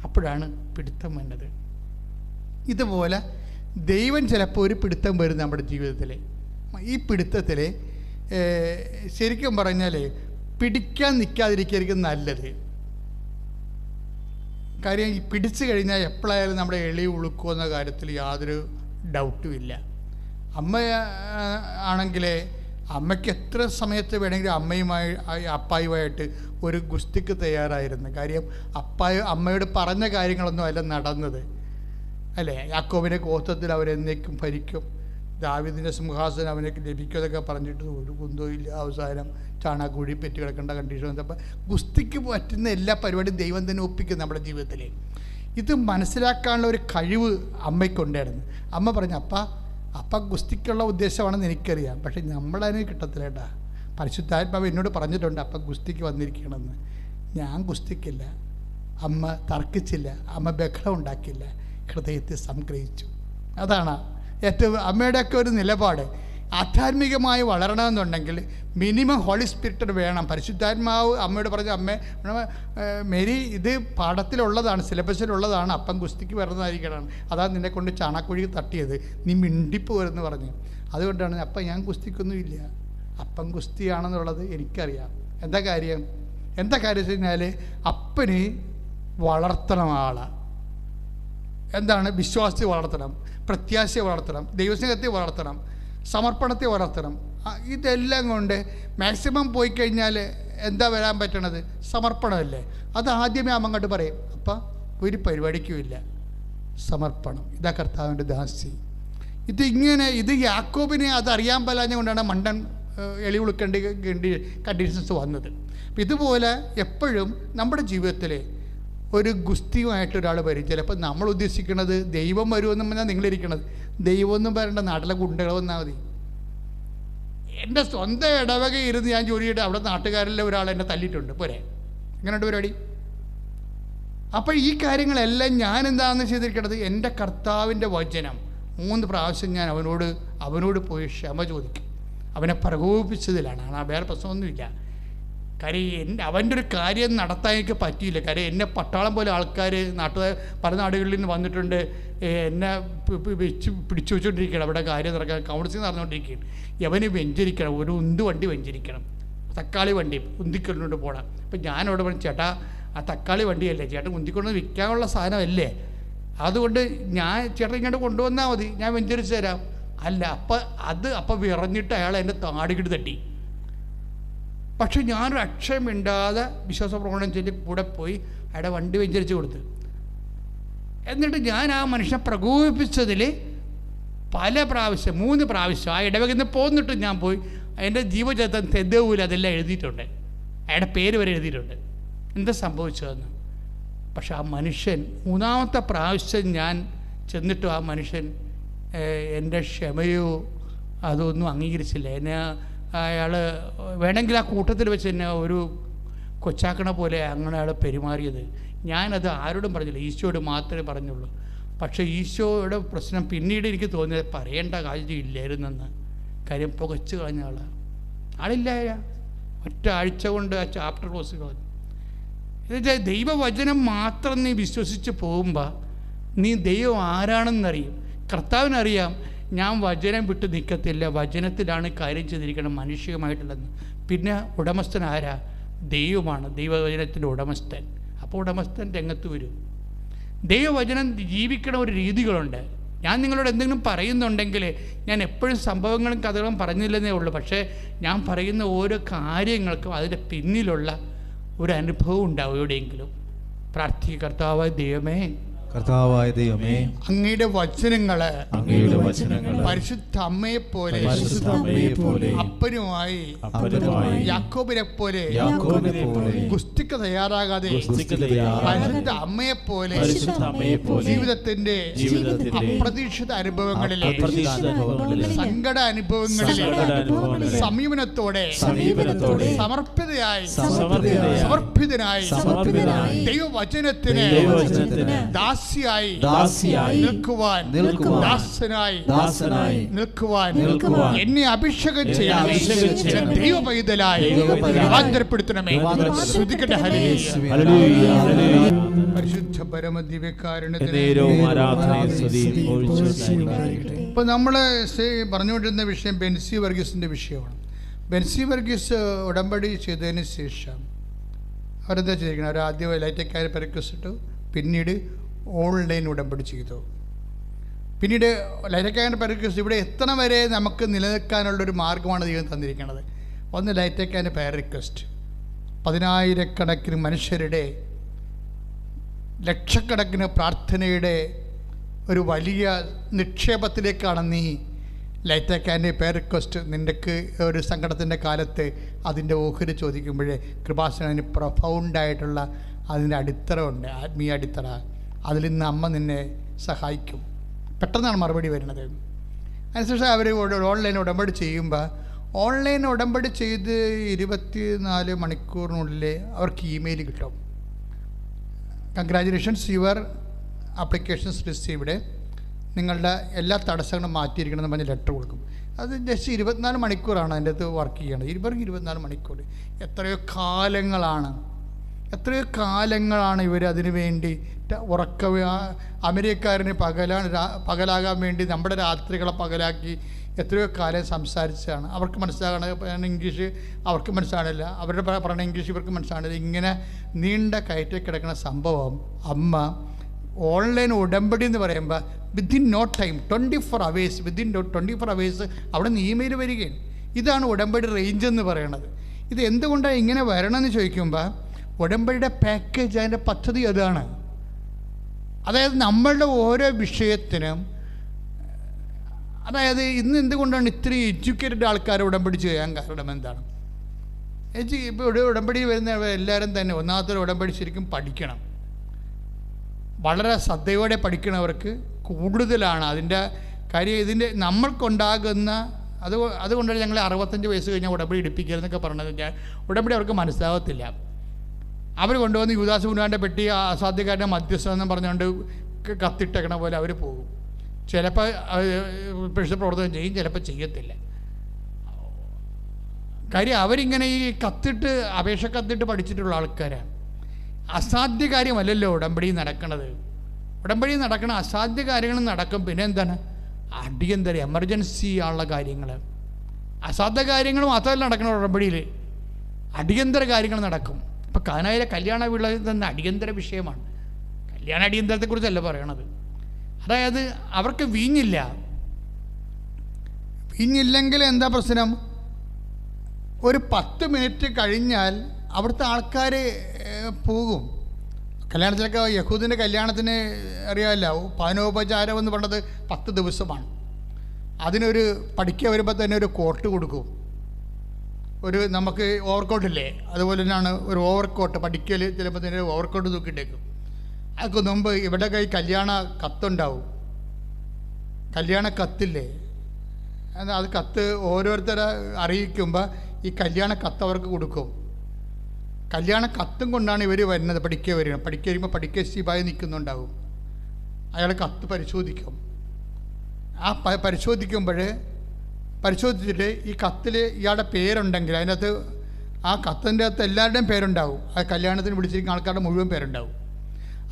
അപ്പോഴാണ് പിടുത്തം വേണ്ടത്. ഇതുപോലെ ദൈവം ചിലപ്പോൾ ഒരു പിടുത്തം വരും നമ്മുടെ ജീവിതത്തിൽ. ഈ പിടുത്തത്തിൽ ശരിക്കും പറഞ്ഞാൽ പിടിക്കാൻ നിൽക്കാതിരിക്കുകയായിരിക്കും നല്ലത്. കാര്യം ഈ പിടിച്ചു കഴിഞ്ഞാൽ എപ്പോഴായാലും നമ്മുടെ എളി ഉളുക്കുമെന്ന കാര്യത്തിൽ യാതൊരു ഡൗട്ടുമില്ല. അമ്മ ആണെങ്കിൽ അമ്മയ്ക്ക് എത്ര സമയത്ത് വേണമെങ്കിലും അപ്പായുമായിട്ട് ഒരു ഗുസ്തിക്ക് തയ്യാറായിരുന്നു. കാര്യം അമ്മയോട് പറഞ്ഞ കാര്യങ്ങളൊന്നും അല്ല നടന്നത്, അല്ലേ? യാക്കോബിൻ്റെ ഗോത്രത്തിൽ അവരെന്നേക്കും ഭരിക്കും, ദാവീദിൻ്റെ സിംഹാസനം അവനൊക്കെ ലഭിക്കുമെന്നൊക്കെ പറഞ്ഞിട്ട് ഒരു കുന്തവും അവസാനം ചാണാക്കുഴി പെറ്റി കിടക്കേണ്ട കണ്ടീഷൻ. അപ്പം ഗുസ്തിക്ക് പറ്റുന്ന എല്ലാ പരിപാടിയും ദൈവം തന്നെ ഒപ്പിക്കും നമ്മുടെ ജീവിതത്തിൽ. ഇത് മനസ്സിലാക്കാനുള്ള ഒരു കഴിവ് അമ്മയ്ക്കുണ്ടായിരുന്നു. അമ്മ പറഞ്ഞു, അപ്പ ഗുസ്തിക്കുള്ള ഉദ്ദേശമാണെന്ന് എനിക്കറിയാം, പക്ഷെ നമ്മളതിന് കിട്ടത്തില്ല കേട്ടാ. പരിശുദ്ധാത്മാവ് എന്നോട് പറഞ്ഞിട്ടുണ്ട് അപ്പം ഗുസ്തിക്ക് വന്നിരിക്കണമെന്ന്. ഞാൻ ഗുസ്തിക്കില്ല. അമ്മ തർക്കിച്ചില്ല, അമ്മ ബഹളം ഉണ്ടാക്കില്ല, ഹൃദയത്തെ സംഗ്രഹിച്ചു. അതാണ് ഏറ്റവും അമ്മയുടെയൊക്കെ ഒരു നിലപാട്. ആധ്യാത്മികമായി വളരണമെന്നുണ്ടെങ്കിൽ മിനിമം ഹോളി സ്പിരിറ്റ് വേണം. പരിശുദ്ധാത്മാവ് അമ്മയോട് പറഞ്ഞ, മേരി ഇത് പാഠത്തിലുള്ളതാണ്, സിലബസിലുള്ളതാണ്, അപ്പം ഗുസ്തിക്ക് വരുന്നതായിരിക്കണം, അതാണ് നിന്നെ കൊണ്ട് ചാണാക്കുഴി തട്ടിയത്, നീ മിണ്ടിപ്പോരെന്ന് പറഞ്ഞു. അതുകൊണ്ടാണ് അപ്പം ഞാൻ ഗുസ്തിക്കൊന്നുമില്ല, അപ്പം ഗുസ്തിയാണെന്നുള്ളത് എനിക്കറിയാം. എന്താ കാര്യം വെച്ച് കഴിഞ്ഞാൽ അപ്പന് വളർത്തണം ആളെ. എന്താണ്? വിശ്വാസത്തെ വളർത്തണം, പ്രത്യാശയെ വളർത്തണം, ദൈവസ്നേഹത്തെ വളർത്തണം, സമർപ്പണത്തെ വളർത്തണം. ഇതെല്ലാം കൊണ്ട് മാക്സിമം പോയി കഴിഞ്ഞാൽ എന്താ വരാൻ പറ്റണത്? സമർപ്പണമല്ലേ. അത് ആദ്യമേ അമ്മങ്ങോട്ട് പറയും, അപ്പം ഒരു പരിപാടിക്കുമില്ല, സമർപ്പണം. ഇതാ കർത്താവിൻ്റെ ദാസി. ഇത് യാക്കോബിനെ അതറിയാൻ പാലാഞ്ഞുകൊണ്ടാണ് മണ്ടൻ എളി ഉളുക്കേണ്ട കണ്ടീഷൻസ് വന്നത്. അപ്പം ഇതുപോലെ എപ്പോഴും നമ്മുടെ ജീവിതത്തിൽ ഒരു ഗുസ്തിയുമായിട്ടൊരാൾ വരും. ചിലപ്പോൾ നമ്മൾ ഉദ്ദേശിക്കുന്നത് ദൈവം വരുമെന്നും പറഞ്ഞാൽ നിങ്ങളിരിക്കണത് ദൈവമൊന്നും പറയേണ്ട, നാട്ടിലെ ഗുണ്ടകൾ വന്നാൽ മതി. എൻ്റെ സ്വന്തം ഇടവക ഇരുന്ന് ഞാൻ ജോലി ചെയ്തിട്ട് അവിടെ നാട്ടുകാരിലെ ഒരാൾ എന്നെ തല്ലിയിട്ടുണ്ട്, പോരെ? എങ്ങനെയുണ്ട് പരിപാടി? അപ്പോൾ ഈ കാര്യങ്ങളെല്ലാം ഞാൻ എന്താണെന്ന് ചെയ്തിരിക്കണത്, എൻ്റെ കർത്താവിൻ്റെ വചനം 3 പ്രാവശ്യം ഞാൻ അവനോട് പോയി ക്ഷമ ചോദിക്കും. അവനെ പ്രകോപിപ്പിച്ചതിലാണ്. വേറെ പ്രശ്നമൊന്നുമില്ല. കാര്യം അവൻ്റെ ഒരു കാര്യം നടത്താൻ എനിക്ക് പറ്റിയില്ല. കാര്യം എന്നെ പട്ടാളം പോലെ ആൾക്കാർ പല നാടുകളിൽ നിന്ന് വന്നിട്ടുണ്ട്. എന്നെ പിടിച്ചു വെച്ചുകൊണ്ടിരിക്കണം. അവിടെ കാര്യം നടക്കാൻ കൗൺസിലിംഗ് നടന്നുകൊണ്ടിരിക്കുകയാണ്. യവന് വെഞ്ചരിക്കണം, ഒരു വണ്ടി വെഞ്ചരിക്കണം, തക്കാളി വണ്ടി ഉന്തിക്കൊണ്ടുകൊണ്ട് പോകണം. അപ്പം ഞാനവിടെ പറഞ്ഞു, ചേട്ടാ ആ തക്കാളി വണ്ടിയല്ലേ ചേട്ടൻ ഉന്തിക്കൊണ്ട് വിൽക്കാനുള്ള സാധനമല്ലേ, അതുകൊണ്ട് ചേട്ടൻ ഇങ്ങോട്ട് കൊണ്ടുവന്നാൽ മതി, ഞാൻ വെഞ്ചരിച്ച് തരാം. അല്ല, അപ്പം വിറഞ്ഞിട്ട് അയാൾ എൻ്റെ താടികിട്ട് തട്ടി. പക്ഷെ ഞാനൊരു അക്ഷരമിണ്ടാതെ വിശ്വാസ പ്രകടനം ചെയ്ത് കൂടെ പോയി അയാളുടെ വണ്ടി വെഞ്ചരിച്ച് കൊടുത്ത്. എന്നിട്ട് ഞാൻ ആ മനുഷ്യനെ പ്രകോപിപ്പിച്ചതിൽ പല പ്രാവശ്യം 3 പ്രാവശ്യം ആ ഇടവകയിൽ നിന്ന് പോന്നിട്ട് ഞാൻ പോയി എൻ്റെ ജീവചരിത്രം തെതൂല അതെല്ലാം എഴുതിയിട്ടുണ്ട്, അയാളുടെ പേര് വരെ എഴുതിയിട്ടുണ്ട്, എന്താ സംഭവിച്ചതെന്ന്. പക്ഷെ ആ മനുഷ്യൻ 3ാമത്തെ പ്രാവശ്യം ഞാൻ ചെന്നിട്ടും ആ മനുഷ്യൻ എൻ്റെ ക്ഷമയോ അതൊന്നും അംഗീകരിച്ചില്ല. എന്നെ അയാൾ വേണമെങ്കിൽ ആ കൂട്ടത്തിൽ വെച്ച് എന്നെ ഒരു കൊച്ചാക്കണ പോലെ അങ്ങനെ അയാൾ പെരുമാറിയത്. ഞാനത് ആരോടും പറഞ്ഞില്ല, ഈശോയോട് മാത്രമേ പറഞ്ഞുള്ളൂ. പക്ഷേ ഈശോയുടെ പ്രശ്നം പിന്നീട് എനിക്ക് തോന്നിയത് പറയേണ്ട കാര്യമില്ലായിരുന്നെന്ന്. കാര്യം പുകച്ച് കളഞ്ഞ ആളില്ല. ഒറ്റ ആഴ്ച കൊണ്ട് ആ ചാപ്റ്റർ ക്ലോസ് കളഞ്ഞു. എന്നുവെച്ചാൽ ദൈവവചനം മാത്രം നീ വിശ്വസിച്ച് പോകുമ്പോൾ നീ ദൈവം ആരാണെന്നറിയും. കർത്താവിനറിയാം ഞാൻ വചനം വിട്ട് നിൽക്കത്തില്ല, വചനത്തിലാണ് കാര്യം ചെയ്തിരിക്കണം, മനുഷ്യമായിട്ടുള്ളതെന്ന്. പിന്നെ ഉടമസ്ഥൻ ആരാ? ദൈവമാണ്, ദൈവവചനത്തിൻ്റെ ഉടമസ്ഥൻ. അപ്പോൾ ഉടമസ്ഥൻ രംഗത്ത് വരും. ദൈവവചനം ജീവിക്കണ ഒരു രീതികളുണ്ട്. ഞാൻ നിങ്ങളോട് എന്തെങ്കിലും പറയുന്നുണ്ടെങ്കിൽ ഞാൻ എപ്പോഴും സംഭവങ്ങളും കഥകളും പറഞ്ഞില്ലെന്നേ ഉള്ളൂ. പക്ഷേ ഞാൻ പറയുന്ന ഓരോ കാര്യങ്ങൾക്കും അതിൻ്റെ പിന്നിലുള്ള ഒരു അനുഭവം ഉണ്ടാവും എവിടെയെങ്കിലും. പ്രാർത്ഥിക്കുക, കർത്താവായ ദൈവമേ, അങ്ങയുടെ വചനങ്ങള് പരിശുദ്ധ അമ്മയെ പോലെ അപ്പനുമായി യാക്കോബിനെ പോലെ ഗുസ്തിക്ക് തയ്യാറാകാതെ പരിശുദ്ധ അമ്മയെ പോലെ ജീവിതത്തിന്റെ അപ്രതീക്ഷിത അനുഭവങ്ങളിലെ സങ്കട അനുഭവങ്ങളിലെ സമീപനത്തോടെ സമർപ്പിതനായി ദൈവവചനത്തിന് ദാസിയായി നിൽക്കുവാൻ എന്നെ അഭിഷേകം ചെയ്യാൻ ദൈവ പൈതലായി രൂപാന്തരപ്പെടുത്തണമേ. ശ്രദ്ധിക്കട്ടെ. പരിശുദ്ധ പരമദിവ്യകാരുണ്യത്തിന് ഇപ്പൊ നമ്മള് പറഞ്ഞുകൊണ്ടിരുന്ന വിഷയം ബെൻസി വർഗീസിന്റെ വിഷയമാണ്. ബെൻസി വർഗീസ് ഉടമ്പടി ചെയ്തതിന് ശേഷം അവരെന്താ ചെയ്തിരിക്കുന്നത്? അവർ ആദ്യം ലൈറ്റക്കാരെ പരിക്കസിട്ടു, പിന്നീട് ഓൺലൈൻ ഉടമ്പടി ചെയ്തു. പിന്നീട് ലൈറ്റക്കാരൻ്റെ പരിക്കസ് ഇവിടെ എത്തണ വരെ നമുക്ക് നിലനിൽക്കാനുള്ളൊരു മാർഗമാണ് ദൈവം തന്നിരിക്കുന്നത്. ഒന്ന് ലൈറ്റക്കാരൻ്റെ പേർ റിക്വസ്റ്റ്. 10,000 മനുഷ്യരുടെ ലക്ഷക്കണക്കിന് പ്രാർത്ഥനയുടെ ഒരു വലിയ നിക്ഷേപത്തിലേക്കാണ് നീ ലൈറ്റക്കാരൻ്റെ പേർ റിക്വസ്റ്റ്. നിൻ്റെക്ക് ഒരു സങ്കടത്തിൻ്റെ കാലത്ത് അതിൻ്റെ ഓഹരി ചോദിക്കുമ്പോഴേ കൃപാസനത്തിന് പ്രൊഫൗണ്ടായിട്ടുള്ള അതിൻ്റെ അടിത്തറ ഉണ്ട്, ആത്മീയ അടിത്തറ. അതിൽ നിന്ന് അമ്മ നിന്നെ സഹായിക്കും. പെട്ടെന്നാണ് മറുപടി വരുന്നത്. അതിനുശേഷം അവർ ഓൺലൈൻ ഉടമ്പടി ചെയ്യുമ്പോൾ ഓൺലൈൻ ഉടമ്പടി ചെയ്ത് 24 മണിക്കൂറിനുള്ളിൽ അവർക്ക് ഇമെയിൽ കിട്ടും. കൺഗ്രാജുലേഷൻസ്, യുവർ ആപ്ലിക്കേഷൻസ് റിസീവ്ഡ്, നിങ്ങളുടെ എല്ലാ തടസ്സങ്ങളും മാറ്റിയിരിക്കണമെന്ന് പറഞ്ഞ് ലെറ്റർ കൊടുക്കും. അത് ജസ്റ്റ് 24 മണിക്കൂറാണ് അതിൻ്റെ അകത്ത് വർക്ക് ചെയ്യണത്. 24 മണിക്കൂർ. എത്രയോ കാലങ്ങളാണ് ഇവർ അതിനു വേണ്ടി അമേരിക്കക്കാരന് പകലാകാൻ വേണ്ടി നമ്മുടെ രാത്രികളെ പകലാക്കി എത്രയോ കാലം സംസാരിച്ചതാണ്. അവർക്ക് മനസ്സിലാകണ ഇംഗ്ലീഷ് അവർക്ക് മനസ്സിലാണില്ല, അവരുടെ പറയുന്ന ഇംഗ്ലീഷ് ഇവർക്ക് മനസ്സിലാണില്ല. ഇങ്ങനെ നീണ്ട കയറ്റി കിടക്കുന്ന സംഭവം അമ്മ ഓൺലൈൻ ഉടമ്പടി എന്ന് പറയുമ്പോൾ വിത്തിൻ നോ ടൈം 24 hours അവിടെ നിന്ന് ഇമെയിൽ വരികയാണ്. ഇതാണ് ഉടമ്പടി റേഞ്ച് എന്ന് പറയുന്നത്. ഇത് എന്തുകൊണ്ടാണ് ഇങ്ങനെ വരണമെന്ന് ചോദിക്കുമ്പോൾ ഉടമ്പടിയുടെ പാക്കേജ്, അതിൻ്റെ പദ്ധതി അതാണ്. അതായത് നമ്മളുടെ ഓരോ വിഷയത്തിനും അതായത് ഇന്ന് എന്തുകൊണ്ടാണ് ഇത്രയും എഡ്യൂക്കേറ്റഡ് ആൾക്കാർ ഉടമ്പടി ചെയ്യാൻ കാരണം എന്താണ്? ഇപ്പോൾ ഉടമ്പടി വരുന്ന എല്ലാവരും തന്നെ ഒന്നാമത്തെ ഉടമ്പടി ശരിക്കും പഠിക്കണം. വളരെ ശ്രദ്ധയോടെ പഠിക്കണവർക്ക് കൂടുതലാണ് അതിൻ്റെ കാര്യം. ഇതിൻ്റെ നമ്മൾക്കുണ്ടാകുന്ന അതുകൊണ്ടാണ് ഞങ്ങൾ 65 വയസ്സ് കഴിഞ്ഞാൽ ഉടമ്പടി എടുപ്പിക്കരുതെന്നൊക്കെ പറഞ്ഞത്. ഉടമ്പടി അവർക്ക് മനസ്സിലാകത്തില്ല. അവർ കൊണ്ടുവന്ന് യൂദാസ് പുന്നാൻ്റെ പെട്ടി അസാധ്യക്കാരൻ്റെ മധ്യസ്ഥം എന്ന് പറഞ്ഞുകൊണ്ട് കത്തിട്ടേക്കണ പോലെ അവർ പോകും. ചിലപ്പോൾ പ്രവർത്തനം ചെയ്യും, ചിലപ്പോൾ ചെയ്യത്തില്ല. കാര്യം അവരിങ്ങനെ ഈ കത്തിട്ട് അപേക്ഷ കത്തിട്ട് പഠിച്ചിട്ടുള്ള ആൾക്കാരാണ്. അസാധ്യ കാര്യമല്ലല്ലോ ഉടമ്പടി നടക്കണത്. ഉടമ്പടി നടക്കണ അസാധ്യ കാര്യങ്ങൾ നടക്കും. പിന്നെ എന്താണ്? അടിയന്തര എമർജൻസി ആയുള്ള കാര്യങ്ങൾ, അസാധ്യ കാര്യങ്ങൾ മാത്രമല്ല നടക്കണം ഉടമ്പടിയിൽ, അടിയന്തര കാര്യങ്ങൾ നടക്കും. ഇപ്പം കാനായിലെ കല്യാണ വിള തന്നെ അടിയന്തര വിഷയമാണ്. കല്യാണ അടിയന്തരത്തെക്കുറിച്ചല്ല പറയണത്. അതായത് അവർക്ക് വീഞ്ഞില്ലെങ്കിൽ എന്താ പ്രശ്നം? ഒരു 10 മിനിറ്റ് കഴിഞ്ഞാൽ അവിടുത്തെ ആൾക്കാർ പോകും. കല്യാണത്തിലൊക്കെ യഹൂദിൻ്റെ കല്യാണത്തിന് അറിയാമല്ലോ, പാനോപചാരം എന്ന് പറഞ്ഞത് 10 ദിവസമാണ്. അതിനൊരു പഠിക്കുക വരുമ്പോൾ തന്നെ ഒരു കോട്ട് കൊടുക്കും. ഒരു നമുക്ക് ഓവർകോട്ടില്ലേ, അതുപോലെ തന്നെയാണ് ഒരു ഓവർകോട്ട്. പഠിക്കൽ ചിലപ്പോൾ തന്നെ ഓവർകോട്ട് തൂക്കിയിട്ടേക്കും. അതൊക്കെ മുമ്പ് ഇവിടെ കല്യാണ കത്തുണ്ടാവും. കല്യാണ കത്തില്ലേ, അത് കത്ത് ഓരോരുത്തരെ അറിയിക്കുമ്പോൾ ഈ കല്യാണ കത്ത് അവർക്ക് കൊടുക്കും. കല്യാണ കത്തും കൊണ്ടാണ് ഇവർ വരുന്നത്. പഠിക്കുക വരുമ്പോൾ പഠിക്കുക ശിവായി നിൽക്കുന്നുണ്ടാവും. അയാൾ കത്ത് പരിശോധിക്കും. ആ പരിശോധിച്ചിട്ട് ഈ കത്തിൽ ഇയാളുടെ പേരുണ്ടെങ്കിൽ അതിനകത്ത് ആ കത്തിൻ്റെ അകത്ത് എല്ലാവരുടെയും പേരുണ്ടാവും. ആ കല്യാണത്തിന് വിളിച്ചിരിക്കുന്ന ആൾക്കാരുടെ മുഴുവൻ പേരുണ്ടാവും.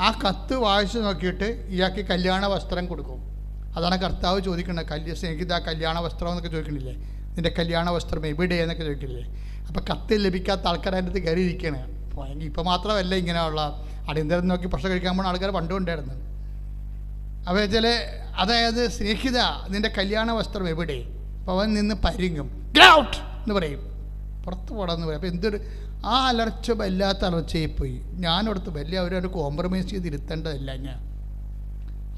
ആ കത്ത് വായിച്ച് നോക്കിയിട്ട് ഇയാൾക്ക് കല്യാണ വസ്ത്രം കൊടുക്കും. അതാണ് കർത്താവ് ചോദിക്കുന്നത്. സ്നേഹിത കല്യാണ വസ്ത്രം എന്നൊക്കെ ചോദിക്കണില്ലേ, നിൻ്റെ കല്യാണ വസ്ത്രം എവിടെയെന്നൊക്കെ ചോദിക്കില്ലേ. അപ്പോൾ കത്ത് ലഭിക്കാത്ത ആൾക്കാർ അതിൻ്റെ അടുത്ത് കയറിയിരിക്കുകയാണ്. ഇപ്പോൾ മാത്രമല്ല ഇങ്ങനെയുള്ള അടിയന്തരം നോക്കി ഭക്ഷണം കഴിക്കാൻ പോകുന്ന ആൾക്കാർ പണ്ടുകൊണ്ടായിരുന്നു. അപ്പോൾ അതായത് സ്നേഹിത നിൻ്റെ കല്യാണ വസ്ത്രം എവിടെ? അപ്പോൾ അവൻ നിന്ന് പരിങ്ങും, ഗെറ്റ് ഔട്ട് എന്ന് പറയും, പുറത്ത് പോടാന്ന് പറയും. അപ്പോൾ എന്തൊരു ആ അലർച്ച വല്ലാത്ത അലർച്ചയായിപ്പോയി. ഞാനവിടുത്തെ വലിയ അവരൊരു കോംപ്രമൈസ് ചെയ്ത് ഇരുത്തേണ്ടതല്ല,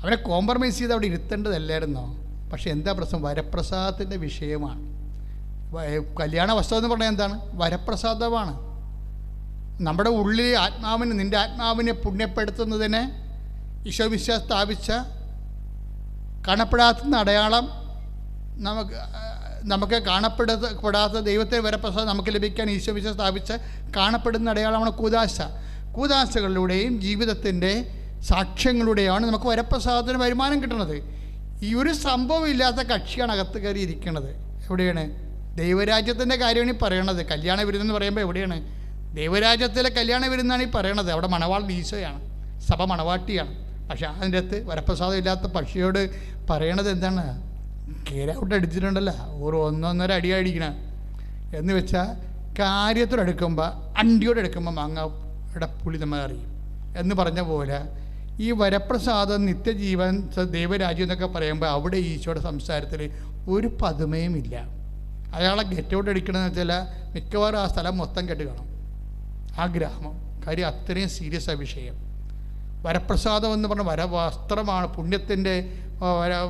അവരെ കോംപ്രമൈസ് ചെയ്ത് അവിടെ ഇരുത്തേണ്ടതല്ലായിരുന്നോ? പക്ഷെ എന്താ പ്രശ്നം? വരപ്രസാദത്തിൻ്റെ വിഷയമാണ്. കല്യാണ വസ്ത്രം എന്ന് പറഞ്ഞാൽ എന്താണ്? വരപ്രസാദമാണ്. നമ്മുടെ ഉള്ളിൽ നിൻ്റെ ആത്മാവിനെ പുണ്യപ്പെടുത്തുന്നതിന് ഈശോമിശിഹാ സ്ഥാപിച്ച കാണപ്പെടാത്ത അടയാളം, നമുക്ക് കാണപ്പെടാത്ത ദൈവത്തെ വരപ്രസാദം നമുക്ക് ലഭിക്കാൻ ഈശോമിശിഹാ സ്ഥാപിച്ച കാണപ്പെടുന്ന അടയാളമാണ് കൂദാശ. കൂദാശകളിലൂടെയും ജീവിതത്തിൻ്റെ സാക്ഷ്യങ്ങളുടെയാണ് നമുക്ക് വരപ്രസാദത്തിന് വരുമാനം കിട്ടുന്നത്. ഈ ഒരു സംഭവം ഇല്ലാത്ത കക്ഷിയാണ് അകത്ത് കയറി ഇരിക്കുന്നത്. എവിടെയാണ്? ദൈവരാജ്യത്തിൻ്റെ കാര്യമാണ് ഈ പറയണത്. കല്യാണ വിരുന്നെന്ന് പറയുമ്പോൾ എവിടെയാണ്? ദൈവരാജ്യത്തിലെ കല്യാണ വിരുന്നാണ് ഈ പറയണത്. അവിടെ മണവാൾ ഈശോയാണ്, സഭ മണവാട്ടിയാണ്. പക്ഷെ അതിൻ്റെ അകത്ത് വരപ്രസാദം ഇല്ലാത്ത പക്ഷിയോട് പറയണത് എന്താണ്? കേരൗട്ട് അടിച്ചിട്ടുണ്ടല്ലോ, ഒന്നൊന്നര അടിയടിക്കണ എന്ന് വെച്ചാൽ കാര്യത്തോടെടുക്കുമ്പോൾ അണ്ടിയോടെടുക്കുമ്പോൾ മാങ്ങയുടെ പുളി നമ്മൾ അറിയും എന്ന് പറഞ്ഞ പോലെ ഈ വരപ്രസാദം, നിത്യജീവൻ, ദൈവരാജ്യം എന്നൊക്കെ പറയുമ്പോൾ അവിടെ ഈശോയുടെ സംസാരത്തിൽ ഒരു പതുമയും ഇല്ല. അയാളെ ഗെറ്റൗട്ട് അടിക്കണമെന്ന് വെച്ചാൽ മിക്കവാറും ആ സ്ഥലം മൊത്തം കെട്ട് കാണും, ആ ഗ്രാമം. കാര്യം അത്രയും സീരിയസ് ആ വിഷയം. വരപ്രസാദം എന്ന് പറഞ്ഞാൽ വസ്ത്രമാണ്, പുണ്യത്തിൻ്റെ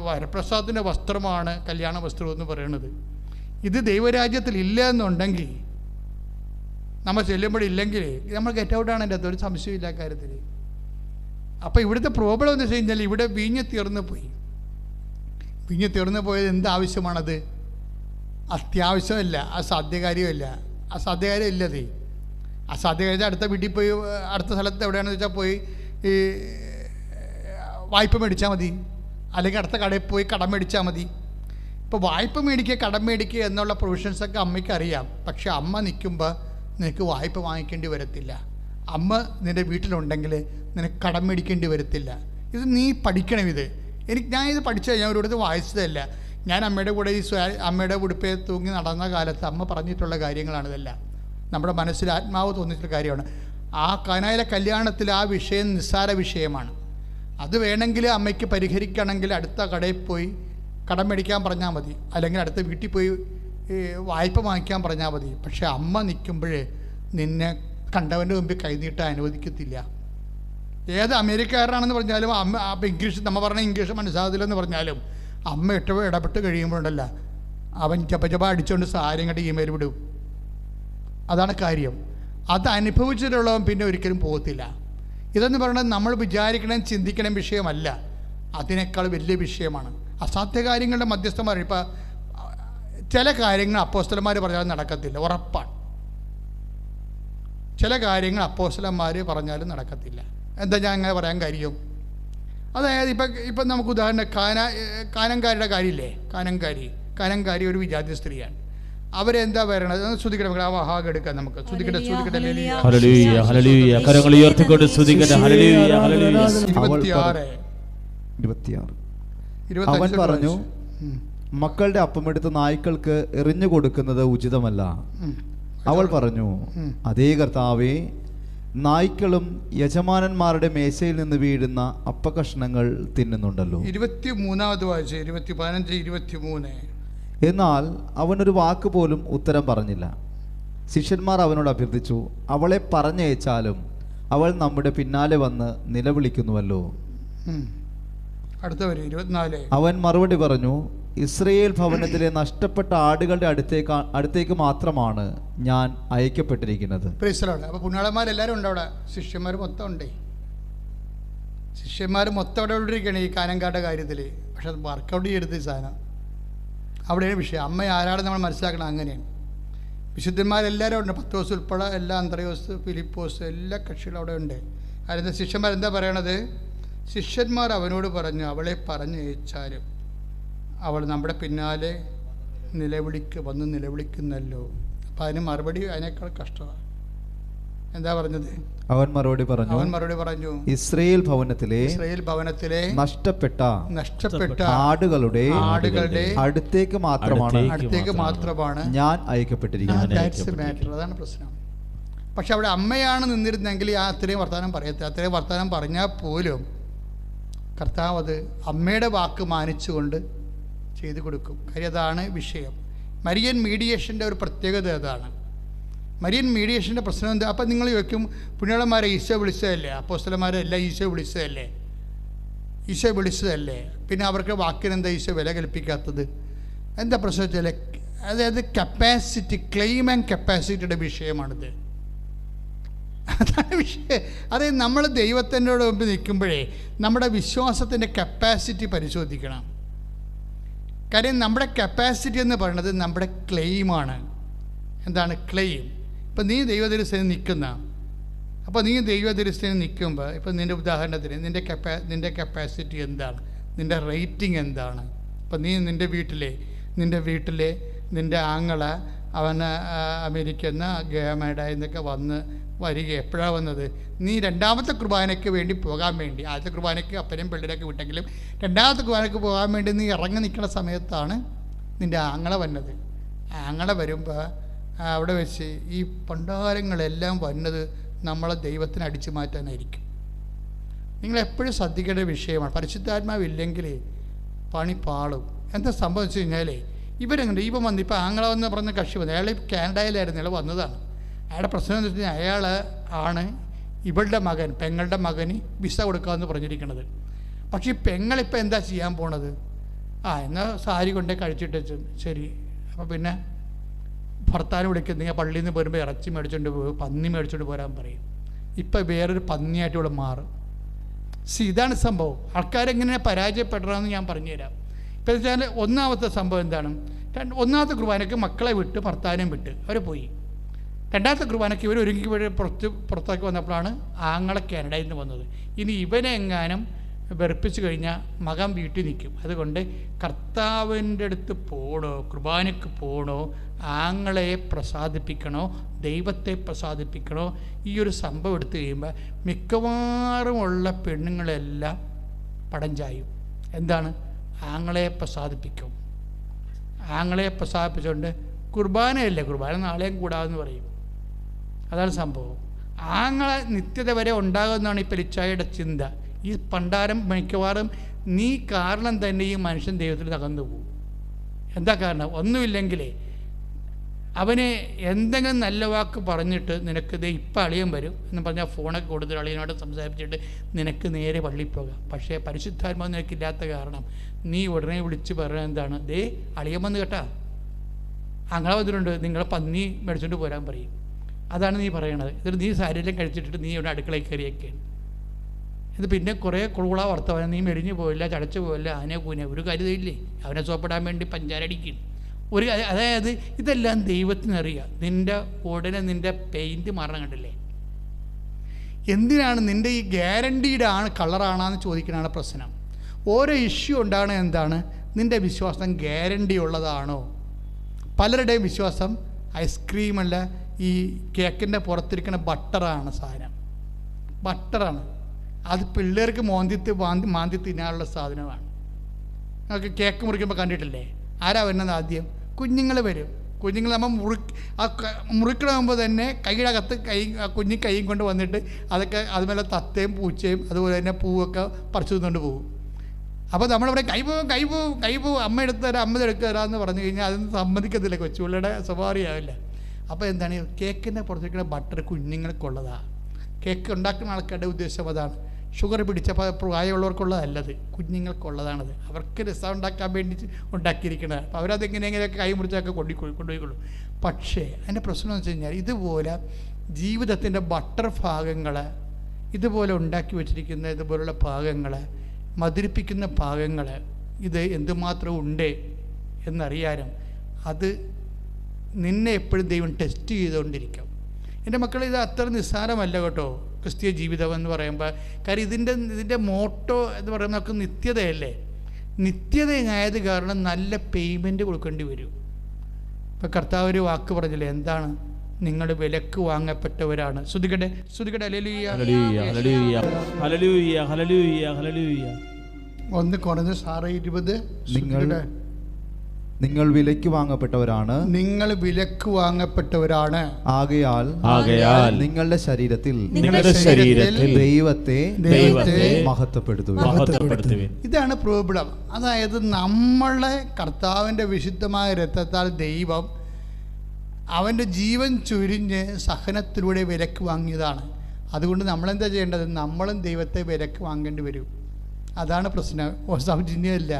വരപ്രസാദത്തിൻ്റെ വസ്ത്രമാണ് കല്യാണ വസ്ത്രം എന്ന് പറയുന്നത്. ഇത് ദൈവരാജ്യത്തിൽ ഇല്ല എന്നുണ്ടെങ്കിൽ, നമ്മൾ ചെല്ലുമ്പോഴില്ലെങ്കിൽ നമ്മൾ ഗെറ്റ് ഔട്ടാണ്. എൻ്റെ അകത്ത് ഒരു സംശയമില്ല കാര്യത്തിൽ. അപ്പോൾ ഇവിടുത്തെ പ്രോബ്ലം എന്ന് വെച്ച് കഴിഞ്ഞാൽ ഇവിടെ വീഞ്ഞ് തീർന്നു പോയി. വീഞ്ഞ് തീർന്നു പോയത് എന്താവശ്യമാണത്? അത്യാവശ്യമല്ല, അസാധ്യകാര്യമല്ല. അസാധ്യകാര്യം ഇല്ലതേ. അസാധ്യകാര്യം അടുത്ത വീട്ടിൽ പോയി, അടുത്ത സ്ഥലത്ത് എവിടെയാണെന്ന് വെച്ചാൽ പോയി ഈ വായ്പ മേടിച്ചാൽ മതി, അല്ലെങ്കിൽ അടുത്ത കടയിൽ പോയി കടം മേടിച്ചാൽ മതി. ഇപ്പോൾ വായ്പ മേടിക്കുക, കടം മേടിക്കുക എന്നുള്ള പ്രൊവിഷൻസൊക്കെ അമ്മയ്ക്ക് അറിയാം. പക്ഷെ അമ്മ നിൽക്കുമ്പോൾ നിനക്ക് വായ്പ വാങ്ങിക്കേണ്ടി വരത്തില്ല. അമ്മ നിൻ്റെ വീട്ടിലുണ്ടെങ്കിൽ നിനക്ക് കടം മേടിക്കേണ്ടി വരത്തില്ല. ഇത് നീ പഠിക്കണം. ഞാനിത് പഠിച്ചത് ഞാൻ ഒരിടത്ത് വായിച്ചതല്ല. ഞാൻ അമ്മയുടെ കൂടെ അമ്മയുടെ ഉടുപ്പേ തൂങ്ങി നടന്ന കാലത്ത് അമ്മ പറഞ്ഞിട്ടുള്ള കാര്യങ്ങളാണിതെല്ലാം. നമ്മുടെ മനസ്സിൽ ആത്മാവ് തോന്നിയിട്ടുള്ള കാര്യമാണ്. ആ കാനായിലെ കല്യാണത്തിൽ ആ വിഷയം നിസ്സാര വിഷയമാണ്. അത് വേണമെങ്കിൽ അമ്മയ്ക്ക് പരിഹരിക്കണമെങ്കിൽ അടുത്ത കടയിൽ പോയി കടം മേടിക്കാൻ പറഞ്ഞാൽ മതി, അല്ലെങ്കിൽ അടുത്ത വീട്ടിൽ പോയി വായ്പ വാങ്ങിക്കാൻ പറഞ്ഞാൽ മതി. പക്ഷെ അമ്മ നിൽക്കുമ്പോഴേ നിന്നെ കണ്ടവൻ്റെ മുമ്പിൽ കൈനീട്ടാൻ അനുവദിക്കത്തില്ല. ഏത് അമേരിക്കക്കാരനാണെന്ന് പറഞ്ഞാലും അമ്മ ഇംഗ്ലീഷ്, നമ്മൾ പറഞ്ഞ ഇംഗ്ലീഷ് മനസ്സിലാകത്തില്ലെന്ന് പറഞ്ഞാലും അമ്മ ഇടപെട്ട് കഴിയുമ്പോഴല്ല അവൻ ചപ്പ അടിച്ചുകൊണ്ട് സാരി ഇങ്ങോട്ട് ഇമെയിൽ വിടും. അതാണ് കാര്യം. അത് അനുഭവിച്ചിട്ടുള്ളവൻ പിന്നെ ഒരിക്കലും പോകത്തില്ല. ഇതെന്ന് പറയുന്നത് നമ്മൾ വിചാരിക്കണം ചിന്തിക്കണം വിഷയമല്ല, അതിനേക്കാൾ വലിയ വിഷയമാണ്. അസാധ്യ കാര്യങ്ങളുടെ മധ്യസ്ഥന്മാർ. ഇപ്പം ചില കാര്യങ്ങൾ അപ്പോസ്തലന്മാർ പറഞ്ഞാലും നടക്കത്തില്ല, ഉറപ്പാണ്. ചില കാര്യങ്ങൾ അപ്പോസ്തലന്മാർ പറഞ്ഞാലും നടക്കത്തില്ല. എന്താ ഞാൻ അങ്ങനെ പറയാൻ കാര്യം? അതായത് ഇപ്പം നമുക്ക് ഉദാഹരണം കാനംകാരിയുടെ കാര്യമില്ലേ? കാനംകാരി ഒരു വിജാതി സ്ത്രീയാണ്. അവരെന്താ പറയണത്? ശ്രദ്ധിക്കണം. ആ വഹാഗ് എടുക്കാം നമുക്ക്. ശ്രദ്ധിക്കട്ടെ. Hallelujah hallelujah. കരങ്ങൾ ഉയർത്തിക്കൊണ്ട് സ്തുതിക്കട്ടെ. Hallelujah hallelujah. 26 അവൻ പറഞ്ഞു, മക്കളുടെ അപ്പമെടുത്ത് നായ്ക്കൾക്ക് എറിഞ്ഞു കൊടുക്കുന്നത് ഉചിതമല്ല. അവൾ പറഞ്ഞു, അതേ കർത്താവേ, നായ്ക്കളും യജമാനന്മാരുടെ മേശയിൽ നിന്ന് വീഴുന്ന അപ്പകഷ്ണങ്ങൾ തിന്നുന്നുണ്ടല്ലോ. 23 വായിച്ച് 15-23. എന്നാൽ അവനൊരു വാക്ക് പോലും ഉത്തരം പറഞ്ഞില്ല. ശിഷ്യന്മാർ അവനോട് അഭ്യർത്ഥിച്ചു, അവളെ പറഞ്ഞയച്ചാലും അവൾ നമ്മുടെ പിന്നാലെ വന്ന് നിലവിളിക്കുന്നുവല്ലോ. അടുത്ത വരി 24. അവൻ മറുപടി പറഞ്ഞു, ഇസ്രയേൽ ഭവനത്തിലെ നഷ്ടപ്പെട്ട ആടുകളുടെ അടുത്തേക്ക് മാത്രമാണ് ഞാൻ അയക്കപ്പെട്ടിരിക്കുന്നത്. അപ്പോൾ പുണ്യാളന്മാരെല്ലാവരും ഉണ്ട് അവിടെ. ശിഷ്യന്മാർ മൊത്തം ഉണ്ടേ. ശിഷ്യന്മാർ മൊത്തം അവിടെ ഇരിക്കുകയാണ് ഈ കാനങ്കാരുടെ കാര്യത്തിൽ. പക്ഷെ അത് വർക്കൗട്ട് ചെയ്തെടുത്ത സാധനം അവിടെയാണ് വിഷയം. അമ്മ ആരാണെന്ന് നമ്മൾ മനസ്സിലാക്കണം. അങ്ങനെയാണ് വിശുദ്ധന്മാരെല്ലാവരും ഉണ്ട്. പത്രോസ് ഉൾപ്പെടെ എല്ലാ, അന്ത്രയോസ്, ഫിലിപ്പോസ്, എല്ലാ കക്ഷികളും അവിടെ ഉണ്ട്. അതിൻ്റെ ശിഷ്യന്മാരെന്താ പറയണത്? ശിഷ്യന്മാർ അവനോട് പറഞ്ഞു, അവളെ പറഞ്ഞയച്ചാലും അവൾ നമ്മുടെ പിന്നാലെ വന്ന് നിലവിളിക്കുന്നല്ലോ. അപ്പം അതിന് മറുപടി അതിനേക്കാൾ കഷ്ടമാണ്. എന്താ പറഞ്ഞത്? അവൻ മറുപടി പറഞ്ഞു, ഇസ്രയേൽ ഭവനത്തിലെ നഷ്ടപ്പെട്ട ആടുകളുടെ അടുത്തേക്ക് മാത്രമാണ് ഞാൻ അയക്കപ്പെട്ടിരിക്കുന്നത്. അതാണ് പ്രശ്നം. പക്ഷെ അവിടെ അമ്മയാണ് നിന്നിരുന്നെങ്കിൽ അത്രയും വർത്തമാനം പറയത്തില്ല. അത്രയും വർത്തമാനം പറഞ്ഞാൽ പോലും കർത്താവ് അത് അമ്മയുടെ വാക്ക് മാനിച്ചുകൊണ്ട് ചെയ്തു കൊടുക്കും. കാര്യം അതാണ് വിഷയം. മരിയൻ മീഡിയേഷൻ്റെ ഒരു പ്രത്യേകത അതാണ്. മരിയൻ മീഡിയേഷൻ്റെ പ്രശ്നം എന്താ? അപ്പം നിങ്ങൾ ചോദിക്കും, പുണ്യാളന്മാരെ ഈശോ വിളിച്ചതല്ലേ? അപ്പോസ്തലന്മാരെ എല്ലാം ഈശോ വിളിച്ചതല്ലേ? പിന്നെ അവർക്ക് വാക്കിനെന്താ ഈശോ വില കൽപ്പിക്കാത്തത്? എന്താ പ്രശ്നം വെച്ചാൽ, അതായത് കപ്പാസിറ്റി, ക്ലെയിം ആൻഡ് കപ്പാസിറ്റിയുടെ വിഷയമാണിത്. അതാണ് വിഷയം. അതായത് നമ്മൾ ദൈവത്തിൻ്റെ മുമ്പ് നിൽക്കുമ്പോഴേ നമ്മുടെ വിശ്വാസത്തിൻ്റെ കപ്പാസിറ്റി പരിശോധിക്കണം. കാര്യം നമ്മുടെ കപ്പാസിറ്റി എന്ന് പറയുന്നത് നമ്മുടെ ക്ലെയിമാണ്. എന്താണ് ക്ലെയിം? ഇപ്പം നീ ദൈവദരിസ്ഥയിൽ നിൽക്കുന്ന, അപ്പോൾ നീ ദൈവദരിസ്ഥയിൽ നിൽക്കുമ്പോൾ ഇപ്പം നിൻ്റെ ഉദാഹരണത്തിന് നിൻ്റെ കപ്പാസിറ്റി എന്താണ്? നിൻ്റെ റേറ്റിംഗ് എന്താണ്? ഇപ്പം നീ നിൻ്റെ വീട്ടിലെ നിൻ്റെ ആങ്ങള അവന് അമേരിക്കന്ന് ഗേമേഡായെന്നൊക്കെ വരിക എപ്പോഴാണ് വന്നത്? നീ രണ്ടാമത്തെ കുർബാനയ്ക്ക് വേണ്ടി പോകാൻ വേണ്ടി, ആദ്യത്തെ കുർബാനയ്ക്ക് അപ്പനെയും പിള്ളേരൊക്കെ വിട്ടെങ്കിലും രണ്ടാമത്തെ കുർബാനയ്ക്ക് പോകാൻ വേണ്ടി നീ ഇറങ്ങി നിൽക്കുന്ന സമയത്താണ് നിൻ്റെ ആങ്ങള വന്നത്. ആങ്ങള വരുമ്പോൾ അവിടെ വെച്ച് ഈ പണ്ടാരങ്ങളെല്ലാം വന്നത് നമ്മളെ ദൈവത്തിന് അടിച്ചു മാറ്റാനായിരിക്കും. നിങ്ങളെപ്പോഴും ശ്രദ്ധിക്കേണ്ട വിഷയമാണ്. പരിശുദ്ധാത്മാവില്ലെങ്കിൽ പണി പാളും. എന്താ സംഭവം വെച്ച് കഴിഞ്ഞാൽ ഇവരെങ്ങനെ വന്ന് ഇപ്പോൾ ആങ്ങള വന്ന് പറഞ്ഞ കക്ഷി വന്നു. അയാൾ കാനഡയിലായിരുന്നു, അയാൾ വന്നതാണ്. അയാളുടെ പ്രശ്നം എന്ന് വെച്ച് കഴിഞ്ഞാൽ അയാൾ ആണ് ഇവളുടെ പെങ്ങളുടെ മകന് വിസ കൊടുക്കാമെന്ന് പറഞ്ഞിരിക്കുന്നത്. പക്ഷേ ഈ പെങ്ങളിപ്പോൾ എന്താ ചെയ്യാൻ പോണത്? എന്നാൽ സാരി കൊണ്ടേ കഴിച്ചിട്ട് ശരി. അപ്പോൾ പിന്നെ ഭർത്താവിനെ വിളിക്കുന്നെങ്കിൽ പള്ളിയിൽ നിന്ന് വരുമ്പോൾ ഇറച്ചി മേടിച്ചുകൊണ്ട് പോകും, പന്നി മേടിച്ചുകൊണ്ട് പോരാൻ പറയും. ഇപ്പം വേറൊരു പന്നിയായിട്ട് ഇവിടെ മാറും. ഇതാണ് സംഭവം. ആൾക്കാരെങ്ങനെ പരാജയപ്പെടണമെന്ന് ഞാൻ പറഞ്ഞുതരാം. ഇപ്പം വെച്ചാൽ ഒന്നാമത്തെ സംഭവം എന്താണ്? ഒന്നാമത്തെ കുർബാനയ്ക്ക് മക്കളെ വിട്ട് ഭർത്താവിനെയും വിട്ട് അവർ പോയി. രണ്ടാമത്തെ കുർബാനയ്ക്ക് ഇവർ ഒരുങ്ങി പുറത്തേക്ക് വന്നപ്പോഴാണ് ആങ്ങളെ കാനഡയിൽ നിന്ന് വന്നത്. ഇനി ഇവനെ എങ്ങാനും വെറുപ്പിച്ച് കഴിഞ്ഞാൽ മകൻ വീട്ടിൽ നിൽക്കും. അതുകൊണ്ട് കർത്താവിൻ്റെ അടുത്ത് പോകണോ, കുർബാനയ്ക്ക് പോകണോ, ആങ്ങളെ പ്രസാദിപ്പിക്കണോ, ദൈവത്തെ പ്രസാദിപ്പിക്കണോ, ഈ ഒരു സംഭവം എടുത്തു കഴിയുമ്പോൾ മിക്കവാറുമുള്ള പെണ്ണുങ്ങളെല്ലാം പടം ചായും. എന്താണ്? ആങ്ങളെ പ്രസാദിപ്പിക്കും. ആങ്ങളെ പ്രസാദിപ്പിച്ചുകൊണ്ട് കുർബാനയല്ലേ, കുർബാന നാളെയും കൂടാതെന്ന് പറയും. അതാണ് സംഭവം. ആങ്ങളെ നിത്യത വരെ ഉണ്ടാകുമെന്നാണ് ഈ പെരിച്ചായുടെ ചിന്ത. ഈ പണ്ടാരം മിക്കവാറും നീ കാരണം തന്നെ ഈ മനുഷ്യൻ ദൈവത്തിൽ തകർന്നു പോകും. എന്താ കാരണം? ഒന്നുമില്ലെങ്കിലേ അവന് എന്തെങ്കിലും നല്ല വാക്ക് പറഞ്ഞിട്ട് നിനക്ക് ദേ ഇപ്പം അളിയൻ വരും എന്ന് പറഞ്ഞാൽ ഫോണൊക്കെ കൊടുത്തിട്ട് അളിയനോട് സംസാരിച്ചിട്ട് നിനക്ക് നേരെ പള്ളിയിൽ പോകാം. പക്ഷേ പരിശുദ്ധാത്മാവ് നിനക്കില്ലാത്ത കാരണം നീ ഉടനെ വിളിച്ച് പറയുന്നത് എന്താണ്? ദേ അളിയൻ വന്ന് കേട്ടാ, അങ്ങനെ വന്നിട്ടുണ്ട്, നിങ്ങളെ പന്നി മേടിച്ചുകൊണ്ട് പോരാൻ പറയും. അതാണ് നീ പറയണത്. എന്നിട്ട് നീ സാരിയെല്ലാം കഴിച്ചിട്ട് നീ ഇവിടെ അടുക്കളയിൽ കയറിയൊക്കെയാണ്. ഇത് പിന്നെ കുറേ കുളുകുള വർത്തമാനം, നീ മെലിഞ്ഞു പോയില്ല, ചടച്ചു പോയില്ല, ആനെ കൂനെ ഒരു കാര്യമില്ലേ, അവനെ സോപ്പിടാൻ വേണ്ടി പഞ്ചാരടിക്കും ഒരു. അതായത് ഇതെല്ലാം ദൈവത്തിനറിയാം. നിൻ്റെ ഉടനെ നിൻ്റെ പെയിൻറ്റ് മാറണം കണ്ടില്ലേ? എന്തിനാണ് നിൻ്റെ ഈ ഗ്യാരണ്ടീഡ് ആണ് കളറാണെന്ന് ചോദിക്കണതാണ് പ്രശ്നം. ഓരോ ഇഷ്യൂ ഉണ്ടാകണത് എന്താണ്? നിൻ്റെ വിശ്വാസം ഗ്യാരണ്ടി ഉള്ളതാണോ? പലരുടെയും വിശ്വാസം ഐസ്ക്രീമല്ല, ഈ കേക്കിൻ്റെ പുറത്തിരിക്കുന്ന ബട്ടറാണ് സാധനം. ബട്ടറാണ് അത്. പിള്ളേർക്ക് മാന്തി തിന്നാനുള്ള സാധനമാണ്. നമുക്ക് കേക്ക് മുറിക്കുമ്പോൾ കണ്ടിട്ടില്ലേ? ആരാ വരുന്നത് ആദ്യം? കുഞ്ഞുങ്ങൾ വരും. കുഞ്ഞുങ്ങൾ നമ്മൾ മുറിക്കണമുമ്പോൾ തന്നെ കൈയുടെ അകത്ത് കുഞ്ഞി കൈയും കൊണ്ട് വന്നിട്ട് അതൊക്കെ അതുപോലെ തത്തയും പൂച്ചയും അതുപോലെ തന്നെ പൂവൊക്കെ പറിച്ചു തിന്നുകൊണ്ട് പോകും. അപ്പോൾ നമ്മളിവിടെ കൈ പോവും അമ്മ എടുത്ത് തരാം, അമ്മ എടുത്ത് തരാമെന്ന് പറഞ്ഞു കഴിഞ്ഞാൽ അതൊന്നും സമ്മതിക്കത്തില്ല, കൊച്ചുപിള്ളയുടെ സ്വഭാവമാവില്ല. അപ്പോൾ എന്താണ്? കേക്കിൻ്റെ പുറത്തിരിക്കുന്ന ബട്ടർ കുഞ്ഞുങ്ങൾക്കുള്ളതാണ്. കേക്ക് ഉണ്ടാക്കുന്ന ആൾക്കാരുടെ ഉദ്ദേശം അതാണ്. ഷുഗർ പിടിച്ച പ്രായമുള്ളവർക്കുള്ളതല്ലത്, കുഞ്ഞുങ്ങൾക്കുള്ളതാണത്. അവർക്ക് രസം ഉണ്ടാക്കാൻ വേണ്ടി ഉണ്ടാക്കിയിരിക്കുന്നതാണ്. അപ്പോൾ അവരതെങ്ങനെയെങ്കിലൊക്കെ കൈ മുറിച്ചൊക്കെ കൊണ്ടുപോയിക്കൊള്ളും. പക്ഷേ അതിൻ്റെ പ്രശ്നം എന്ന് വെച്ച് കഴിഞ്ഞാൽ ഇതുപോലെ ജീവിതത്തിൻ്റെ ബട്ടർ ഭാഗങ്ങൾ ഇതുപോലെ ഉണ്ടാക്കി വെച്ചിരിക്കുന്ന ഇതുപോലുള്ള ഭാഗങ്ങൾ, മധുരിപ്പിക്കുന്ന ഭാഗങ്ങൾ, ഇത് എന്തുമാത്രം ഉണ്ട് എന്നറിയാനും അത് നിന്നെ എപ്പോഴും ദൈവം ടെസ്റ്റ് ചെയ്തുകൊണ്ടിരിക്കും. എൻ്റെ മക്കളെ, ഇത് അത്ര നിസ്സാരമല്ല കേട്ടോ ക്രിസ്തീയ ജീവിതം എന്ന് പറയുമ്പോൾ. കാര്യം ഇതിൻ്റെ മോട്ടോ എന്ന് പറയുമ്പോൾ നമുക്ക് നിത്യതയല്ലേ. നിത്യതയായത് കാരണം നല്ല പേയ്മെൻറ്റ് കൊടുക്കേണ്ടി വരും. ഇപ്പം കർത്താവ് ഒരു വാക്ക് പറഞ്ഞില്ലേ, എന്താണ്? നിങ്ങൾ വിലക്ക് വാങ്ങപ്പെട്ടവരാണ്. ശ്രുതികട്ടെ hallelujah hallelujah hallelujah hallelujah hallelujah. 1 Corinthians 6:20. നിങ്ങൾ വിലയ്ക്ക് വാങ്ങപ്പെട്ടവരാണ്. നിങ്ങൾ വിലക്ക് വാങ്ങപ്പെട്ടവരാണ്. ആകയാൽ നിങ്ങളുടെ ശരീരത്തിൽ ദൈവത്തെ മഹത്വപ്പെടുത്തുവിൻ. ഇതാണ് പ്രോബ്ലം. അതായത് നമ്മളെ കർത്താവിൻ്റെ വിശുദ്ധമായ രക്തത്താൽ ദൈവം അവൻ്റെ ജീവൻ ചുരിഞ്ഞ് സഹനത്തിലൂടെ വിലക്ക് വാങ്ങിയതാണ്. അതുകൊണ്ട് നമ്മളെന്താ ചെയ്യേണ്ടത്? നമ്മളും ദൈവത്തെ വിലക്ക് വാങ്ങേണ്ടി വരും. അതാണ് പ്രശ്നം. സൗജന്യമല്ല.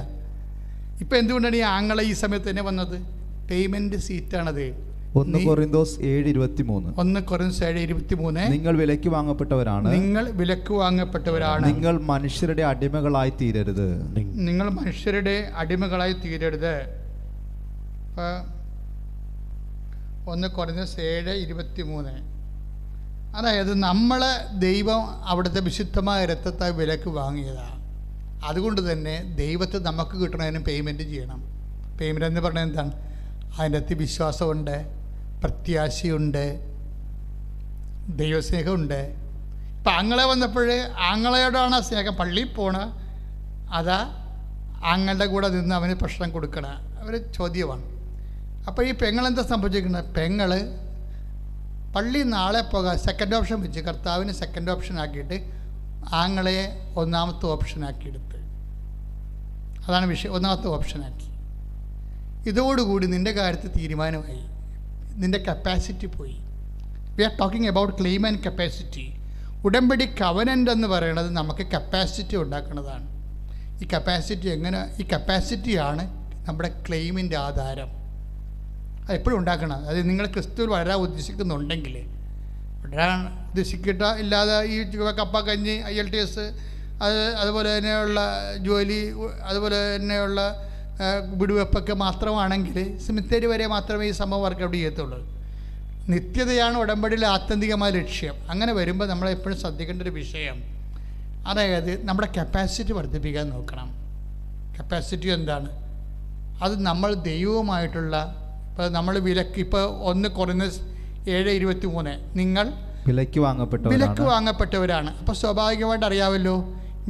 ഇപ്പം എന്തുകൊണ്ടാണ് ഈ ആങ്ങളെ ഈ സമയത്ത് തന്നെ വന്നത്? പേയ്മെൻറ്റ് സീറ്റാണത്. 1 കൊറിന്തോസ് 7:23. 1 Corinthians 7:23. നിങ്ങൾ വിലയ്ക്ക് വാങ്ങപ്പെട്ടവരാണ്. നിങ്ങൾ വിലക്ക് വാങ്ങപ്പെട്ടവരാണ്. നിങ്ങൾ മനുഷ്യരുടെ അടിമകളായി തീരരുത്. നിങ്ങൾ മനുഷ്യരുടെ അടിമകളായി തീരരുത്. 1 Corinthians 7:23. അതായത് നമ്മളെ ദൈവം അവിടുത്തെ വിശുദ്ധമായ രക്തത്താൽ വിലക്ക് വാങ്ങിയതാണ്. അതുകൊണ്ട് തന്നെ ദൈവത്തെ നമുക്ക് കിട്ടണതിന് പേയ്മെൻറ്റ് ചെയ്യണം. പേയ്മെൻറ്റ് എന്ന് പറഞ്ഞാൽ എന്താണ്? അതിൻ്റെ അകത്ത് വിശ്വാസമുണ്ട്, പ്രത്യാശയുണ്ട്, ദൈവസ്നേഹമുണ്ട്. ഇപ്പം ആങ്ങളെ വന്നപ്പോൾ ആങ്ങളയോടാണ് ആ സ്നേഹം. പള്ളിയിൽ പോണ അതാ ആങ്ങളുടെ കൂടെ നിന്ന് അവന് പ്രശ്നം കൊടുക്കണ ഒരു ചോദ്യമാണ്. അപ്പോൾ ഈ പെങ്ങളെന്താ സംഭവിച്ചിരിക്കുന്നത്? പെങ്ങൾ പള്ളി നാളെ പോകാൻ സെക്കൻഡ് ഓപ്ഷൻ വെച്ച് കർത്താവിന് സെക്കൻഡ് ഓപ്ഷൻ ആക്കിയിട്ട് ആങ്ങളയെ ഒന്നാമത്തെ ഓപ്ഷനാക്കിയെടുത്ത്. അതാണ് വിഷയം. ഒന്നാമത്തെ ഓപ്ഷനാക്കി. ഇതോടുകൂടി നിൻ്റെ കാര്യത്തിൽ തീരുമാനമായി. നിൻ്റെ കപ്പാസിറ്റി പോയി. We are talking about claim and capacity. ഉടമ്പടി കവനൻ്റ് എന്ന് പറയുന്നത് നമുക്ക് കപ്പാസിറ്റി ഉണ്ടാക്കുന്നതാണ്. ഈ കപ്പാസിറ്റി എങ്ങനെ? ഈ കപ്പാസിറ്റിയാണ് നമ്മുടെ ക്ലെയിമിൻ്റെ ആധാരം. അത് എപ്പോഴും ഉണ്ടാക്കണം. അത് നിങ്ങൾ ക്രിസ്തുവിൽ വളരാൻ ഉദ്ദേശിക്കുന്നുണ്ടെങ്കിൽ, വളരാൻ ഉദ്ദേശിക്കട്ട ഇല്ലാതെ ഈ കപ്പ കഞ്ഞി IELTS അതുപോലെ തന്നെയുള്ള ജോലി അതുപോലെ തന്നെയുള്ള വിടുവെപ്പൊക്കെ മാത്രമാണെങ്കിൽ സെമിത്തേരി വരെ മാത്രമേ ഈ സംഭവം വർക്കൗട്ട് ചെയ്യത്തുള്ളൂ. നിത്യതയാണ് ഉടമ്പടിയിലെ ആത്യന്തികമായ ലക്ഷ്യം. അങ്ങനെ വരുമ്പോൾ നമ്മളെപ്പോഴും ശ്രദ്ധിക്കേണ്ട ഒരു വിഷയം, അതായത് നമ്മുടെ കപ്പാസിറ്റി വർദ്ധിപ്പിക്കാൻ നോക്കണം. കപ്പാസിറ്റി എന്താണ്? അത് നമ്മൾ ദൈവവുമായിട്ടുള്ള, ഇപ്പോൾ നമ്മൾ വിലക്ക്, ഇപ്പോൾ 1 Corinthians 7:23 നിങ്ങൾ വിലയ്ക്ക് വാങ്ങപ്പെട്ടവരാണ്. അപ്പോൾ സ്വാഭാവികമായിട്ട് അറിയാമല്ലോ,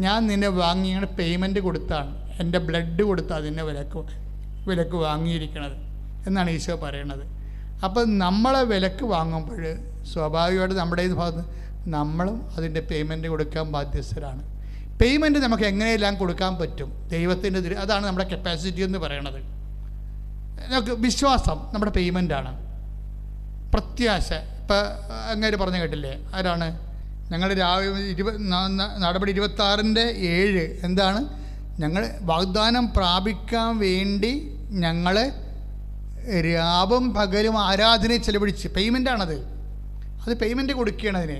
ഞാൻ നിന്നെ വാങ്ങിയാണ് പേയ്മെൻറ്റ് കൊടുത്താണ്, എൻ്റെ ബ്ലഡ് കൊടുത്താണ് നിന്നെ വിലക്ക് വാങ്ങിയിരിക്കണത് എന്നാണ് ഈശോ പറയണത്. അപ്പം നമ്മളെ വിലക്ക് വാങ്ങുമ്പോൾ സ്വാഭാവികമായിട്ട് നമ്മുടെ ഈ ഭാഗത്ത് നമ്മളും അതിൻ്റെ പേയ്മെൻറ്റ് കൊടുക്കാൻ ബാധ്യസ്ഥരാണ്. പേയ്മെൻറ്റ് നമുക്ക് എങ്ങനെയെല്ലാം കൊടുക്കാൻ പറ്റും? ദൈവത്തിൻ്റെ അതാണ് നമ്മുടെ കപ്പാസിറ്റി എന്ന് പറയണത്. നമുക്ക് വിശ്വാസം നമ്മുടെ പേയ്മെൻറ്റാണ്. പ്രത്യാശ. ഇപ്പം അങ്ങനെ പറഞ്ഞു കേട്ടില്ലേ? ആരാണ്? ഞങ്ങൾ രാവിലെ നടപടി 26:7 എന്താണ്? ഞങ്ങൾ വാഗ്ദാനം പ്രാപിക്കാൻ വേണ്ടി ഞങ്ങൾ രാവും പകലും ആരാധനയെ ചെലവഴിച്ച്, പേയ്മെൻ്റാണത്, അത് പേയ്മെൻറ്റ് കൊടുക്കുകയാണ്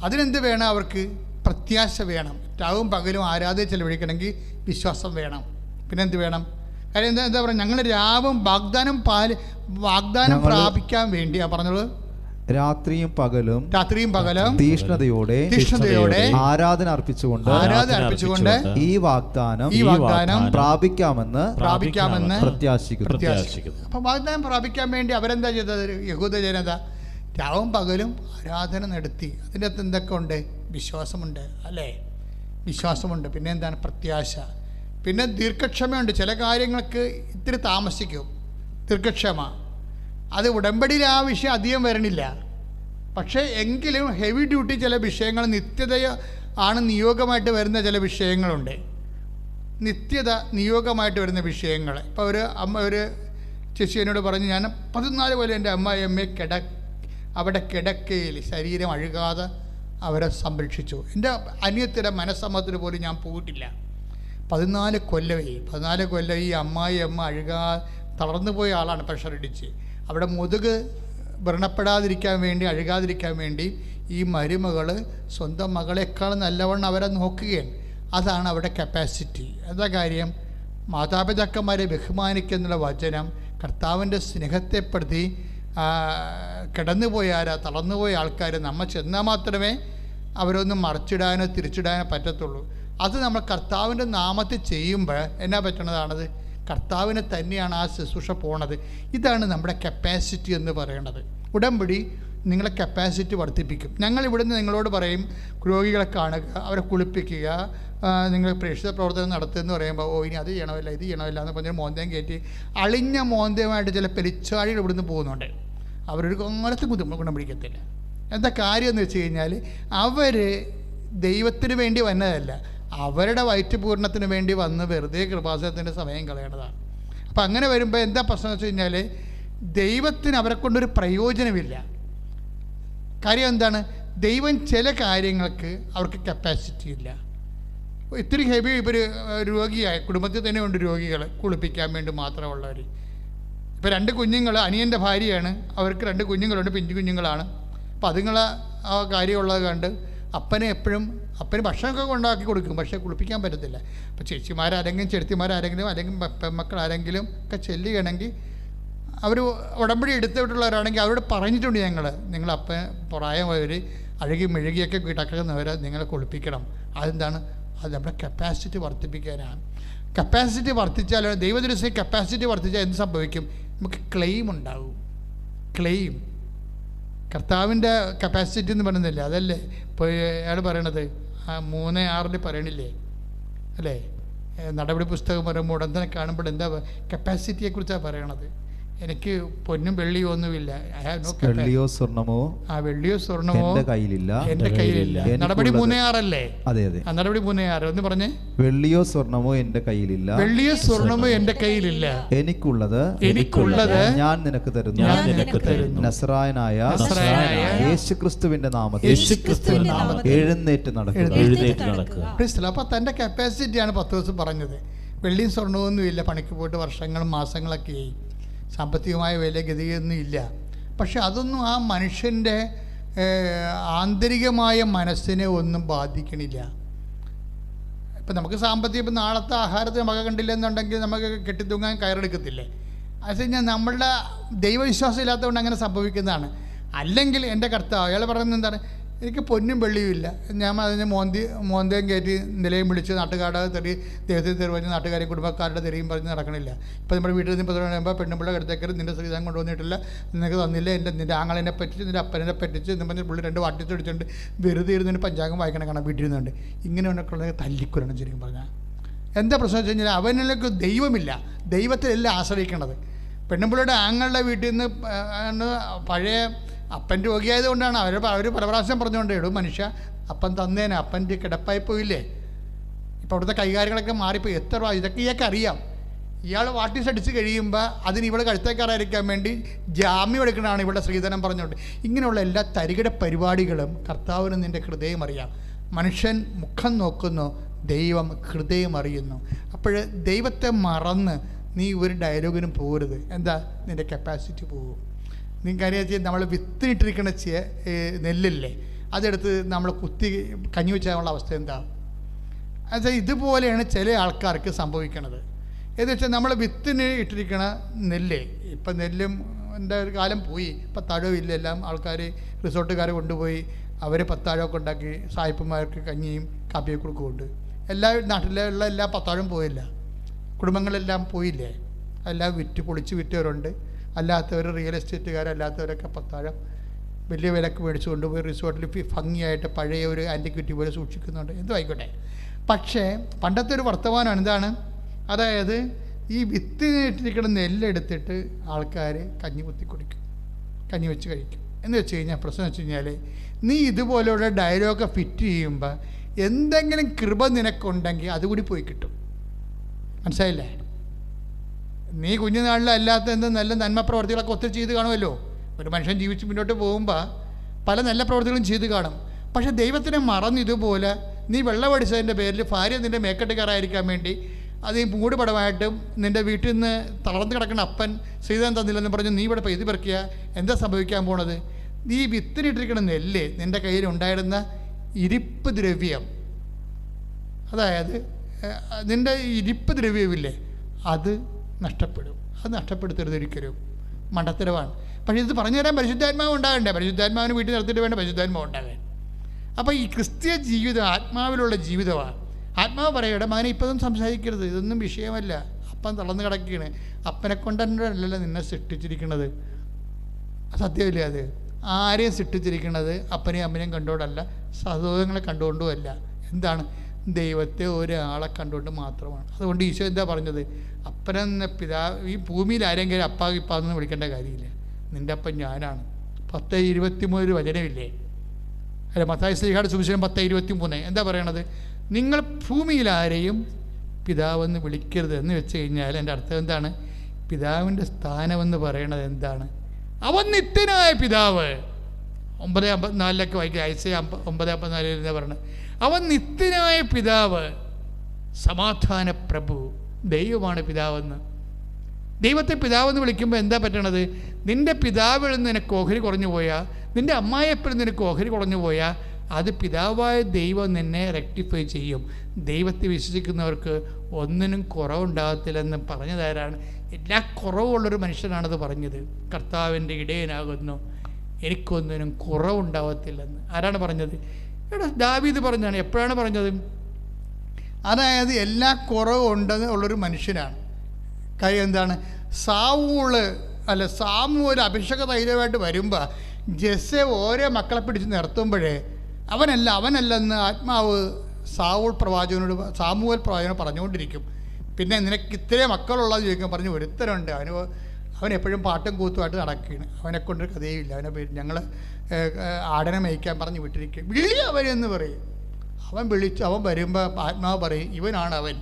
അതിനെന്ത് വേണം? അവർക്ക് പ്രത്യാശ വേണം. രാവും പകലും ആരാധന ചെലവഴിക്കണമെങ്കിൽ വിശ്വാസം വേണം. പിന്നെന്ത് വേണം? കാര്യം എന്താ പറയുക? ഞങ്ങൾ രാവും വാഗ്ദാനം പ്രാപിക്കാൻ വേണ്ടി പറഞ്ഞത് രാത്രിയും പകലും തീഷ്ണതയോടെ ആരാധന അർപ്പിച്ചുകൊണ്ട് ഈ വാഗ്ദാനം പ്രാപിക്കാമെന്ന് പ്രത്യാശിക്കുന്നു. അപ്പം വാഗ്ദാനം പ്രാപിക്കാൻ വേണ്ടി അവരെന്താ ചെയ്തത്? യഹൂദ ജനത രാവും പകലും ആരാധന നടത്തി. അതിൻ്റെ അകത്ത് എന്തൊക്കെ ഉണ്ട്? വിശ്വാസമുണ്ട്, അല്ലേ? വിശ്വാസമുണ്ട്. പിന്നെ എന്താണ്? പ്രത്യാശ. പിന്നെ ദീർഘക്ഷമയുണ്ട്. ചില കാര്യങ്ങൾക്ക് ഇത്തിരി താമസിക്കും, ദീർഘക്ഷമ. അത് ഉടമ്പടിയിൽ ആ വിഷയം അധികം വരണില്ല. പക്ഷേ എങ്കിലും ഹെവി ഡ്യൂട്ടി ചില വിഷയങ്ങൾ, നിത്യത ആണ് നിയോഗമായിട്ട് വരുന്ന ചില വിഷയങ്ങളുണ്ട്. നിത്യത നിയോഗമായിട്ട് വരുന്ന വിഷയങ്ങൾ. ഇപ്പോൾ ഒരു ചേച്ചി എന്നോട് പറഞ്ഞു, ഞാൻ 14 കൊല്ലം എൻ്റെ അമ്മയെ അവിടെ കിടക്കയിൽ ശരീരം അഴുകാതെ അവരെ സംരക്ഷിച്ചു. എൻ്റെ അനിയത്തിയുടെ മനസ്സമ്മതത്തിന് പോലും ഞാൻ പോയിട്ടില്ല. 14 കൊല്ലം ഈ അമ്മ തളർന്നു പോയ ആളാണ്, പ്രഷർ ഇടിച്ച്. അവിടെ മുതുക് വ്രണപ്പെടാതിരിക്കാൻ വേണ്ടി, അഴുകാതിരിക്കാൻ വേണ്ടി ഈ മരുമകൾ സ്വന്തം മകളെക്കാൾ നല്ലവണ്ണം അവരെ നോക്കുകയാണ്. അതാണ് അവിടെ കപ്പാസിറ്റി. എന്താ കാര്യം? മാതാപിതാക്കന്മാരെ ബഹുമാനിക്കുന്നുള്ള വചനം കർത്താവിൻ്റെ സ്നേഹത്തെപ്പെടുത്തി തളർന്നുപോയ ആൾക്കാർ നമ്മൾ ചെന്നാൽ മാത്രമേ അവരൊന്നും മറിച്ചിടാനോ തിരിച്ചിടാനോ പറ്റത്തുള്ളൂ. അത് നമ്മൾ കർത്താവിൻ്റെ നാമത്തിൽ ചെയ്യുമ്പോൾ എന്നാ പറ്റണതാണത്? കർത്താവിന് തന്നെയാണ് ആ ശുശ്രൂഷ പോണത്. ഇതാണ് നമ്മുടെ കപ്പാസിറ്റി എന്ന് പറയുന്നത്. ഉടമ്പടി നിങ്ങളെ കപ്പാസിറ്റി വർദ്ധിപ്പിക്കും. ഞങ്ങൾ ഇവിടുന്ന് നിങ്ങളോട് പറയും, രോഗികളെ കാണുക, അവരെ കുളിപ്പിക്കുക, നിങ്ങൾ പ്രേക്ഷിത പ്രവർത്തനം നടത്തുമെന്ന് പറയുമ്പോൾ ഇനി അത് ചെയ്യണമില്ല ഇത് ചെയ്യണമില്ല എന്ന് പറഞ്ഞാൽ മോന്തയും കയറ്റി അളിഞ്ഞ മോന്തയുമായിട്ട് ചില പെരിച്ചാഴികൾ ഇവിടുന്ന് പോകുന്നുണ്ട്. അവരൊരു കൊങ്ങലത്ത് ഗുണം പിടിക്കത്തില്ല. എന്താ കാര്യം എന്ന് വെച്ച് കഴിഞ്ഞാൽ അവർ ദൈവത്തിന് വേണ്ടി വന്നതല്ല, അവരുടെ വയറ്റുപൂർണ്ണത്തിന് വേണ്ടി വന്ന് വെറുതെ കൃപാസനത്തിൻ്റെ സമയം കളയണതാണ്. അപ്പം അങ്ങനെ വരുമ്പോൾ എന്താ പ്രശ്നം എന്ന് വെച്ച് കഴിഞ്ഞാൽ ദൈവത്തിന് അവരെ കൊണ്ടൊരു പ്രയോജനമില്ല. കാര്യം എന്താണ്? ദൈവം ചില കാര്യങ്ങൾക്ക് അവർക്ക് കപ്പാസിറ്റി ഇല്ല. ഇത്തിരി ഹെവി ഇവർ രോഗിയായ കുടുംബത്തിൽ തന്നെ ഉണ്ട് രോഗികൾ കുളിപ്പിക്കാൻ വേണ്ടി മാത്രമുള്ളവർ. ഇപ്പോൾ 2 കുഞ്ഞുങ്ങൾ, അനിയൻ്റെ ഭാര്യയാണ്, അവർക്ക് 2 കുഞ്ഞുങ്ങളുണ്ട്, പിഞ്ചു കുഞ്ഞുങ്ങളാണ്. അപ്പോൾ അതുങ്ങളെ ആ കാര്യമുള്ളത് കണ്ട് അപ്പന് ഭക്ഷണമൊക്കെ ഉണ്ടാക്കി കൊടുക്കും, പക്ഷേ കുളിപ്പിക്കാൻ പറ്റത്തില്ല. അപ്പോൾ ചേച്ചിമാരാരെങ്കിലും ചെറുത്തിമാരാരെങ്കിലും അല്ലെങ്കിൽ പെൺമക്കളാരെങ്കിലും ഒക്കെ ചെല്ലുകയാണെങ്കിൽ അവർ ഉടമ്പടി എടുത്തിട്ടുള്ളവരാണെങ്കിൽ അവരോട് പറഞ്ഞിട്ടുണ്ട്, നിങ്ങൾ പ്രായമായവർ അഴുകി മെഴുകിയൊക്കെ കിടക്കുന്നവരെ നിങ്ങളെ കുളിപ്പിക്കണം. അതെന്താണ്? അത് നമ്മുടെ കപ്പാസിറ്റി വർദ്ധിപ്പിക്കാനാണ്. കപ്പാസിറ്റി വർദ്ധിച്ചാൽ, ദൈവദൃശ്യ കപ്പാസിറ്റി വർദ്ധിച്ചാൽ എന്ത് സംഭവിക്കും? നമുക്ക് ക്ലെയിം ഉണ്ടാകും. ക്ലെയിം കർത്താവിൻ്റെ കപ്പാസിറ്റി എന്ന് പറയുന്നില്ല, അതല്ലേ ഇപ്പോൾ അയാൾ പറയണത് 3:6 പറയണില്ലേ, അല്ലേ? നടപടി പുസ്തകം പറയുമ്പോൾ ഉടനെ കാണുമ്പോൾ എന്താ കപ്പാസിറ്റിയെക്കുറിച്ചാണ് പറയണത്? എനിക്ക് പൊന്നും വെള്ളിയോ ഒന്നുമില്ല, വെള്ളിയോ സ്വർണമോ എന്റെ കയ്യിലില്ല. നടപടി 3:6 അല്ലേ? അതെ അതെ, നടപടി 3:6 ഒന്ന് പറഞ്ഞേ. വെള്ളിയോ സ്വർണമോ എന്റെ കയ്യിലില്ല, എന്റെ കയ്യിലില്ല. എനിക്കുള്ളത് ഞാൻ നിനക്ക് തരുന്നു. നസ്രായനായ യേശുക്രിസ്തുവിന്റെ നാമത്തിൽ എഴുന്നേറ്റ് നടക്കുക. അപ്പൊ തന്റെ കപ്പാസിറ്റിയാണ് 10 ദിവസം പറഞ്ഞത്. വെള്ളിയും സ്വർണമൊന്നും ഇല്ല, പണിക്ക് പോയിട്ട് വർഷങ്ങളും മാസങ്ങളൊക്കെ ആയി, സാമ്പത്തികമായ വില ഗതിയൊന്നും ഇല്ല. പക്ഷെ അതൊന്നും ആ മനുഷ്യൻ്റെ ആന്തരികമായ മനസ്സിനെ ഒന്നും ബാധിക്കണില്ല. ഇപ്പം നമുക്ക് സാമ്പത്തികം, നാളത്തെ ആഹാരത്തിന് മക കണ്ടില്ലെന്നുണ്ടെങ്കിൽ നമുക്ക് കെട്ടിത്തൂങ്ങാൻ കയറെടുക്കത്തില്ലേ? അത് കഴിഞ്ഞാൽ നമ്മളുടെ ദൈവവിശ്വാസം ഇല്ലാത്തതുകൊണ്ട് അങ്ങനെ സംഭവിക്കുന്നതാണ്. അല്ലെങ്കിൽ എൻ്റെ കർത്താവ് അയാൾ പറയുന്നത് എന്താണ്? എനിക്ക് പൊന്നും വെള്ളിയും ഇല്ല, ഞാൻ അതിന് മോന്തയും കയറ്റി നിലയും വിളിച്ച് നാട്ടുകാരുടെ തെറി, ദൈവത്തിന് തെറി പറഞ്ഞ് നാട്ടുകാരെയും കുടുംബക്കാരുടെ തെറിയും പറഞ്ഞ് നടക്കണില്ല. ഇപ്പോൾ നമ്മുടെ വീട്ടിൽ നിന്ന് പറയുമ്പോൾ പെണ്ണുമ്പിള്ള കിടത്തേക്കരുത്, നിൻ്റെ ശ്രീധം കൊണ്ടുവന്നിട്ടില്ല, നിനക്ക് തന്നില്ല, നിൻ്റെ ആങ്ങളെന്നെ പറ്റിച്ച്, നിൻ്റെ അപ്പനെ പറ്റിച്ച് എന്ന് പറഞ്ഞ് പുള്ളി 2 വാട്ടിച്ചടിച്ചുകൊണ്ട് വെറുതെ ഇരുന്നതിന് പഞ്ചാംഗം വായിക്കണം കാണാൻ വീട്ടിരുന്നുണ്ട്. ഇങ്ങനെ ഉള്ള തല്ലിക്കൊല്ലണം ശരിക്കും പറഞ്ഞാൽ. എന്താ പ്രശ്നം വെച്ച് കഴിഞ്ഞാൽ അവനിലേക്ക് ദൈവമില്ല, ദൈവത്തിലല്ല ആശ്രയിക്കണത്. പെണ്ണുമ്പിള്ളയുടെ ആങ്ങളുടെ വീട്ടിൽ നിന്ന് പഴയ അപ്പൻ രോഗിയായത് കൊണ്ടാണ് അവർ പല പ്രാവശ്യം പറഞ്ഞുകൊണ്ടേ ഇടും, മനുഷ്യ അപ്പൻ തന്നേനെ, അപ്പൻ്റെ കിടപ്പായി പോയില്ലേ, ഇപ്പോൾ അവിടുത്തെ കൈകാര്യങ്ങളൊക്കെ മാറിപ്പോയി, എത്ര രൂപ ഇതൊക്കെ ഇയാൾക്ക് അറിയാം. ഇയാൾ വാട്ടിസ് അടിച്ച് കഴിയുമ്പോൾ അതിന് ഇവളെ കഴുത്തേക്കാറായിരിക്കാൻ വേണ്ടി ജാമ്യം എടുക്കണതാണ് ഇവിടെ ശ്രീധരൻ പറഞ്ഞുകൊണ്ട്. ഇങ്ങനെയുള്ള എല്ലാ തരികിട പരിപാടികളും കർത്താവിന് നിൻ്റെ ഹൃദയം അറിയാം. മനുഷ്യൻ മുഖം നോക്കുന്നു, ദൈവം ഹൃദയം അറിയുന്നു. അപ്പോൾ ദൈവത്തെ മറന്ന് നീ ഒരു ഡയലോഗിനും പോകരുത്. എന്താ, നിൻ്റെ കപ്പാസിറ്റി പോകും. നിങ്ങൾക്കറിയാം, നമ്മൾ വിത്തിനിട്ടിരിക്കുന്ന നെല്ലില്ലേ, അതെടുത്ത് നമ്മൾ കുത്തി കഞ്ഞി വെച്ചാലുള്ള അവസ്ഥ എന്താ? എന്നുവെച്ചാൽ ഇതുപോലെയാണ് ചില ആൾക്കാർക്ക് സംഭവിക്കുന്നത്. എന്ന് വെച്ചാൽ നമ്മൾ വിത്തിന് ഇട്ടിരിക്കണ നെല്ല്, ഇപ്പം നെല്ലും എൻ്റെ ഒരു കാലം പോയി, പത്താഴവും എല്ലാം ആൾക്കാർ റിസോർട്ടുകാർ കൊണ്ടുപോയി അവർ പത്താഴമൊക്കെ ഉണ്ടാക്കി സായിപ്പന്മാർക്ക് കഞ്ഞിയും കാപ്പിയും കൊടുക്കുന്നുണ്ട്. എല്ലാ നാട്ടിലുള്ള എല്ലാ പത്താഴവും പോയില്ല, കുടുംബങ്ങളെല്ലാം പോയില്ലേ, എല്ലാം പൊളിച്ച് വിറ്റവരുണ്ട്. അല്ലാത്തവർ റിയൽ എസ്റ്റേറ്റുകാരല്ലാത്തവരൊക്കെ പത്താഴം വലിയ വിലക്ക് മേടിച്ച് കൊണ്ടുപോയി റിസോർട്ടിൽ ഭംഗിയായിട്ട് പഴയ ഒരു ആൻറ്റിക്വിറ്റി പോലെ സൂക്ഷിക്കുന്നുണ്ട്. എന്തും ആയിക്കോട്ടെ. പക്ഷേ പണ്ടത്തെ ഒരു വർത്തമാനമാണ്. എന്താണ്? അതായത് ഈ വിത്തിനിട്ടിരിക്കുന്ന നെല്ലെടുത്തിട്ട് ആൾക്കാർ കഞ്ഞി കുത്തി കുടിക്കും, കഞ്ഞി വെച്ച് കഴിക്കും. എന്ന് വെച്ച് കഴിഞ്ഞാൽ പ്രശ്നം വെച്ച് കഴിഞ്ഞാൽ, നീ ഇതുപോലെയുള്ള ഡയലോഗ് ഫിറ്റ് ചെയ്യുമ്പോൾ എന്തെങ്കിലും കൃപ നിനക്കുണ്ടെങ്കിൽ അതുകൂടി പോയി കിട്ടും. മനസ്സിലായില്ലേ? നീ കുഞ്ഞുനാളിലല്ലാത്ത എന്ത് നല്ല നന്മ പ്രവർത്തികളൊക്കെ ഒത്തിരി ചെയ്ത് കാണുമല്ലോ. ഒരു മനുഷ്യൻ ജീവിച്ച് മുന്നോട്ട് പോകുമ്പോൾ പല നല്ല പ്രവർത്തികളും ചെയ്ത് കാണും. പക്ഷേ ദൈവത്തിനെ മറന്ന് ഇതുപോലെ നീ വെള്ളമടിച്ചതിൻ്റെ പേരിൽ ഭാര്യ നിൻ്റെ മേക്കെട്ടുകാരായിരിക്കാൻ വേണ്ടി അത് ഈ മൂടുപടമായിട്ടും നിൻ്റെ വീട്ടിൽ നിന്ന് തളർന്ന് കിടക്കുന്ന അപ്പൻ ശ്രീധരൻ തന്നില്ലെന്ന് പറഞ്ഞ് നീ ഇവിടെ പെയ്ത് പെറുക്കിയ എന്താ സംഭവിക്കാൻ പോണത്? നീ വിത്തിനിട്ടിരിക്കുന്ന നെല്ല്, നിൻ്റെ കയ്യിലുണ്ടായിരുന്ന ഇരിപ്പ് ദ്രവ്യം, അതായത് നിൻ്റെ ഇരിപ്പ് ദ്രവ്യമില്ലേ, അത് നഷ്ടപ്പെടും. അത് നഷ്ടപ്പെടുത്തരുത് ഒരിക്കലും. മണ്ടത്തരമാണ്. പക്ഷേ ഇത് പറഞ്ഞു തരാൻ പരിശുദ്ധാത്മാവ് ഉണ്ടാകണ്ടേ? പരിശുദ്ധാത്മാവിന് വീട്ടിൽ നിർത്തിയിട്ട് വേണ്ട പരിശുദ്ധാത്മാവ് ഉണ്ടാകാൻ. അപ്പോൾ ഈ ക്രിസ്തീയ ജീവിതം ആത്മാവിലുള്ള ജീവിതമാണ്. ആത്മാവ് പറയട്ടെ, മകനെ ഇപ്പോഴും സംസാരിക്കരുത്, ഇതൊന്നും വിഷയമല്ല, അപ്പൻ തളർന്ന് കിടക്കുകയാണ്. അപ്പനെ കൊണ്ടല്ലല്ലോ നിന്നെ സൃഷ്ടിച്ചിരിക്കുന്നത്. സത്യമില്ല. അത് ആരെയും സൃഷ്ടിച്ചിരിക്കുന്നത് അപ്പനെയും അമ്മനെയും കണ്ടുകൊണ്ടല്ല, സഹോദരങ്ങളെ കണ്ടുകൊണ്ടുമല്ല. എന്താണ്? ദൈവത്തെ ഒരാളെ കണ്ടുകൊണ്ട് മാത്രമാണ്. അതുകൊണ്ട് ഈശോ എന്താ പറഞ്ഞത്? അപ്പനെന്ന പിതാവ്, ഈ ഭൂമിയിൽ ആരെങ്കിലും അപ്പാ ഇപ്പാന്ന് വിളിക്കേണ്ട കാര്യമില്ല, നിൻ്റെ അപ്പൻ ഞാനാണ്. 10:23 വചനമില്ലേ? അല്ല, മത്തായി ശ്ലീഹായുടെ സുവിശേഷം 10:23 എന്താ പറയണത്? നിങ്ങൾ ഭൂമിയിൽ ആരെയും പിതാവെന്ന് വിളിക്കരുത് എന്ന് വെച്ച് കഴിഞ്ഞാൽ എൻ്റെ അർത്ഥം എന്താണ്? പിതാവിൻ്റെ സ്ഥാനമെന്ന് പറയണത് എന്താണ്? അവൻ നിത്യനായ പിതാവ്. 9:54 വായിക്കുക. ഐസയ 9:54 എന്താ പറയണത്? അവൻ നിത്യനായ പിതാവ്, സമാധാന പ്രഭു. ദൈവമാണ് പിതാവെന്ന്. ദൈവത്തെ പിതാവെന്ന് വിളിക്കുമ്പോൾ എന്താ പറ്റണത്? നിൻ്റെ പിതാവിൽ നിന്ന് നിനക്ക് ഓഹരി കുറഞ്ഞു പോയാൽ, നിൻ്റെ അമ്മായിയപ്പനിൽ നിനക്ക് ഓഹരി കുറഞ്ഞു പോയാൽ, അത് പിതാവായ ദൈവം നിന്നെ റെക്ടിഫൈ ചെയ്യും. ദൈവത്തെ വിശ്വസിക്കുന്നവർക്ക് ഒന്നിനും കുറവുണ്ടാകത്തില്ലെന്ന് പറഞ്ഞതാരാണ്? എല്ലാ കുറവുള്ളൊരു മനുഷ്യനാണത് പറഞ്ഞത്. കർത്താവിൻ്റെ ഇടയനാകുന്നു, എനിക്കൊന്നിനും കുറവുണ്ടാകത്തില്ലെന്ന് ആരാണ് പറഞ്ഞത്? ഇവിടെ ദാവീദ് പറഞ്ഞാണ്. എപ്പോഴാണ് പറഞ്ഞത്? അതായത് എല്ലാ കുറവും ഉണ്ടെന്ന് ഉള്ളൊരു മനുഷ്യനാണ്. കാര്യം എന്താണ്? സാമൂല് അഭിഷേക തൈലമായിട്ട് വരുമ്പോൾ ജെസ്സെ ഓരോ മക്കളെ പിടിച്ച് നിർത്തുമ്പോഴേ അവനല്ലെന്ന് ആത്മാവ് സാമൂൽ പ്രവാചകനോട് പറഞ്ഞുകൊണ്ടിരിക്കും. പിന്നെ നിനക്ക് ഇത്രയും മക്കളുള്ളത് ചോദിക്കാൻ പറഞ്ഞു, ഒരുത്തരുണ്ട്, അവൻ എപ്പോഴും പാട്ടും കൂത്തുമായിട്ട് നടക്കുകയാണ്, അവനെക്കൊണ്ടൊരു കഥയുമില്ല, ഞങ്ങൾ ആടനെ മേയ്ക്കാൻ പറഞ്ഞ് വിട്ടിരിക്കും. വിളി അവനെന്ന് പറയും. അവൻ വരുമ്പോൾ ആത്മാവ് പറയും, ഇവനാണ് അവൻ.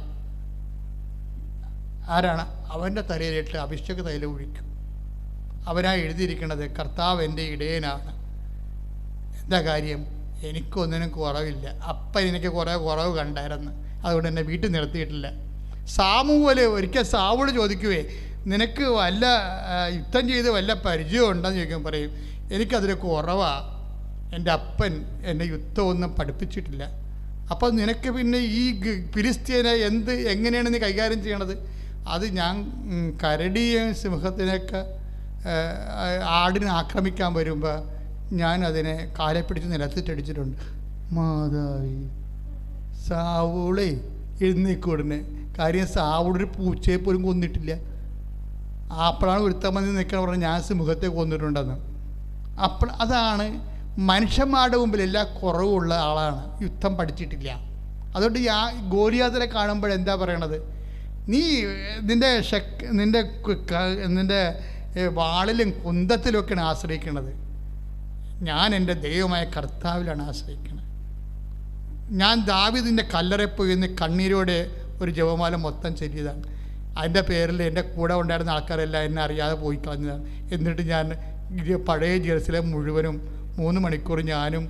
ആരാണ്? അവൻ്റെ തലയിലിട്ട് അഭിഷേക തൈലം ഒഴിക്കും. അവനായി എഴുതിയിരിക്കുന്നത് കർത്താവ് എൻ്റെ ഇടയനാണ്. എന്താ കാര്യം? എനിക്കൊന്നിനും കുറവില്ല. അപ്പൻ എനിക്ക് കുറേ കുറവ് കണ്ടായിരുന്നു, അതുകൊണ്ട് എന്നെ വീട്ടിൽ നിർത്തിയിട്ടില്ല. ഒരിക്കൽ സാവൂൾ ചോദിക്കുവേ, നിനക്ക് വല്ല യുദ്ധം ചെയ്ത് വല്ല പരിചയം ഉണ്ടെന്ന് ചോദിക്കുമ്പോൾ പറയും, എനിക്കതിന് കുറവാണ്, എൻ്റെ അപ്പൻ എന്നെ യുദ്ധമൊന്നും പഠിപ്പിച്ചിട്ടില്ല. അപ്പോൾ നിനക്ക് പിന്നെ ഈ ഫിലിസ്തീനെ എങ്ങനെയാണ് നീ കൈകാര്യം ചെയ്യണത്? അത് ഞാൻ കരടിയും സിംഹത്തിനൊക്കെ ആടിനെ ആക്രമിക്കാൻ വരുമ്പോൾ ഞാൻ അതിനെ കാലെ പിടിച്ച് നിലത്തിട്ടടിച്ചിട്ടുണ്ട്. മാതാവി, സാവൂളെ എഴുന്നേക്കൂടനെ. കാര്യം സാവൂളൊരു പൂച്ചയെ പോലും കൊന്നിട്ടില്ല. അപ്പോഴാണ് ഒരുത്തം വന്ന് നിൽക്കണ പറഞ്ഞാൽ ഞാൻ സിംഹത്തെ കൊന്നിട്ടുണ്ടെന്ന്. അപ്പോൾ അതാണ് മനുഷ്യന്മാരുടെ മുമ്പിൽ എല്ലാ കുറവുള്ള ആളാണ്, യുദ്ധം പഠിച്ചിട്ടില്ല. അതുകൊണ്ട് ഗോലിയാത്തിനെ കാണുമ്പോൾ എന്താ പറയണത്? നീ നിൻ്റെ വാളിലും കുന്തത്തിലുമൊക്കെയാണ് ആശ്രയിക്കുന്നത്. ഞാൻ എൻ്റെ ദൈവമായ കർത്താവിലാണ് ആശ്രയിക്കുന്നത്. ഞാൻ ദാവീദിൻ്റെ കല്ലറയിൽ പോയി എന്ന് കണ്ണീരോടെ ഒരു ജപമാല മൊത്തം ചൊല്ലിയതാണ്. അതിൻ്റെ പേരിൽ എൻ്റെ കൂടെ ഉണ്ടായിരുന്ന ആൾക്കാരെല്ലാം എന്നെ അറിയാതെ പോയി കളഞ്ഞതാണ്. എന്നിട്ട് ഞാൻ പഴയ ജെറുസലേം മുഴുവനും 3 മണിക്കൂർ ഞാനും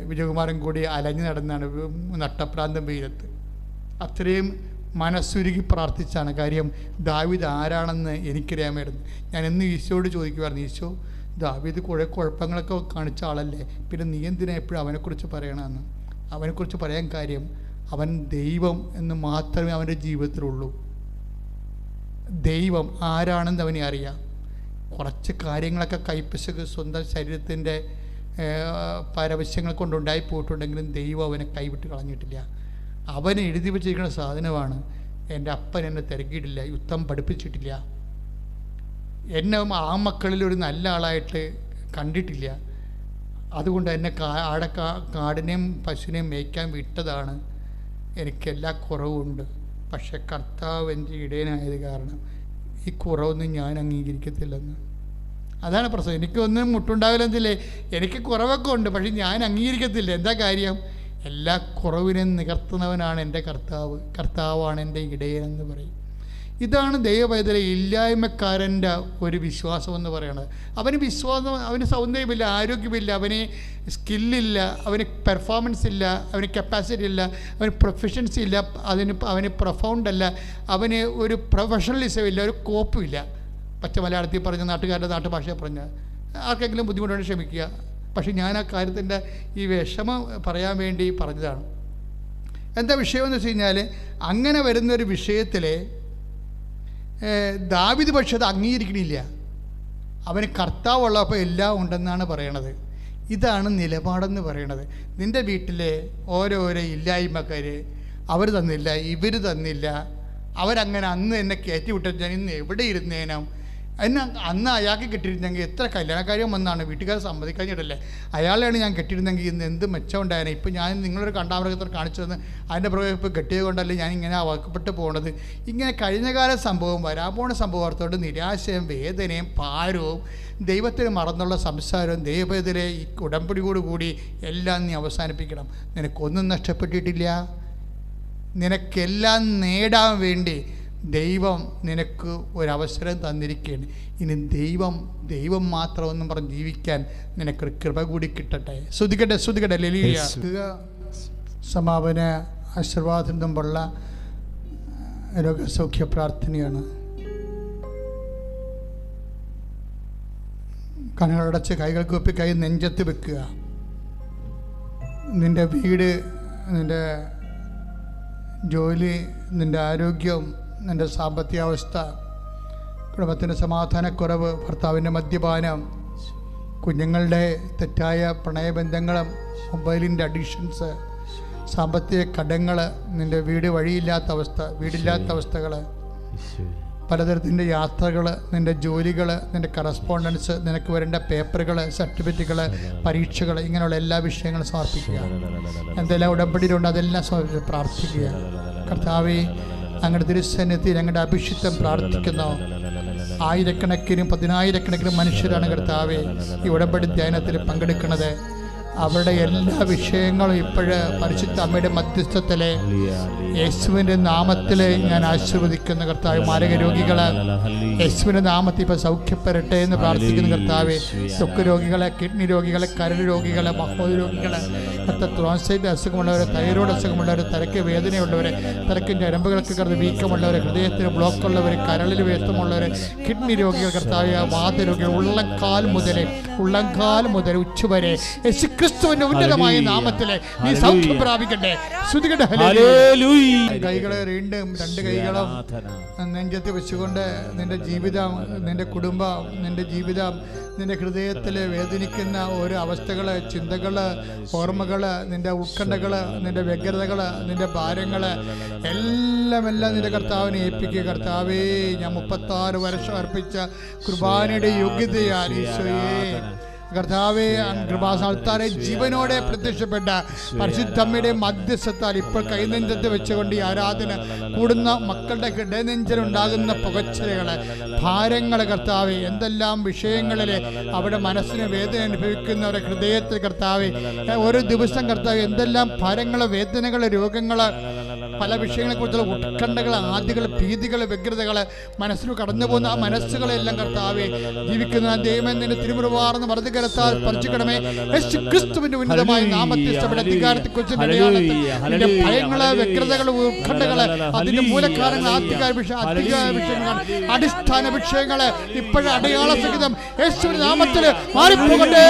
വിജയകുമാരൻ കൂടി അലഞ്ഞു നടന്നാണ് നട്ടപ്രാന്തം വെയിലത്ത്. അത്രയും മനസ്സുരുകി പ്രാർത്ഥിച്ചാണ്. കാര്യം ദാവീദ് ആരാണെന്ന് എനിക്കറിയാമായിരുന്നു. ഞാൻ എന്ന് ഈശോയോട് ചോദിക്കുമായിരുന്നു, ഈശോ ദാവീദ് കുഴപ്പങ്ങളൊക്കെ കാണിച്ച ആളല്ലേ, പിന്നെ നീ എന്തിനാ എപ്പോഴും അവനെക്കുറിച്ച് പറയണമെന്ന്. അവനെക്കുറിച്ച് പറയാൻ കാര്യം അവൻ ദൈവം എന്ന് മാത്രമേ അവൻ്റെ ജീവിതത്തിലുള്ളൂ. ദൈവം ആരാണെന്ന് അവനെ അറിയാം. കുറച്ച് കാര്യങ്ങളൊക്കെ കൈപ്പിശക്ക് സ്വന്തം ശരീരത്തിൻ്റെ പരവശ്യങ്ങൾ കൊണ്ടുണ്ടായി പോയിട്ടുണ്ടെങ്കിലും ദൈവം അവനെ കൈവിട്ട് കളഞ്ഞിട്ടില്ല. അവനെ എഴുതി വച്ചിരിക്കുന്ന സാധനമാണ്. എൻ്റെ അപ്പൻ എന്നെ തിരക്കിയിട്ടില്ല, യുദ്ധം പഠിപ്പിച്ചിട്ടില്ല, എന്നെ ആ മക്കളിൽ ഒരു നല്ല ആളായിട്ട് കണ്ടിട്ടില്ല. അതുകൊണ്ട് എന്നെ കാടിനെയും പശുവിനെയും മേയ്ക്കാൻ വിട്ടതാണ്. എനിക്കെല്ലാ കുറവുമുണ്ട്. പക്ഷെ കർത്താവ് എൻ്റെ ഇടയനായത് കാരണം ഈ കുറവൊന്നും ഞാൻ അംഗീകരിക്കത്തില്ലെന്ന്. അതാണ് പ്രശ്നം. എനിക്കൊന്നും മുട്ടുണ്ടാവില്ലെന്നില്ലേ, എനിക്ക് കുറവൊക്കെ ഉണ്ട്, പക്ഷെ ഞാൻ അംഗീകരിക്കത്തില്ല. എന്താ കാര്യം? എല്ലാ കുറവിനെയും നികർത്തുന്നവനാണ് എൻ്റെ കർത്താവ്. കർത്താവാണ് എൻ്റെ ഇടയനെന്ന് പറയും. ഇതാണ് ദൈവപൈതലെ ഇല്ലായ്മക്കാരൻ്റെ ഒരു വിശ്വാസം എന്ന് പറയുന്നത്. അവന് വിശ്വാസം, അവന് സൗന്ദര്യമില്ല, ആരോഗ്യമില്ല, അവന് സ്കില്ലില്ല, അവന് പെർഫോമൻസ് ഇല്ല, അവന് കപ്പാസിറ്റി ഇല്ല, അവന് പ്രൊഫഷൻസി ഇല്ല, അവന് പ്രൊഫൗണ്ടല്ല, അവന് ഒരു പ്രൊഫഷണലിസം ഇല്ല, ഒരു കോപ്പുമില്ല. പച്ച മലയാളത്തിൽ പറഞ്ഞ നാട്ടുകാരുടെ നാട്ടുഭാഷയെ പറഞ്ഞ ആർക്കെങ്കിലും ബുദ്ധിമുട്ടുകൊണ്ട് ക്ഷമിക്കുക. പക്ഷെ ഞാൻ ആ കാര്യത്തിൻ്റെ ഈ വിഷമം പറയാൻ വേണ്ടി പറഞ്ഞതാണ്. എന്താ വിഷയമെന്ന് വെച്ച് കഴിഞ്ഞാൽ, അങ്ങനെ വരുന്നൊരു വിഷയത്തിൽ ദാവീദ് പക്ഷെ അത് അംഗീകരിക്കണില്ല. അവന് കർത്താവുള്ളപ്പോൾ എല്ലാം ഉണ്ടെന്നാണ് പറയണത്. ഇതാണ് നിലപാടെന്ന് പറയണത്. നിൻ്റെ വീട്ടിലെ ഓരോരോ ഇല്ലായ്മക്കാർ, അവർ തന്നില്ല, ഇവർ തന്നില്ല, അവരങ്ങനെ അന്ന് എന്നെ കയറ്റി വിട്ടിട്ട് ഞാൻ ഇന്ന് എവിടെ ഇരുന്നേനം, എന്നെ അന്ന് അയാൾക്ക് കെട്ടിയിരുന്നെങ്കിൽ എത്ര കല്യാണക്കാര്യം വന്നാണ്, വീട്ടുകാർ സമ്മതിക്കഴിഞ്ഞിട്ടല്ലേ, അയാളെയാണ് ഞാൻ കെട്ടിയിരുന്നെങ്കിൽ ഇന്ന് എന്ത് മെച്ചം ഉണ്ടായേനെ. ഇപ്പോൾ ഞാൻ നിങ്ങളൊരു കണ്ടാമൃഗത്തോട് കാണിച്ചു തന്ന് അതിൻ്റെ പുറകെ ഇപ്പോൾ കെട്ടിയത് കൊണ്ടല്ലേ ഞാൻ ഇങ്ങനെ വാക്കപ്പെട്ട് പോകുന്നത്. ഇങ്ങനെ കഴിഞ്ഞകാല സംഭവം, വരാൻ പോണ സംഭവത്തോട് നിരാശയും വേദനയും ഭാരവും ദൈവത്തിന് മറന്നുള്ള സംസാരവും ദൈവത്തിലെ ഈ ഉടമ്പടിയോടുകൂടി എല്ലാം നീ അവസാനിപ്പിക്കണം. നിനക്കൊന്നും നഷ്ടപ്പെട്ടിട്ടില്ല. നിനക്കെല്ലാം നേടാൻ വേണ്ടി ദൈവം നിനക്ക് ഒരവസരം തന്നിരിക്കുകയാണ്. ഇനി ദൈവം മാത്രമെന്നും പറഞ്ഞ് ജീവിക്കാൻ നിനക്കൊരു കൃപ കൂടി കിട്ടട്ടെ. ശ്രുതിക്കട്ടെ ലലിയ സമാപന ആശീർവാദം മുമ്പുള്ള രോഗസൗഖ്യ പ്രാർത്ഥനയാണ്. കണ്ണുകളടച്ച് കൈകൾ കൂപ്പി കൈ നെഞ്ചത്ത് വെക്കുക. നിൻ്റെ വീട്, നിൻ്റെ ജോലി, നിൻ്റെ ആരോഗ്യം, നിൻ്റെ സാമ്പത്തികാവസ്ഥ, കുടുംബത്തിൻ്റെ സമാധാനക്കുറവ്, ഭർത്താവിൻ്റെ മദ്യപാനം, കുഞ്ഞുങ്ങളുടെ തെറ്റായ പ്രണയബന്ധങ്ങളും മൊബൈലിൻ്റെ അഡിക്ഷൻസ്, സാമ്പത്തിക കടങ്ങൾ, നിൻ്റെ വീട് വഴിയില്ലാത്ത അവസ്ഥ, വീടില്ലാത്ത അവസ്ഥകൾ, പലതരത്തിൻ്റെ യാത്രകൾ, നിൻ്റെ ജോലികൾ, നിൻ്റെ കറസ്പോണ്ടൻസ്, നിനക്ക് വരേണ്ട പേപ്പറുകൾ, സർട്ടിഫിക്കറ്റുകൾ, പരീക്ഷകൾ, ഇങ്ങനെയുള്ള എല്ലാ വിഷയങ്ങളും സമർപ്പിക്കുക. എന്തെല്ലാം ഉടമ്പടിയിലുണ്ട് അതെല്ലാം സമർപ്പിച്ച് പ്രാർത്ഥിക്കുക. കർത്താവേ, അങ്ങയുടെ തിരുസന്നിധിയിൽ ഞങ്ങളുടെ അഭിഷിക്തം പ്രാർത്ഥിക്കുന്നു. ആയിരക്കണക്കിനും 10,000-കണക്കിന് മനുഷ്യരാണ് കർത്താവേ ഈ ഉടമ്പടി ധ്യാനത്തിൽ പങ്കെടുക്കുന്നത്. അവരുടെ എല്ലാ വിഷയങ്ങളും ഇപ്പോഴ് പരിശുദ്ധ അമ്മയുടെ മധ്യസ്ഥത്തിലെ യേശുവിൻ്റെ നാമത്തിൽ ഞാൻ ആശീർവദിക്കുന്ന കർത്താവ്. മാരക രോഗികളെ യേശുവിൻ്റെ നാമത്തിൽ ഇപ്പോൾ സൗഖ്യപ്പെടട്ടെ എന്ന് പ്രാർത്ഥിക്കുന്ന കർത്താവെ. ത്വക്ക് രോഗികളെ, കിഡ്നി രോഗികളെ, കരൾ രോഗികളെ, മഹോദ രോഗികളെ, ത്രോൺസൈറ്റ് അസുഖമുള്ളവരെ, തൈറോയ്ഡ് അസുഖമുള്ളവരെ, തലയ്ക്ക് വേദനയുള്ളവരെ, തലക്കിൻ്റെ അരമ്പുകൾക്ക് കറന്ന് വീക്കമുള്ളവരെ, ഹൃദയത്തിന് ബ്ലോക്കുള്ളവർ, കരളിൽ വേസ്തമുള്ളവർ, കിഡ്നി രോഗികൾ കർത്താവ്, വാതരോഗികൾ, ഉള്ളംകാൽ മുതൽ ഉച്ചവരെ യേശുക്രിസ്തുവിന്റെ ഉന്നതമായ നാമത്തിലെ നീ സൗഖ്യം പ്രാപിക്കട്ടെ. കൈകളെ വീണ്ടും 2 കൈകളും നെഞ്ചത്ത് വെച്ചുകൊണ്ട് നിന്റെ ജീവിതം, നിന്റെ കുടുംബം, നിന്റെ ജീവിതം, നിന്റെ ഹൃദയത്തിൽ വേദനിക്കുന്ന ഓരോ അവസ്ഥകൾ, ചിന്തകൾ, ഓർമ്മകൾ, നിന്റെ ഉത്കണ്ഠകൾ, നിന്റെ വ്യഗ്രതകൾ, നിന്റെ ഭാരങ്ങൾ എല്ലാം നിന്റെ കർത്താവിനെ ഏൽപ്പിക്കുക. കർത്താവേ, ഞാൻ 36 വർഷം അർപ്പിച്ച കുർബാനയുടെ യോഗ്യതയാൽ ഈശോയെ കർത്താവേ, കൃപാസ്ഥാനത്താരെ ജീവനോടെ പ്രത്യക്ഷപ്പെട്ട പരിശുദ്ധമ്മയുടെ മധ്യസ്ഥത്താൽ ഇപ്പോൾ കൈനെഞ്ചത്ത് വെച്ചുകൊണ്ട് ഈ ആരാധന കൂടുന്ന മക്കളുടെ ഹൃദയനെഞ്ചലുണ്ടാകുന്ന പുകച്ചിലുകള്, ഭാരങ്ങള് കർത്താവേ, എന്തെല്ലാം വിഷയങ്ങളിൽ അവിടെ മനസ്സിന് വേദന അനുഭവിക്കുന്നവരെ ഹൃദയത്തിൽ കർത്താവേ, ഓരോ ദിവസം കർത്താവേ എന്തെല്ലാം ഭാരങ്ങള്, വേദനകള്, രോഗങ്ങള് പല വിഷയങ്ങളെക്കുറിച്ചുള്ള ഉത്കണ്ഠകൾ, ആദികൾ, ഭീതികൾ, വ്യഗ്രതകൾ മനസ്സിൽ കടന്നു പോകുന്ന ആ മനസ്സുകളെല്ലാം കർത്താവേ ജീവിക്കുന്ന ദൈവം നിന്റെ തിരുമുറവാർന്ന് വലതുകരത്താൽ സ്പർശിക്കണമേ. യേശുക്രിസ്തുവിന്റെ ഉന്നതമായ നാമത്തിൽ സഭയുടെ അധികാരത്തെക്കുറിച്ച് നിന്റെ ഭയങ്ങള്, വ്യഗ്രതകള്, ഉത്കണ്ഠകള്, അതിന്റെ മൂലക്കാരങ്ങൾ, അധികാര വിഷയങ്ങൾ, അടിസ്ഥാന വിഷയങ്ങള് ഇപ്പോഴും അടയാള സഹിതം യേശുവിന്റെ നാമത്തിൽ മാറിപ്പോകട്ടെ.